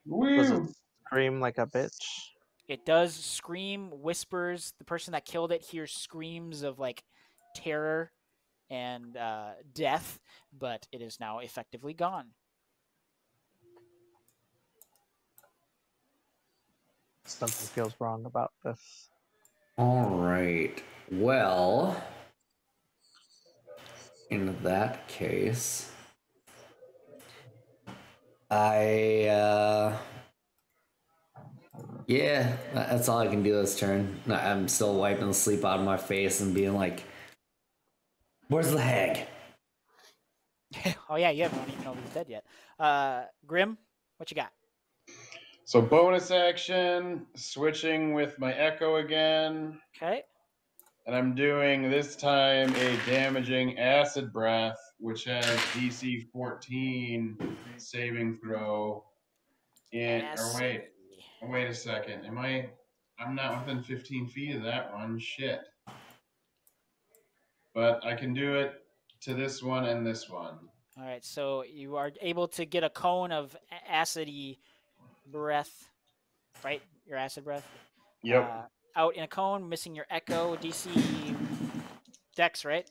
Does it scream like a bitch? It does scream, whispers. The person that killed it hears screams of like terror and death, but it is now effectively gone. Something feels wrong about this. All right. Well, in that case, yeah, that's all I can do this turn. I'm still wiping the sleep out of my face and being like, where's the hag? Oh yeah, you don't even know he's dead yet. Grim, what you got? So bonus action, switching with my echo again. Okay. And I'm doing this time a damaging acid breath, which has DC 14 saving throw. Wait a second. I'm not within 15 feet of that one. Shit. But I can do it to this one and this one. All right, so you are able to get a cone of acidy breath, right? Your acid breath. Yep. Out in a cone, missing your echo. DC Dex, right?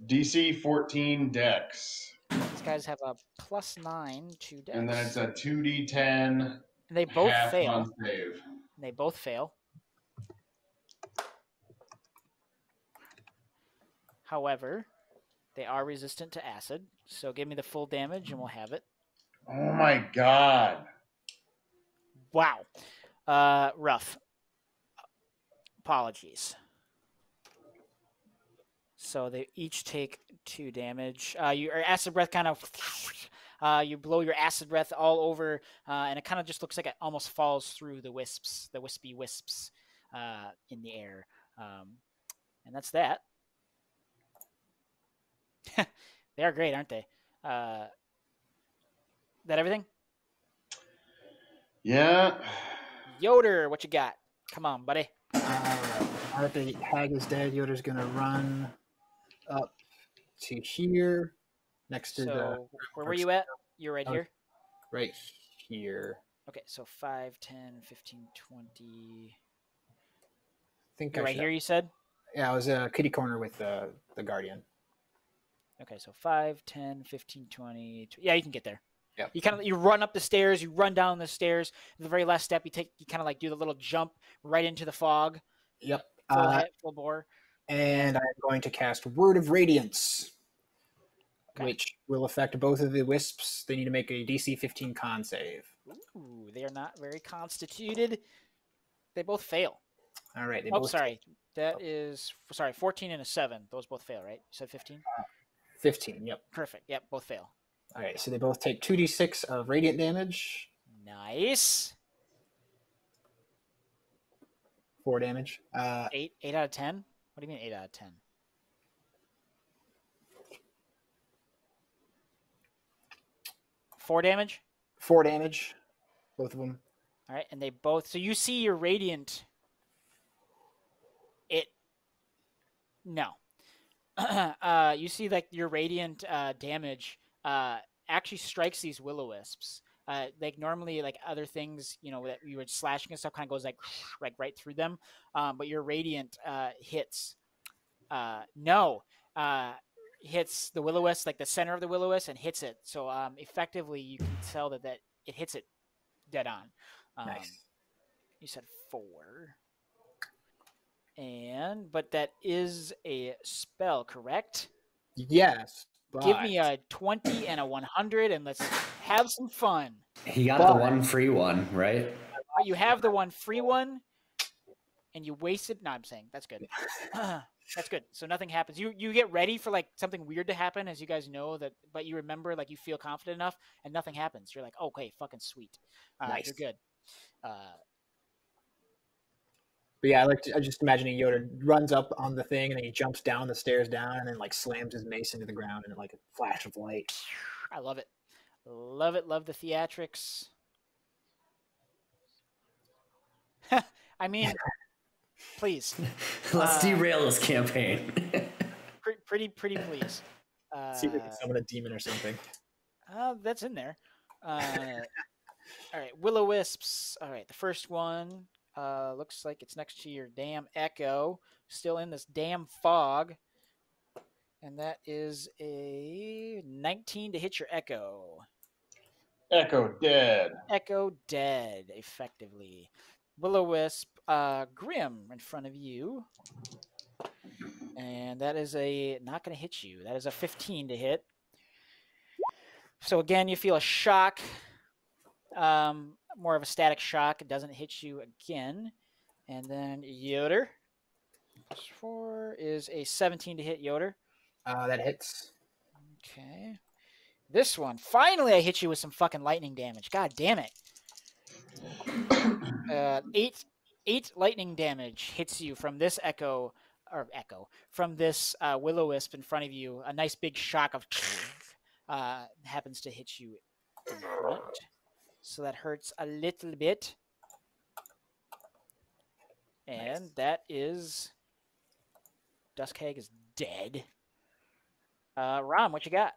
DC 14 Dex. These guys have a +9 to Dex. And then it's a 2d10. And they both fail. Save. They both fail. However, they are resistant to acid. So give me the full damage and we'll have it. Oh my god. Wow. Rough. Apologies. So they each take 2 damage. Your acid breath kind of, you blow your acid breath all over, and it kind of just looks like it almost falls through the wispy wisps in the air. And that's that. They are great, aren't they? That everything? Yeah. Yoder, what you got? Come on, buddy. Now that the hag is dead, Yoder's going to run up to here next to the... Where were you at? You're right here? Right here. Okay, so 5, 10, 15, 20... I think You're right here, you said? Yeah, I was kitty corner with the guardian. Okay, so 5, 10, 15, 20... Yeah, you can get there. Yep. You run up the stairs, you run down the stairs. The very last step, you kind of like do the little jump right into the fog. Yep. Full bore. And I'm going to cast Word of Radiance, which will affect both of the wisps. They need to make a DC 15 con save. Ooh, they are not very constituted. They both fail. All right. That is 14 and a 7. Those both fail, right? You said 15? 15, yep. Perfect. Yep, both fail. All right, so they both take 2d6 of radiant damage. Nice. 4 damage. 8 out of 10? What do you mean 8 out of 10? Four damage? 4 damage, both of them. All right, and they both... So you see your radiant... No. You see like your radiant damage actually strikes these will-o-wisps. Like normally, like other things, that you were slashing and stuff kind of goes like right through them. But your radiant hits. Hits the will-o-wisp, like the center of the will-o-wisp, and hits it. So effectively, you can tell that it hits it dead on. Nice. You said 4. But that is a spell, correct? Yes, Give me a 20 and a 100, and let's have some fun. He got the one free one, right? You have the one free one, and you wasted. No, I'm saying that's good. That's good. So nothing happens. You get ready for like something weird to happen, as you guys know that, but you remember, like, you feel confident enough, and nothing happens. You're like, okay, fucking sweet. Nice. You're good. But yeah, I just imagining Yoda runs up on the thing and then he jumps down the stairs down and then like slams his mace into the ground and like a flash of light. I love it. Love it. Love the theatrics. I mean, please. Let's derail this campaign. pretty please. See if we can summon a demon or something. That's in there. All right, Will-O-Wisps. All right, the first one looks like it's next to your damn Echo, still in this damn fog, and that is a 19 to hit your Echo. Echo dead. Echo dead, effectively. Will-O-Wisp, Grim in front of you, and that is not going to hit you. That is a 15 to hit. So again, you feel a shock. More of a static shock. It doesn't hit you again. And then Yoder. +4 is a 17 to hit Yoder. That hits. Okay. This one. Finally, I hit you with some fucking lightning damage. God damn it. 8 lightning damage hits you from this from this Will-O-Wisp in front of you. A nice big shock of happens to hit you in front. So that hurts a little bit. And that is... Duskhag is dead. Rom, what you got?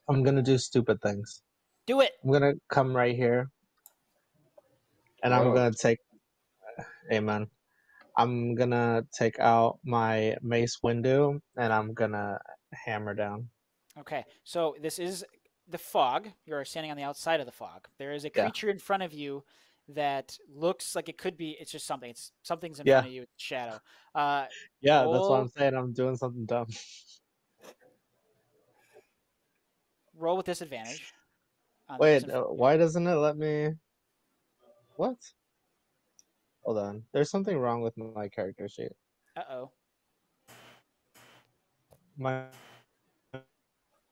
I'm gonna do stupid things. Do it! I'm gonna come right here. And I'm gonna take... Amen. I'm gonna take out my mace window, and I'm gonna hammer down. Okay, so this is the fog. You're standing on the outside of the fog. There is a creature in front of you that looks like it could be. It's just something. Something's in front of you. It's shadow. That's what I'm saying. I'm doing something dumb. Roll with disadvantage. Wait, why doesn't it let me? What? Hold on. There's something wrong with my character sheet. Uh-oh. My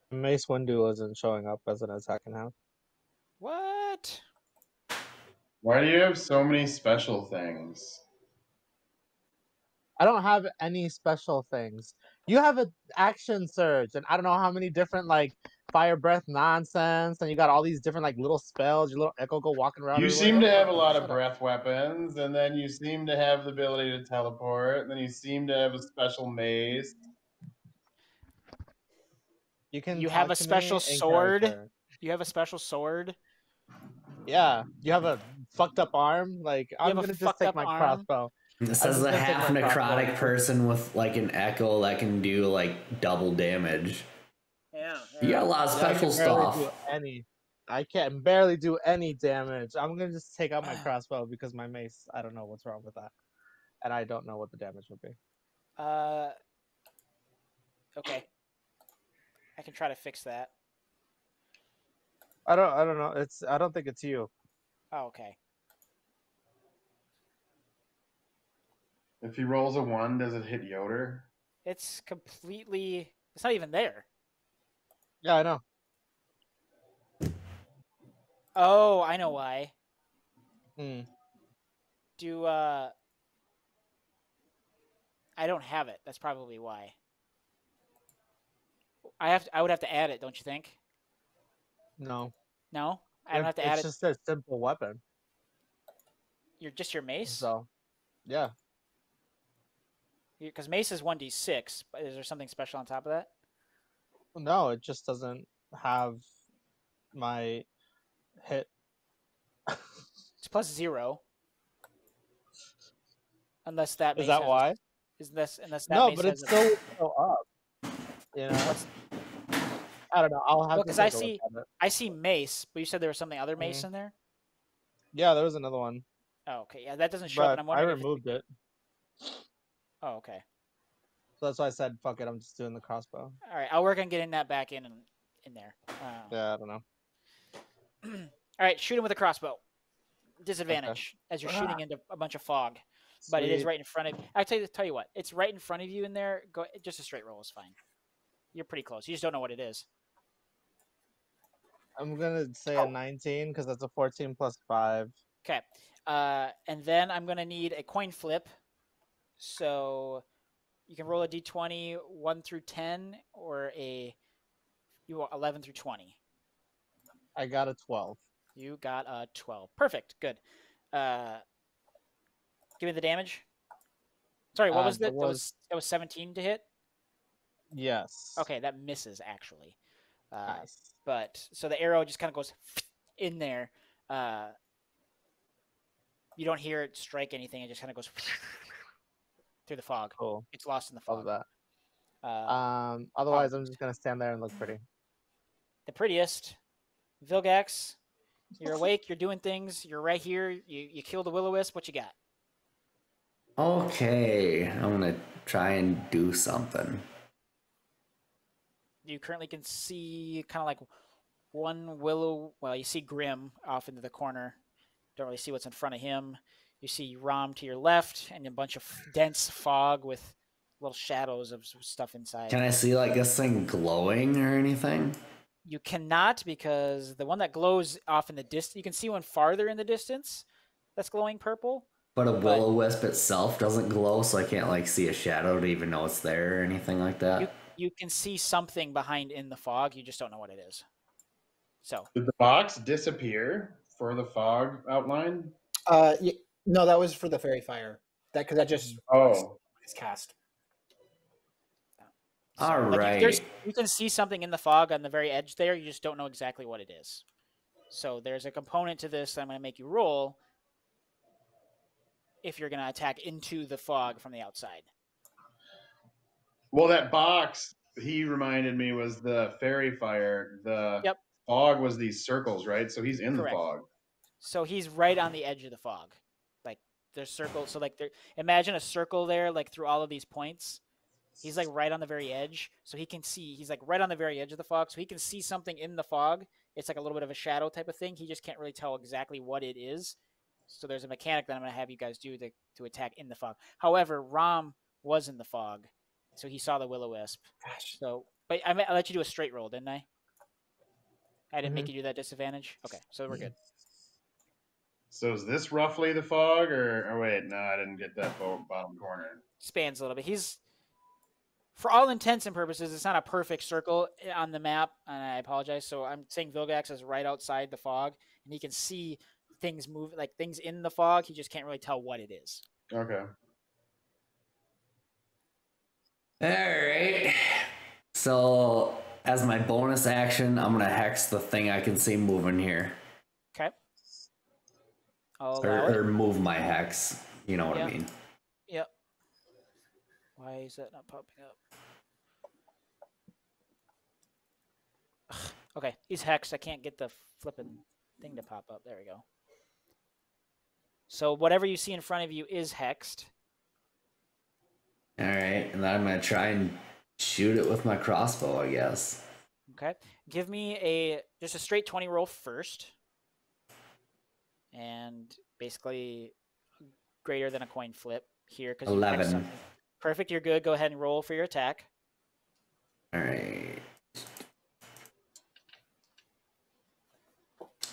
mace window isn't showing up as an attack now. What? Why do you have so many special things? I don't have any special things. You have an action surge, and I don't know how many different like fire breath nonsense, and you got all these different like little spells. Your little Echo go walking around. You seem to have a lot of breath weapons, and then you seem to have the ability to teleport, and then you seem to have a special mace. You have a special sword. You have a special sword. Yeah, you have a fucked up arm. Like I'm gonna just take my crossbow. This is a half necrotic person with like an Echo that can do like double damage. Yeah. You got a lot of special stuff. I can barely do any damage. I'm gonna just take out my crossbow because my mace. I don't know what's wrong with that, and I don't know what the damage would be. Okay. I can try to fix that. I don't know. I don't think it's you. Oh, okay. If he rolls a 1, does it hit Yoder? It's completely... It's not even there. Yeah, I know. Oh, I know why. I don't have it. That's probably why. I would have to add it, don't you think? No. No? I don't have to add it. It's just a simple weapon. Your mace? So, yeah. Because mace is 1d6, but is there something special on top of that? No, it just doesn't have my hit. It's +0. Unless that mace is that why? Unless that no, mace but it's still go up. You know, I don't know. I'll have to because I see mace, but you said there was something other mace in there. Yeah, there was another one. Oh, okay. Yeah, that doesn't show up. And I'm wondering I removed it. Oh, okay. So that's why I said, fuck it, I'm just doing the crossbow. All right, I'll work on getting that back in there. Yeah, I don't know. All right, shoot him with a crossbow. Disadvantage as you're shooting into a bunch of fog, but it is right in front of. I tell you what, it's right in front of you in there. Go just a straight roll is fine. You're pretty close. You just don't know what it is. I'm gonna say a 19 because that's a 14 plus 5. Okay, and then I'm gonna need a coin flip. So you can roll a d20 1 through 10 or you want 11 through 20. I got a 12. You got a 12. Perfect. Good. Give me the damage. Sorry, what was that? That was 17 to hit? Yes. Okay, that misses actually. Nice. But so the arrow just kind of goes in there. You don't hear it strike anything. It just kind of goes through the fog. Cool. It's lost in the fog. Love that. Otherwise, I'm just gonna stand there and look pretty. The prettiest, Vilgax. You're awake. You're doing things. You're right here. You kill the will-o-wisp. What you got? Okay, I'm gonna try and do something. You currently can see kind of like one willow. Well, you see Grim off into the corner. Don't really see what's in front of him. You see Rom to your left and a bunch of dense fog with little shadows of stuff inside. Can I see like this thing glowing or anything? You cannot, because the one that glows off in the distance, you can see one farther in the distance that's glowing purple. But a will-o-wisp itself doesn't glow, so I can't like see a shadow to even know it's there or anything like that. You can see something behind in the fog. You just don't know what it is. So did the box disappear for the fog outline? No, that was for the fairy fire. Because that just is cast. So, all right. You can see something in the fog on the very edge there. You just don't know exactly what it is. So there's a component to this that I'm going to make you roll if you're going to attack into the fog from the outside. Well, that box, he reminded me, was the fairy fire. The fog was these circles, right? So he's in the fog. So he's right on the edge of the fog. Like there's circles. So like imagine a circle there, like through all of these points. He's like right on the very edge. So he can see, he's like right on the very edge of the fog. So he can see something in the fog. It's like a little bit of a shadow type of thing. He just can't really tell exactly what it is. So there's a mechanic that I'm going to have you guys do to attack in the fog. However, Rom was in the fog. So he saw the will-o-wisp. So, but I let you do a straight roll, didn't I? I didn't make you do that disadvantage? Okay, so we're good. So is this roughly the fog, or wait, no, I didn't get that bottom corner. Spans a little bit. He's, for all intents and purposes, it's not a perfect circle on the map, and I apologize. So I'm saying Vilgax is right outside the fog, and he can see things move, like things in the fog. He just can't really tell what it is. Okay. All right. So as my bonus action, I'm gonna hex the thing I can see moving here. Okay. Or move my hex. You know what I mean? Yep. Why is that not popping up? Ugh. Okay, he's hexed. I can't get the flipping thing to pop up. There we go. So whatever you see in front of you is hexed. All right, and then I'm gonna try and shoot it with my crossbow, I guess. Okay, give me just a straight 20 roll first, and basically greater than a coin flip here because 11. Perfect, you're good. Go ahead and roll for your attack. All right.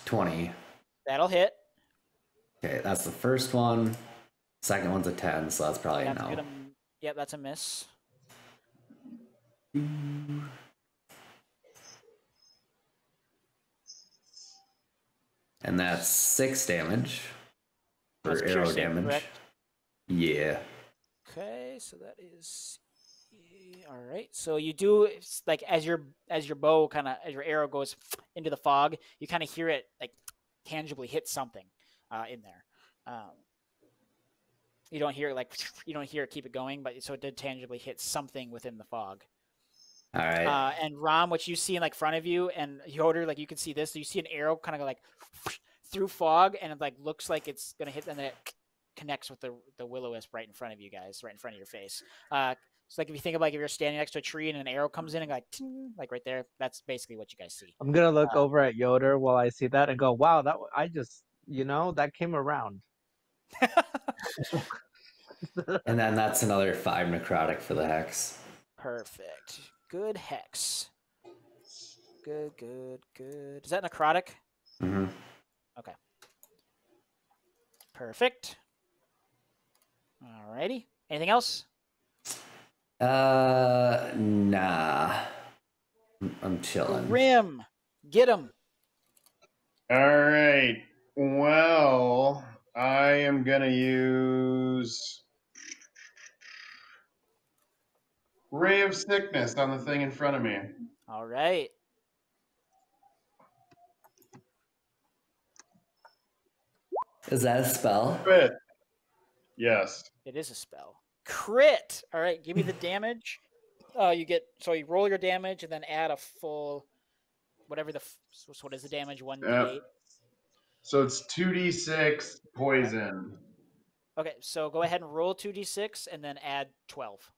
20. That'll hit. Okay, that's the first one. Second one's a 10, so that's probably a no. Yep, that's a miss. And that's 6 damage for arrow damage. Correct? Yeah. Okay, so that is all right. So you do, like, as your bow as your arrow goes into the fog, you kind of hear it like tangibly hit something in there. You don't hear it keep it going, but so it did tangibly hit something within the fog. All right. And Rom, what you see in like front of you, and Yoder, like you can see this. So you see an arrow kind of like through fog, and it like looks like it's gonna hit, and then it connects with the will-o-wisp right in front of you guys, right in front of your face. So like if you think of like if you're standing next to a tree and an arrow comes in and like ting, like right there, that's basically what you guys see. I'm gonna look over at Yoder while I see that and go, "Wow, I just that came around." And then that's another 5 necrotic for the hex. Perfect. Good hex. Good. Is that necrotic? Mm-hmm. Okay. Perfect. Alrighty. Anything else? Nah. I'm chilling. Grim. Get him. All right. Well, I am gonna use Ray of Sickness on the thing in front of me. All right. Is that a spell? Crit. Yes. It is a spell. Crit. All right. Give me the damage. You roll your damage and then add a full, whatever so what is the damage? 1d8. So it's 2d6 poison. Okay. So go ahead and roll 2d6 and then add 12.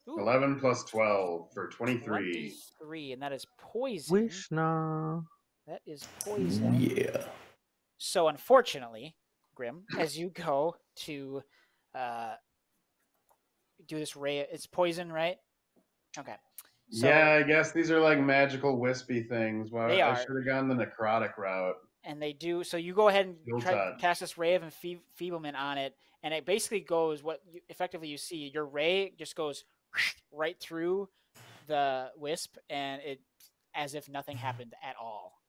Ooh. 11 plus 12 for 23. 23, and that is poison. Wishna. That is poison. Yeah. So unfortunately, Grim, as you go to do this ray, it's poison, right? Okay. So, yeah, I guess these are like magical wispy things. Well, they I are. should have gone the necrotic route. And they do. So you go ahead and try to touch. cast this ray of enfeeblement on it, and it basically goes effectively you see your ray just goes right through the wisp, and it as if nothing happened at all.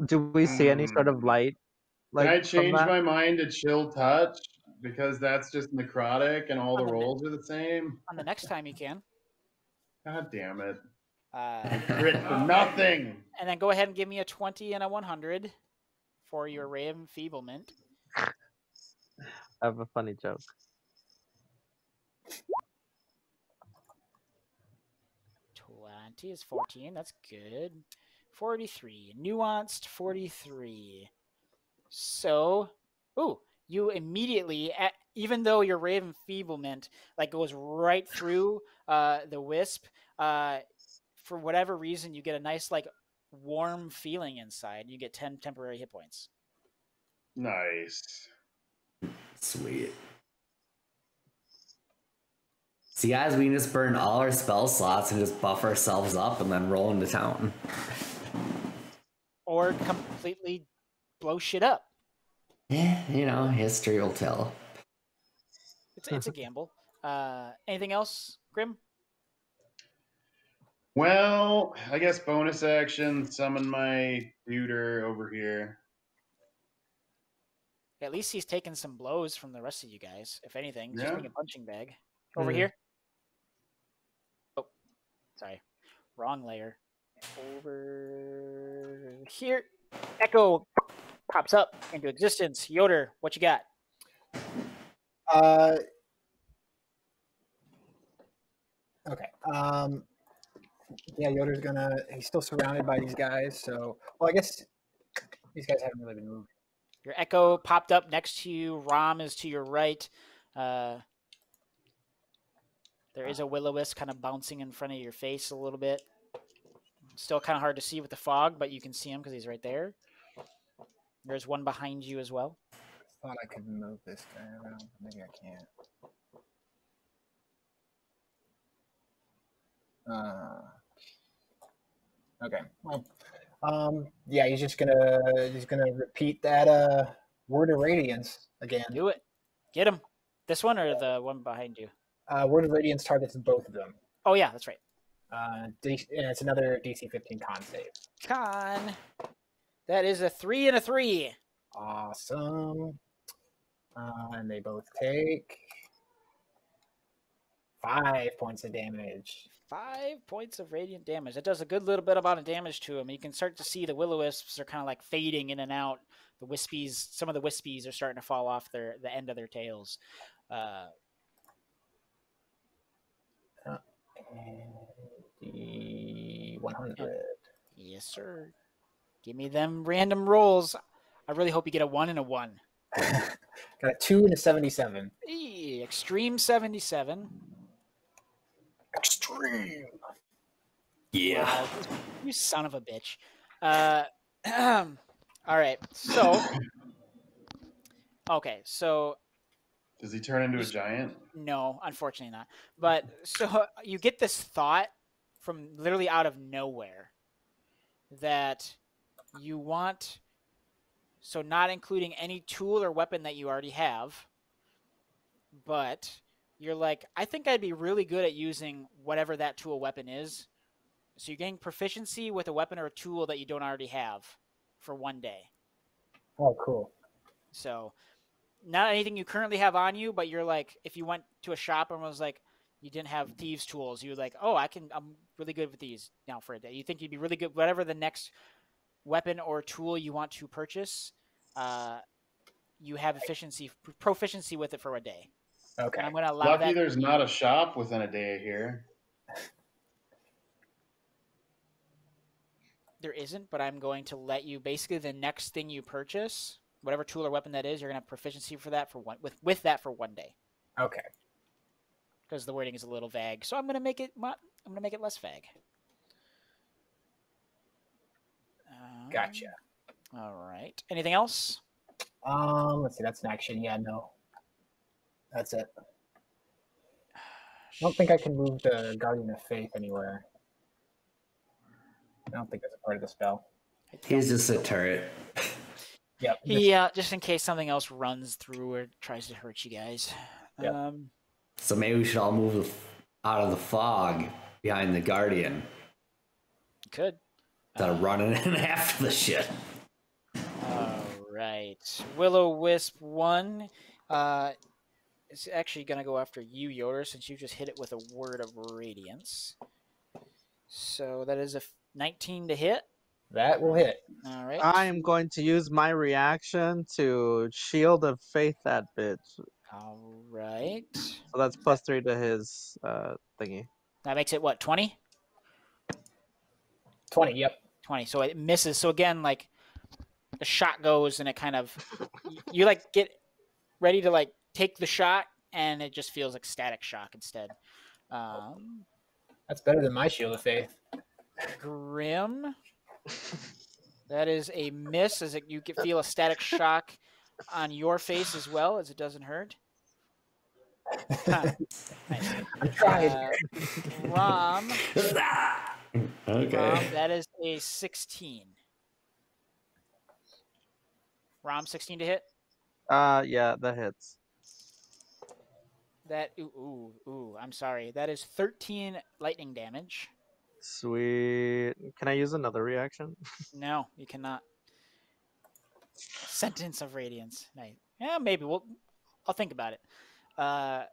Do we see any sort of light? Can I change my mind to chill touch because that's just necrotic and all the rolls are the same? On the next time you can. God damn it! Crit for nothing. And then go ahead and give me a 20 and a 100 for your ray of enfeeblement. I have a funny joke. 20 is 14. That's good. 43. Nuanced 43. So, you immediately, even though your ray of enfeeblement like goes right through the wisp, for whatever reason, you get a nice like warm feeling inside. You get 10 temporary hit points. Nice. Sweet. See, guys, we can just burn all our spell slots and just buff ourselves up and then roll into town. Or completely blow shit up. Yeah, history will tell. It's a gamble. Anything else, Grim? Well, I guess bonus action, summon my tutor over here. At least he's taken some blows from the rest of you guys. If anything, just being a punching bag. Over Mm. here. Oh, sorry. Wrong layer. Over here. Echo pops up into existence. Yoder, what you got? Okay. Yeah, Yoder's he's still surrounded by these guys, so I guess these guys haven't really been moved. Your Echo popped up next to you. Rom is to your right. There is a will-o-wisp kind of bouncing in front of your face a little bit. Still kind of hard to see with the fog, but you can see him because he's right there. There's one behind you as well. I thought I could move this guy around. Maybe I can't. Okay. Well, yeah, he's gonna repeat that word of radiance again. Do it. Get him. This one or the one behind you? Word of radiance targets both of them. Oh yeah, that's right. And it's another DC 15 con save. Con. That is a 3 and a 3. Awesome. And they both take 5 points of damage. 5 points of radiant damage. That does a good little bit amount of damage to him. You can start to see the will-o-wisps are kind of like fading in and out. The wispies, some of the wispies are starting to fall off the end of their tails. 100. Yes, sir. Give me them random rolls. I really hope you get a 1 and a 1. Got a 2 and a 77. Extreme 77. Extreme. Yeah. Wow, you son of a bitch. All right. So, okay. So, does he turn into a giant? No, unfortunately not. But so you get this thought from literally out of nowhere that you want, so not including any tool or weapon that you already have, but you're like, I think I'd be really good at using whatever that tool weapon is. So you're getting proficiency with a weapon or a tool that you don't already have for one day. Oh, cool. So not anything you currently have on you, but you're like, if you went to a shop and was like, you didn't have thieves' tools, you're like, oh, I'm really good with these now for a day. You think you'd be really good, whatever the next weapon or tool you want to purchase, you have proficiency with it for a day. Okay. And I'm going to allow Lucky that. there's not a shop within a day here. There isn't, but I'm going to let you, basically the next thing you purchase, whatever tool or weapon that is, you're going to have proficiency for that with that for one day. Okay. Because the wording is a little vague, so I'm going to make it less vague. Gotcha. All right. Anything else? Let's see. That's an action. Yeah, no. That's it. I don't think I can move the Guardian of Faith anywhere. I don't think that's a part of the spell. He's just a turret. Yep. Just in case something else runs through or tries to hurt you guys. Yep. So maybe we should all move out of the fog behind the Guardian. Could. Instead of running in after the shit. All right. Will-O-Wisp 1 is actually going to go after you, Yoder, since you just hit it with a Word of Radiance. So that is a 19 to hit. That will hit. All right. I am going to use my reaction to Shield of Faith that bitch. All right. So that's +3 to his thingy. That makes it what, 20? 20, yep. 20. So it misses. So again, like the shot goes and it kind of, you like get ready to like take the shot and it just feels like static shock instead. That's better than my Shield of Faith. Grim. That is a miss, as you can feel a static shock on your face as well, as it doesn't hurt. Nice. I'm trying. Rom. Okay. Rom, that is a 16. Rom, 16 to hit? Yeah, that hits. That, ooh, I'm sorry. That is 13 lightning damage. Sweet. Can I use another reaction? No, you cannot. Sentence of Radiance. Nice. Yeah, maybe. I'll think about it. So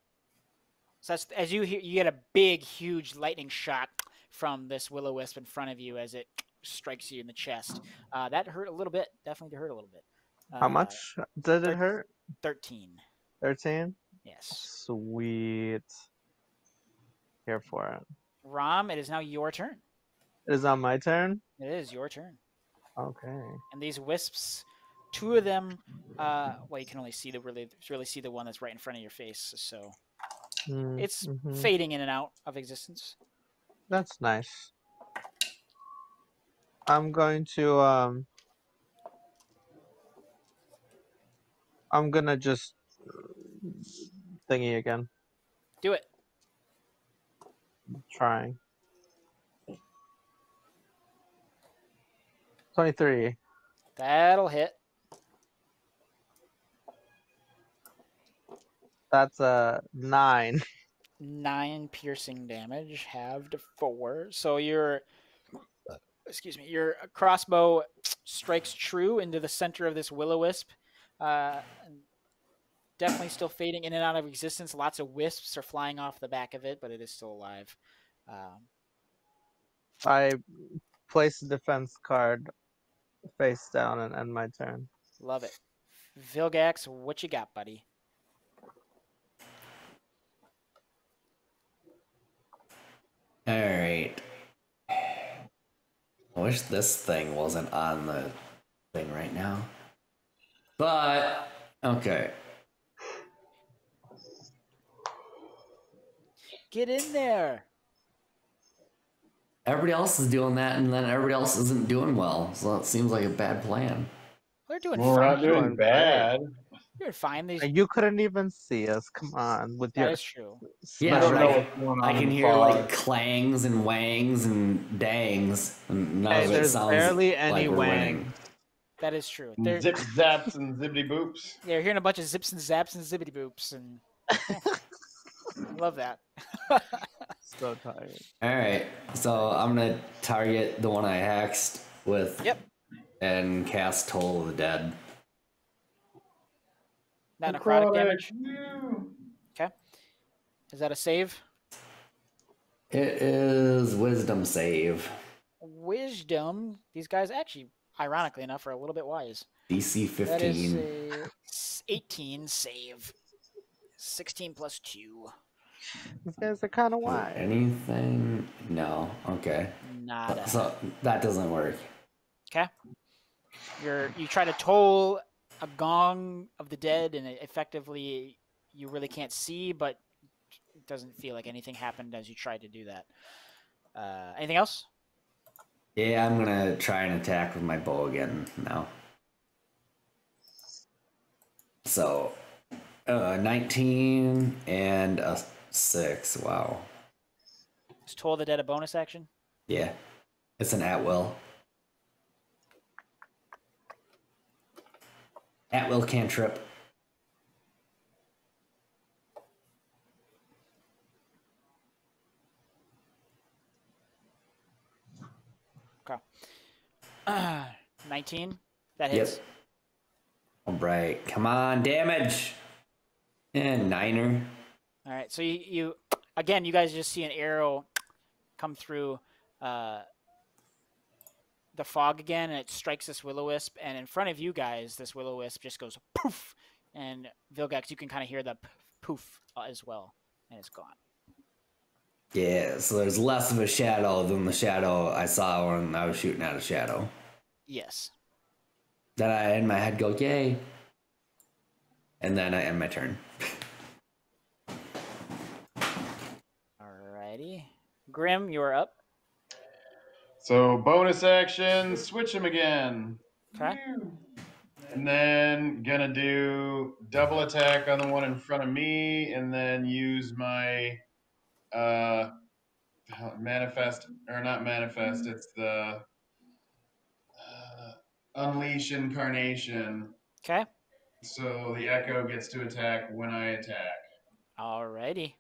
that's, as you hear, you get a big, huge lightning shock from this Will-O-Wisp in front of you as it strikes you in the chest. That hurt a little bit. Definitely hurt a little bit. How much did it hurt? 13. 13? Yes. Sweet. Here for it. Rom, it is now your turn. It is on my turn? It is your turn. Okay. And these wisps, two of them, well, you can only see really see the one that's right in front of your face. So it's fading in and out of existence. That's nice. I'm going to I'm gonna just thingy again. Do it. Trying. 23. That'll hit. That's a 9. 9 piercing damage, halved to 4. So your crossbow strikes true into the center of this Will-O-Wisp. Definitely still fading in and out of existence. Lots of wisps are flying off the back of it, but it is still alive. I place a defense card face down and end my turn. Love it. Vilgax, what you got, buddy? All right. I wish this thing wasn't on the thing right now. But Okay. Get in there. Everybody else is doing that, and then everybody else isn't doing well. So it seems like a bad plan. They're doing Well, we're fine. not doing bad. You're fine. These... You couldn't even see us. Come on, with That your is true. Yeah, I don't special. know what's going on I in can the hear fog. like clangs and wangs and dangs, and none Hey, of it there's sounds barely any like we're wang. winning. That is true. Zip zaps and zippity boops. They're hearing a bunch of zips and zaps and zippity boops, and I love that. So tired. All right, so I'm gonna target the one I hexed with, and cast Toll of the Dead. Not necrotic damage. Okay. Is that a save? It is Wisdom save. Wisdom. These guys actually, ironically enough, are a little bit wise. DC 15. That is a 18 save. 16 plus 2. These guys are kind of wide. Anything? No. Okay. Nada. So that doesn't work. Okay. You try to toll a gong of the dead, and effectively you really can't see, but it doesn't feel like anything happened as you tried to do that. Anything else? Yeah, I'm gonna try and attack with my bow again now. So, 19 and a 6. Wow. Is Toll the Dead a bonus action? Yeah, it's an at-will. At-will cantrip. Okay. 19. That hits. Yep. All right, come on, damage. And 9er. All right, so you again, you guys just see an arrow come through the fog again, and it strikes this will-o-wisp, and in front of you guys, this will-o-wisp just goes poof, and Vilgax, you can kind of hear the poof as well, and it's gone. Yeah, so there's less of a shadow than the shadow I saw when I was shooting at a shadow. Yes. Then I, in my head, go, yay. And then I end my turn. Alrighty. Grim, you're up. So bonus action, switch him again. Okay. And then gonna do double attack on the one in front of me, and then use my manifest, or not manifest, it's the unleash incarnation. Okay. So the echo gets to attack when I attack. Alrighty.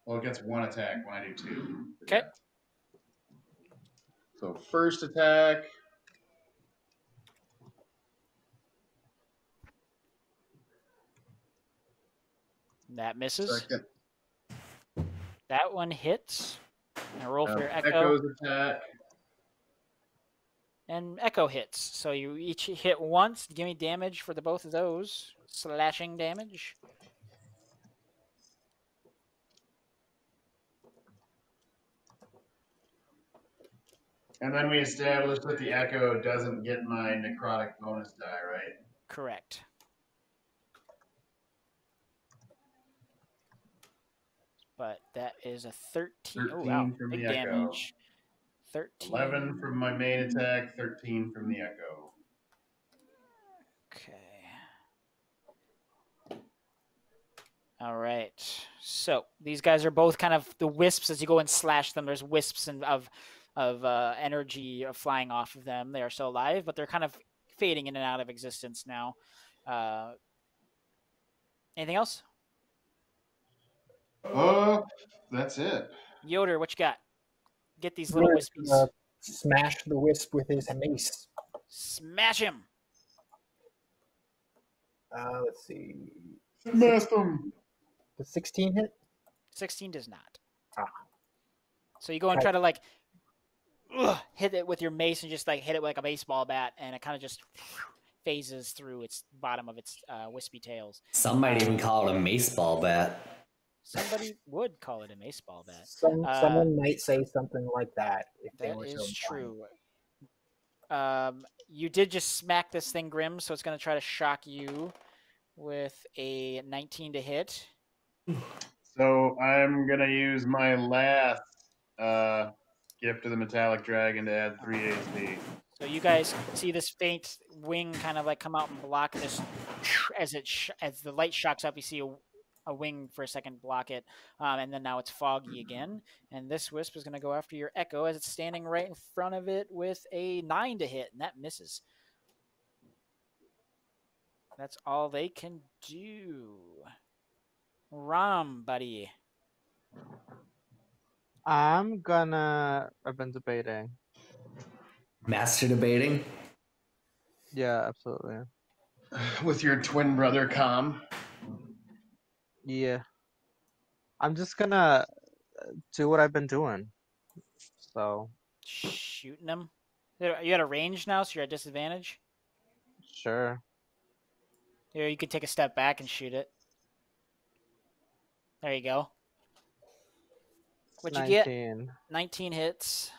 Well, it gets one attack when I do 2. Okay. Yeah. So first attack. That misses. Second. That one hits. And roll for your echo. Echo's attack. And echo hits. So you each hit once. Give me damage for the both of those. Slashing damage. And then we established that the echo doesn't get my necrotic bonus die, right? Correct. But that is a 13. 13 oh, wow. from Big the echo. damage. 13. 11 from my main attack, 13 from the echo. Okay. All right. So these guys are both kind of the wisps as you go and slash them. There's wisps of energy flying off of them. They are still alive, but they're kind of fading in and out of existence now. Anything else? That's it. Yoder, what you got? Get these little wispies. Smash the wisp with his mace. Smash him. Let's see. Smash them. Does 16 hit? 16 does not. Ah. So you go and try to hit it with your mace and just hit it with like a baseball bat, and it kind of just phases through its bottom of its wispy tails. Some might even call it a mace ball bat. Somebody would call it a mace ball bat. Someone might say something like that if they were so That is inclined. true. You did just smack this thing, Grim, so it's going to try to shock you. with a 19 to hit. So I'm gonna use my last gift of the metallic dragon to add 3 AC. So you guys see this faint wing kind of like come out and block this as as the light shocks up. You see a wing for a second block it, and then now it's foggy again. And this wisp is going to go after your echo as it's standing right in front of it with a 9 to hit, and that misses. That's all they can do. Ram, buddy. I've been debating. Master debating? Yeah, absolutely. With your twin brother, Com. Yeah. I'm just gonna do what I've been doing. So. Shooting them. You at a range now, so you're at disadvantage? Sure. Here, you could take a step back and shoot it. There you go. What'd you get? 19 hits.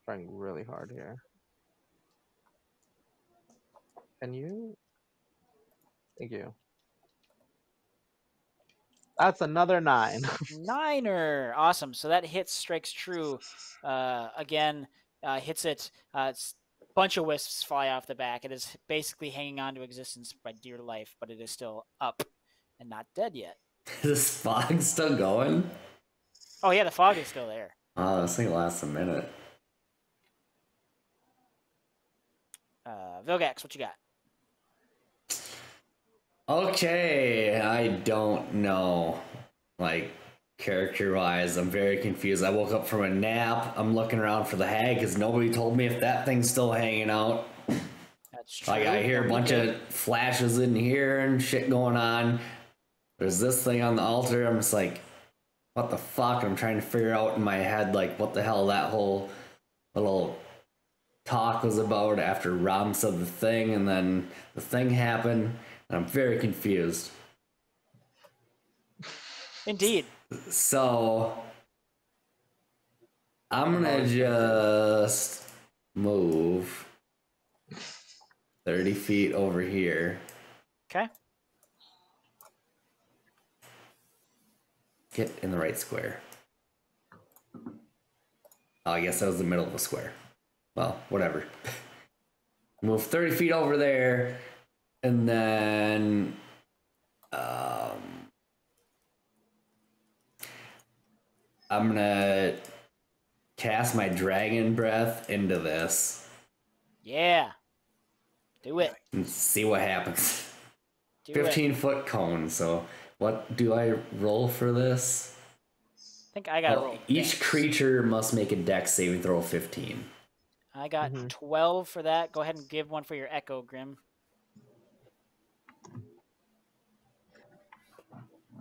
Trying really hard here. Can you? Thank you. That's another 9. Niner. Awesome. So that hit strikes true. Again, hits it. Bunch of wisps fly off the back. It is basically hanging on to existence by dear life, but it is still up and not dead yet. Is this fog still going? Oh, yeah, the fog is still there. Oh, this thing lasts a minute. Vilgax, what you got? Okay, I don't know. Like, character-wise, I'm very confused. I woke up from a nap. I'm looking around for the hag because nobody told me if that thing's still hanging out. That's true. Like, I hear a bunch of flashes in here and shit going on. There's this thing on the altar. I'm just like, what the fuck? I'm trying to figure out in my head, like, what the hell that whole little talk was about after Ram said the thing, and then the thing happened, and I'm very confused. Indeed. So I'm gonna just move 30 feet over here. Okay. Get in the right square. Oh, I guess that was the middle of the square. Well, whatever. Move 30 feet over there, and then I'm gonna cast my dragon breath into this. Yeah. Do it. And see what happens. 15-foot cone, so what do I roll for this? I think I got to roll. Each creature must make a dex saving throw of 15. I got 12 for that. Go ahead and give one for your echo, Grim.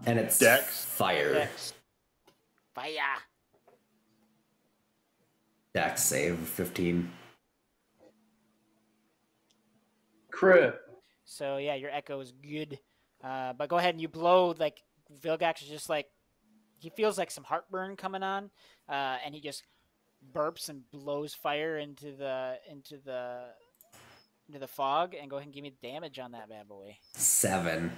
And it's Dex? Fire. Dex. Fire. Dex save 15. Crit. So yeah, your echo is good. But go ahead and you blow, like, Vilgax is just like, he feels like some heartburn coming on, and he just burps and blows fire into the fog. And go ahead and give me damage on that bad boy. 7.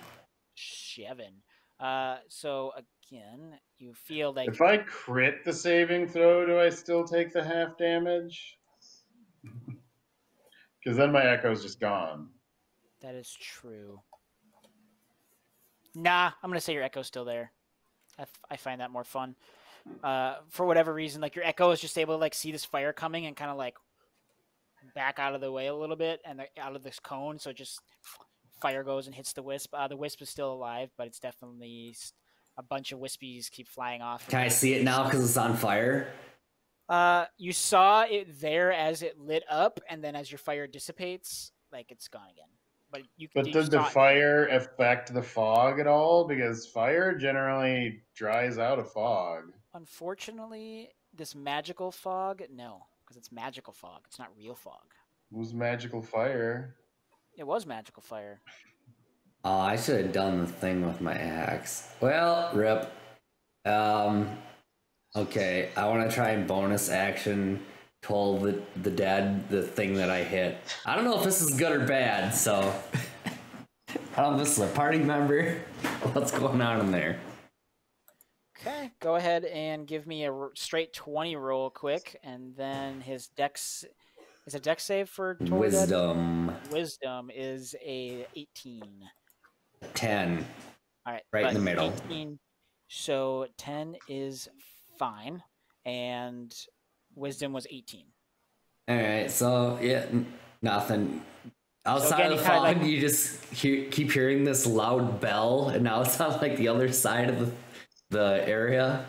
So again, you feel like if I crit the saving throw, do I still take the half damage? Because then my echo's just gone. That is true. Nah, I'm gonna say your echo's still there. I find that more fun. For whatever reason, like, your echo is just able to, like, see this fire coming and kind of, like, back out of the way a little bit and out of this cone. So just fire goes and hits the wisp. The wisp is still alive, but it's definitely a bunch of wispies keep flying off. Can I see it now because it's on fire? You saw it there as it lit up, and then as your fire dissipates, like, it's gone again. But did the fire affect the fog at all? Because fire generally dries out a fog. Unfortunately, this magical fog, no, because it's magical fog. It's not real fog. It was magical fire. It was magical fire. Oh, I should have done the thing with my axe. Well, rip. Okay, I want to try and bonus action told the dad the thing that I hit. I don't know if this is good or bad, so I don't know if this is a party member. What's going on in there? Okay, go ahead and give me a straight 20 roll quick, and then his dex is a dex save for Wisdom. Wisdom is a 18. 10. All right, right in the middle. 18, so 10 is fine, and Wisdom was 18. All right, so yeah, nothing. Outside again, of the fog, you just keep hearing this loud bell, and now it's on like the other side of the area.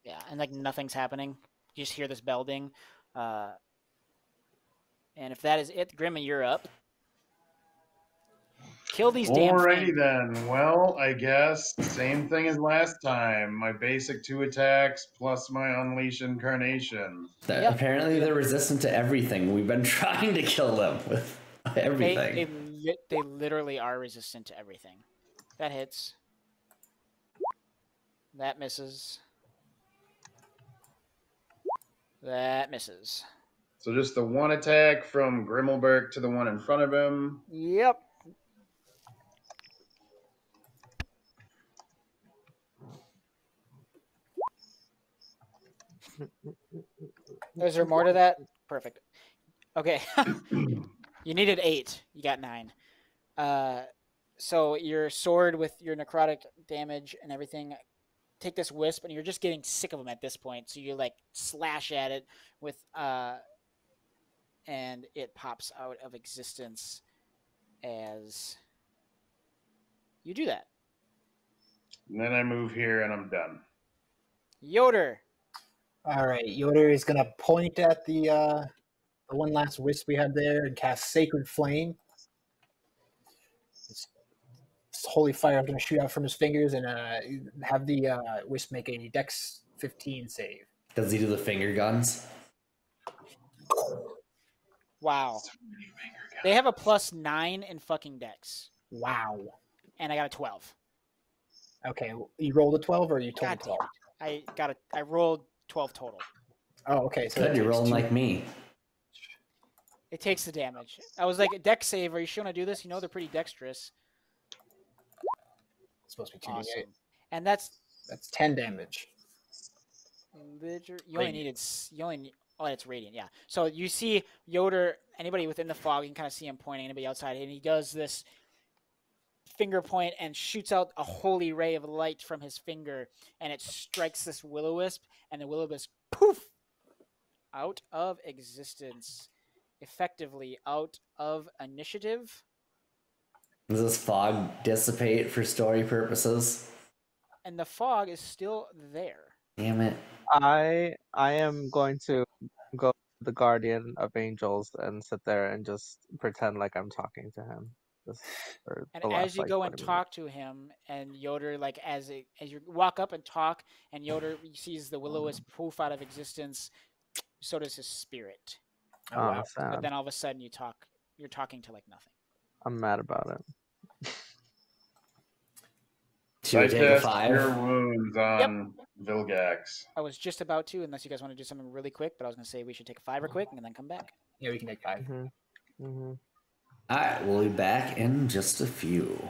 Yeah, and like nothing's happening. You just hear this bell ding. And if that is it, Grimma, you're up. Kill these damn things. Alrighty then. Well, I guess same thing as last time. My basic 2 attacks plus my Unleash Incarnation. Apparently they're resistant to everything. We've been trying to kill them with everything. They literally are resistant to everything. That hits. That misses. That misses. So just the 1 attack from Grimmelberg to the one in front of him. Yep. Is there more to that? Perfect. Okay. You needed 8. You got 9. So your sword with your necrotic damage and everything, take this wisp, and you're just getting sick of them at this point. So you like slash at it with and it pops out of existence as you do that. And then I move here and I'm done. Yoder. All right, Yoder is gonna point at the one last wisp we had there and cast Sacred Flame. This holy fire is gonna shoot out from his fingers and have the wisp make a Dex 15 save. Does he do the finger guns? Wow. They have a +9 in fucking Dex. Wow. And I got a 12. Okay, you rolled a 12 or you told God 12? I rolled 12 total. Oh, okay. So good, you're rolling like me. It takes the damage. I was like, Dex save, are you sure to do this? You know they're pretty dexterous. It's supposed to be 2d8. Awesome. And that's 10 damage. You only needed oh, it's radiant, yeah. So you see Yoder, anybody within the fog, you can kind of see him pointing, anybody outside, and he does this finger point and shoots out a holy ray of light from his finger, and it strikes this will-o-wisp, and the will-o-wisp, poof, out of existence, effectively out of initiative. Does this fog dissipate for story purposes? And the fog is still there. Damn it. I am going to go to the Guardian of Angels and sit there and just pretend like I'm talking to him. And as you go and talk to him, and Yoder, like as you walk up and talk, and Yoder sees the will-o-wisp poof out of existence, so does his spirit. Oh, wow. But then all of a sudden you're talking to like nothing. I'm mad about it. Should I take a 5? Cure wounds on Vilgax. I was just about to, unless you guys want to do something really quick, but I was going to say we should take a 5 quick and then come back. Yeah, we can take 5. Mm-hmm. Mm-hmm. All right, we'll be back in just a few.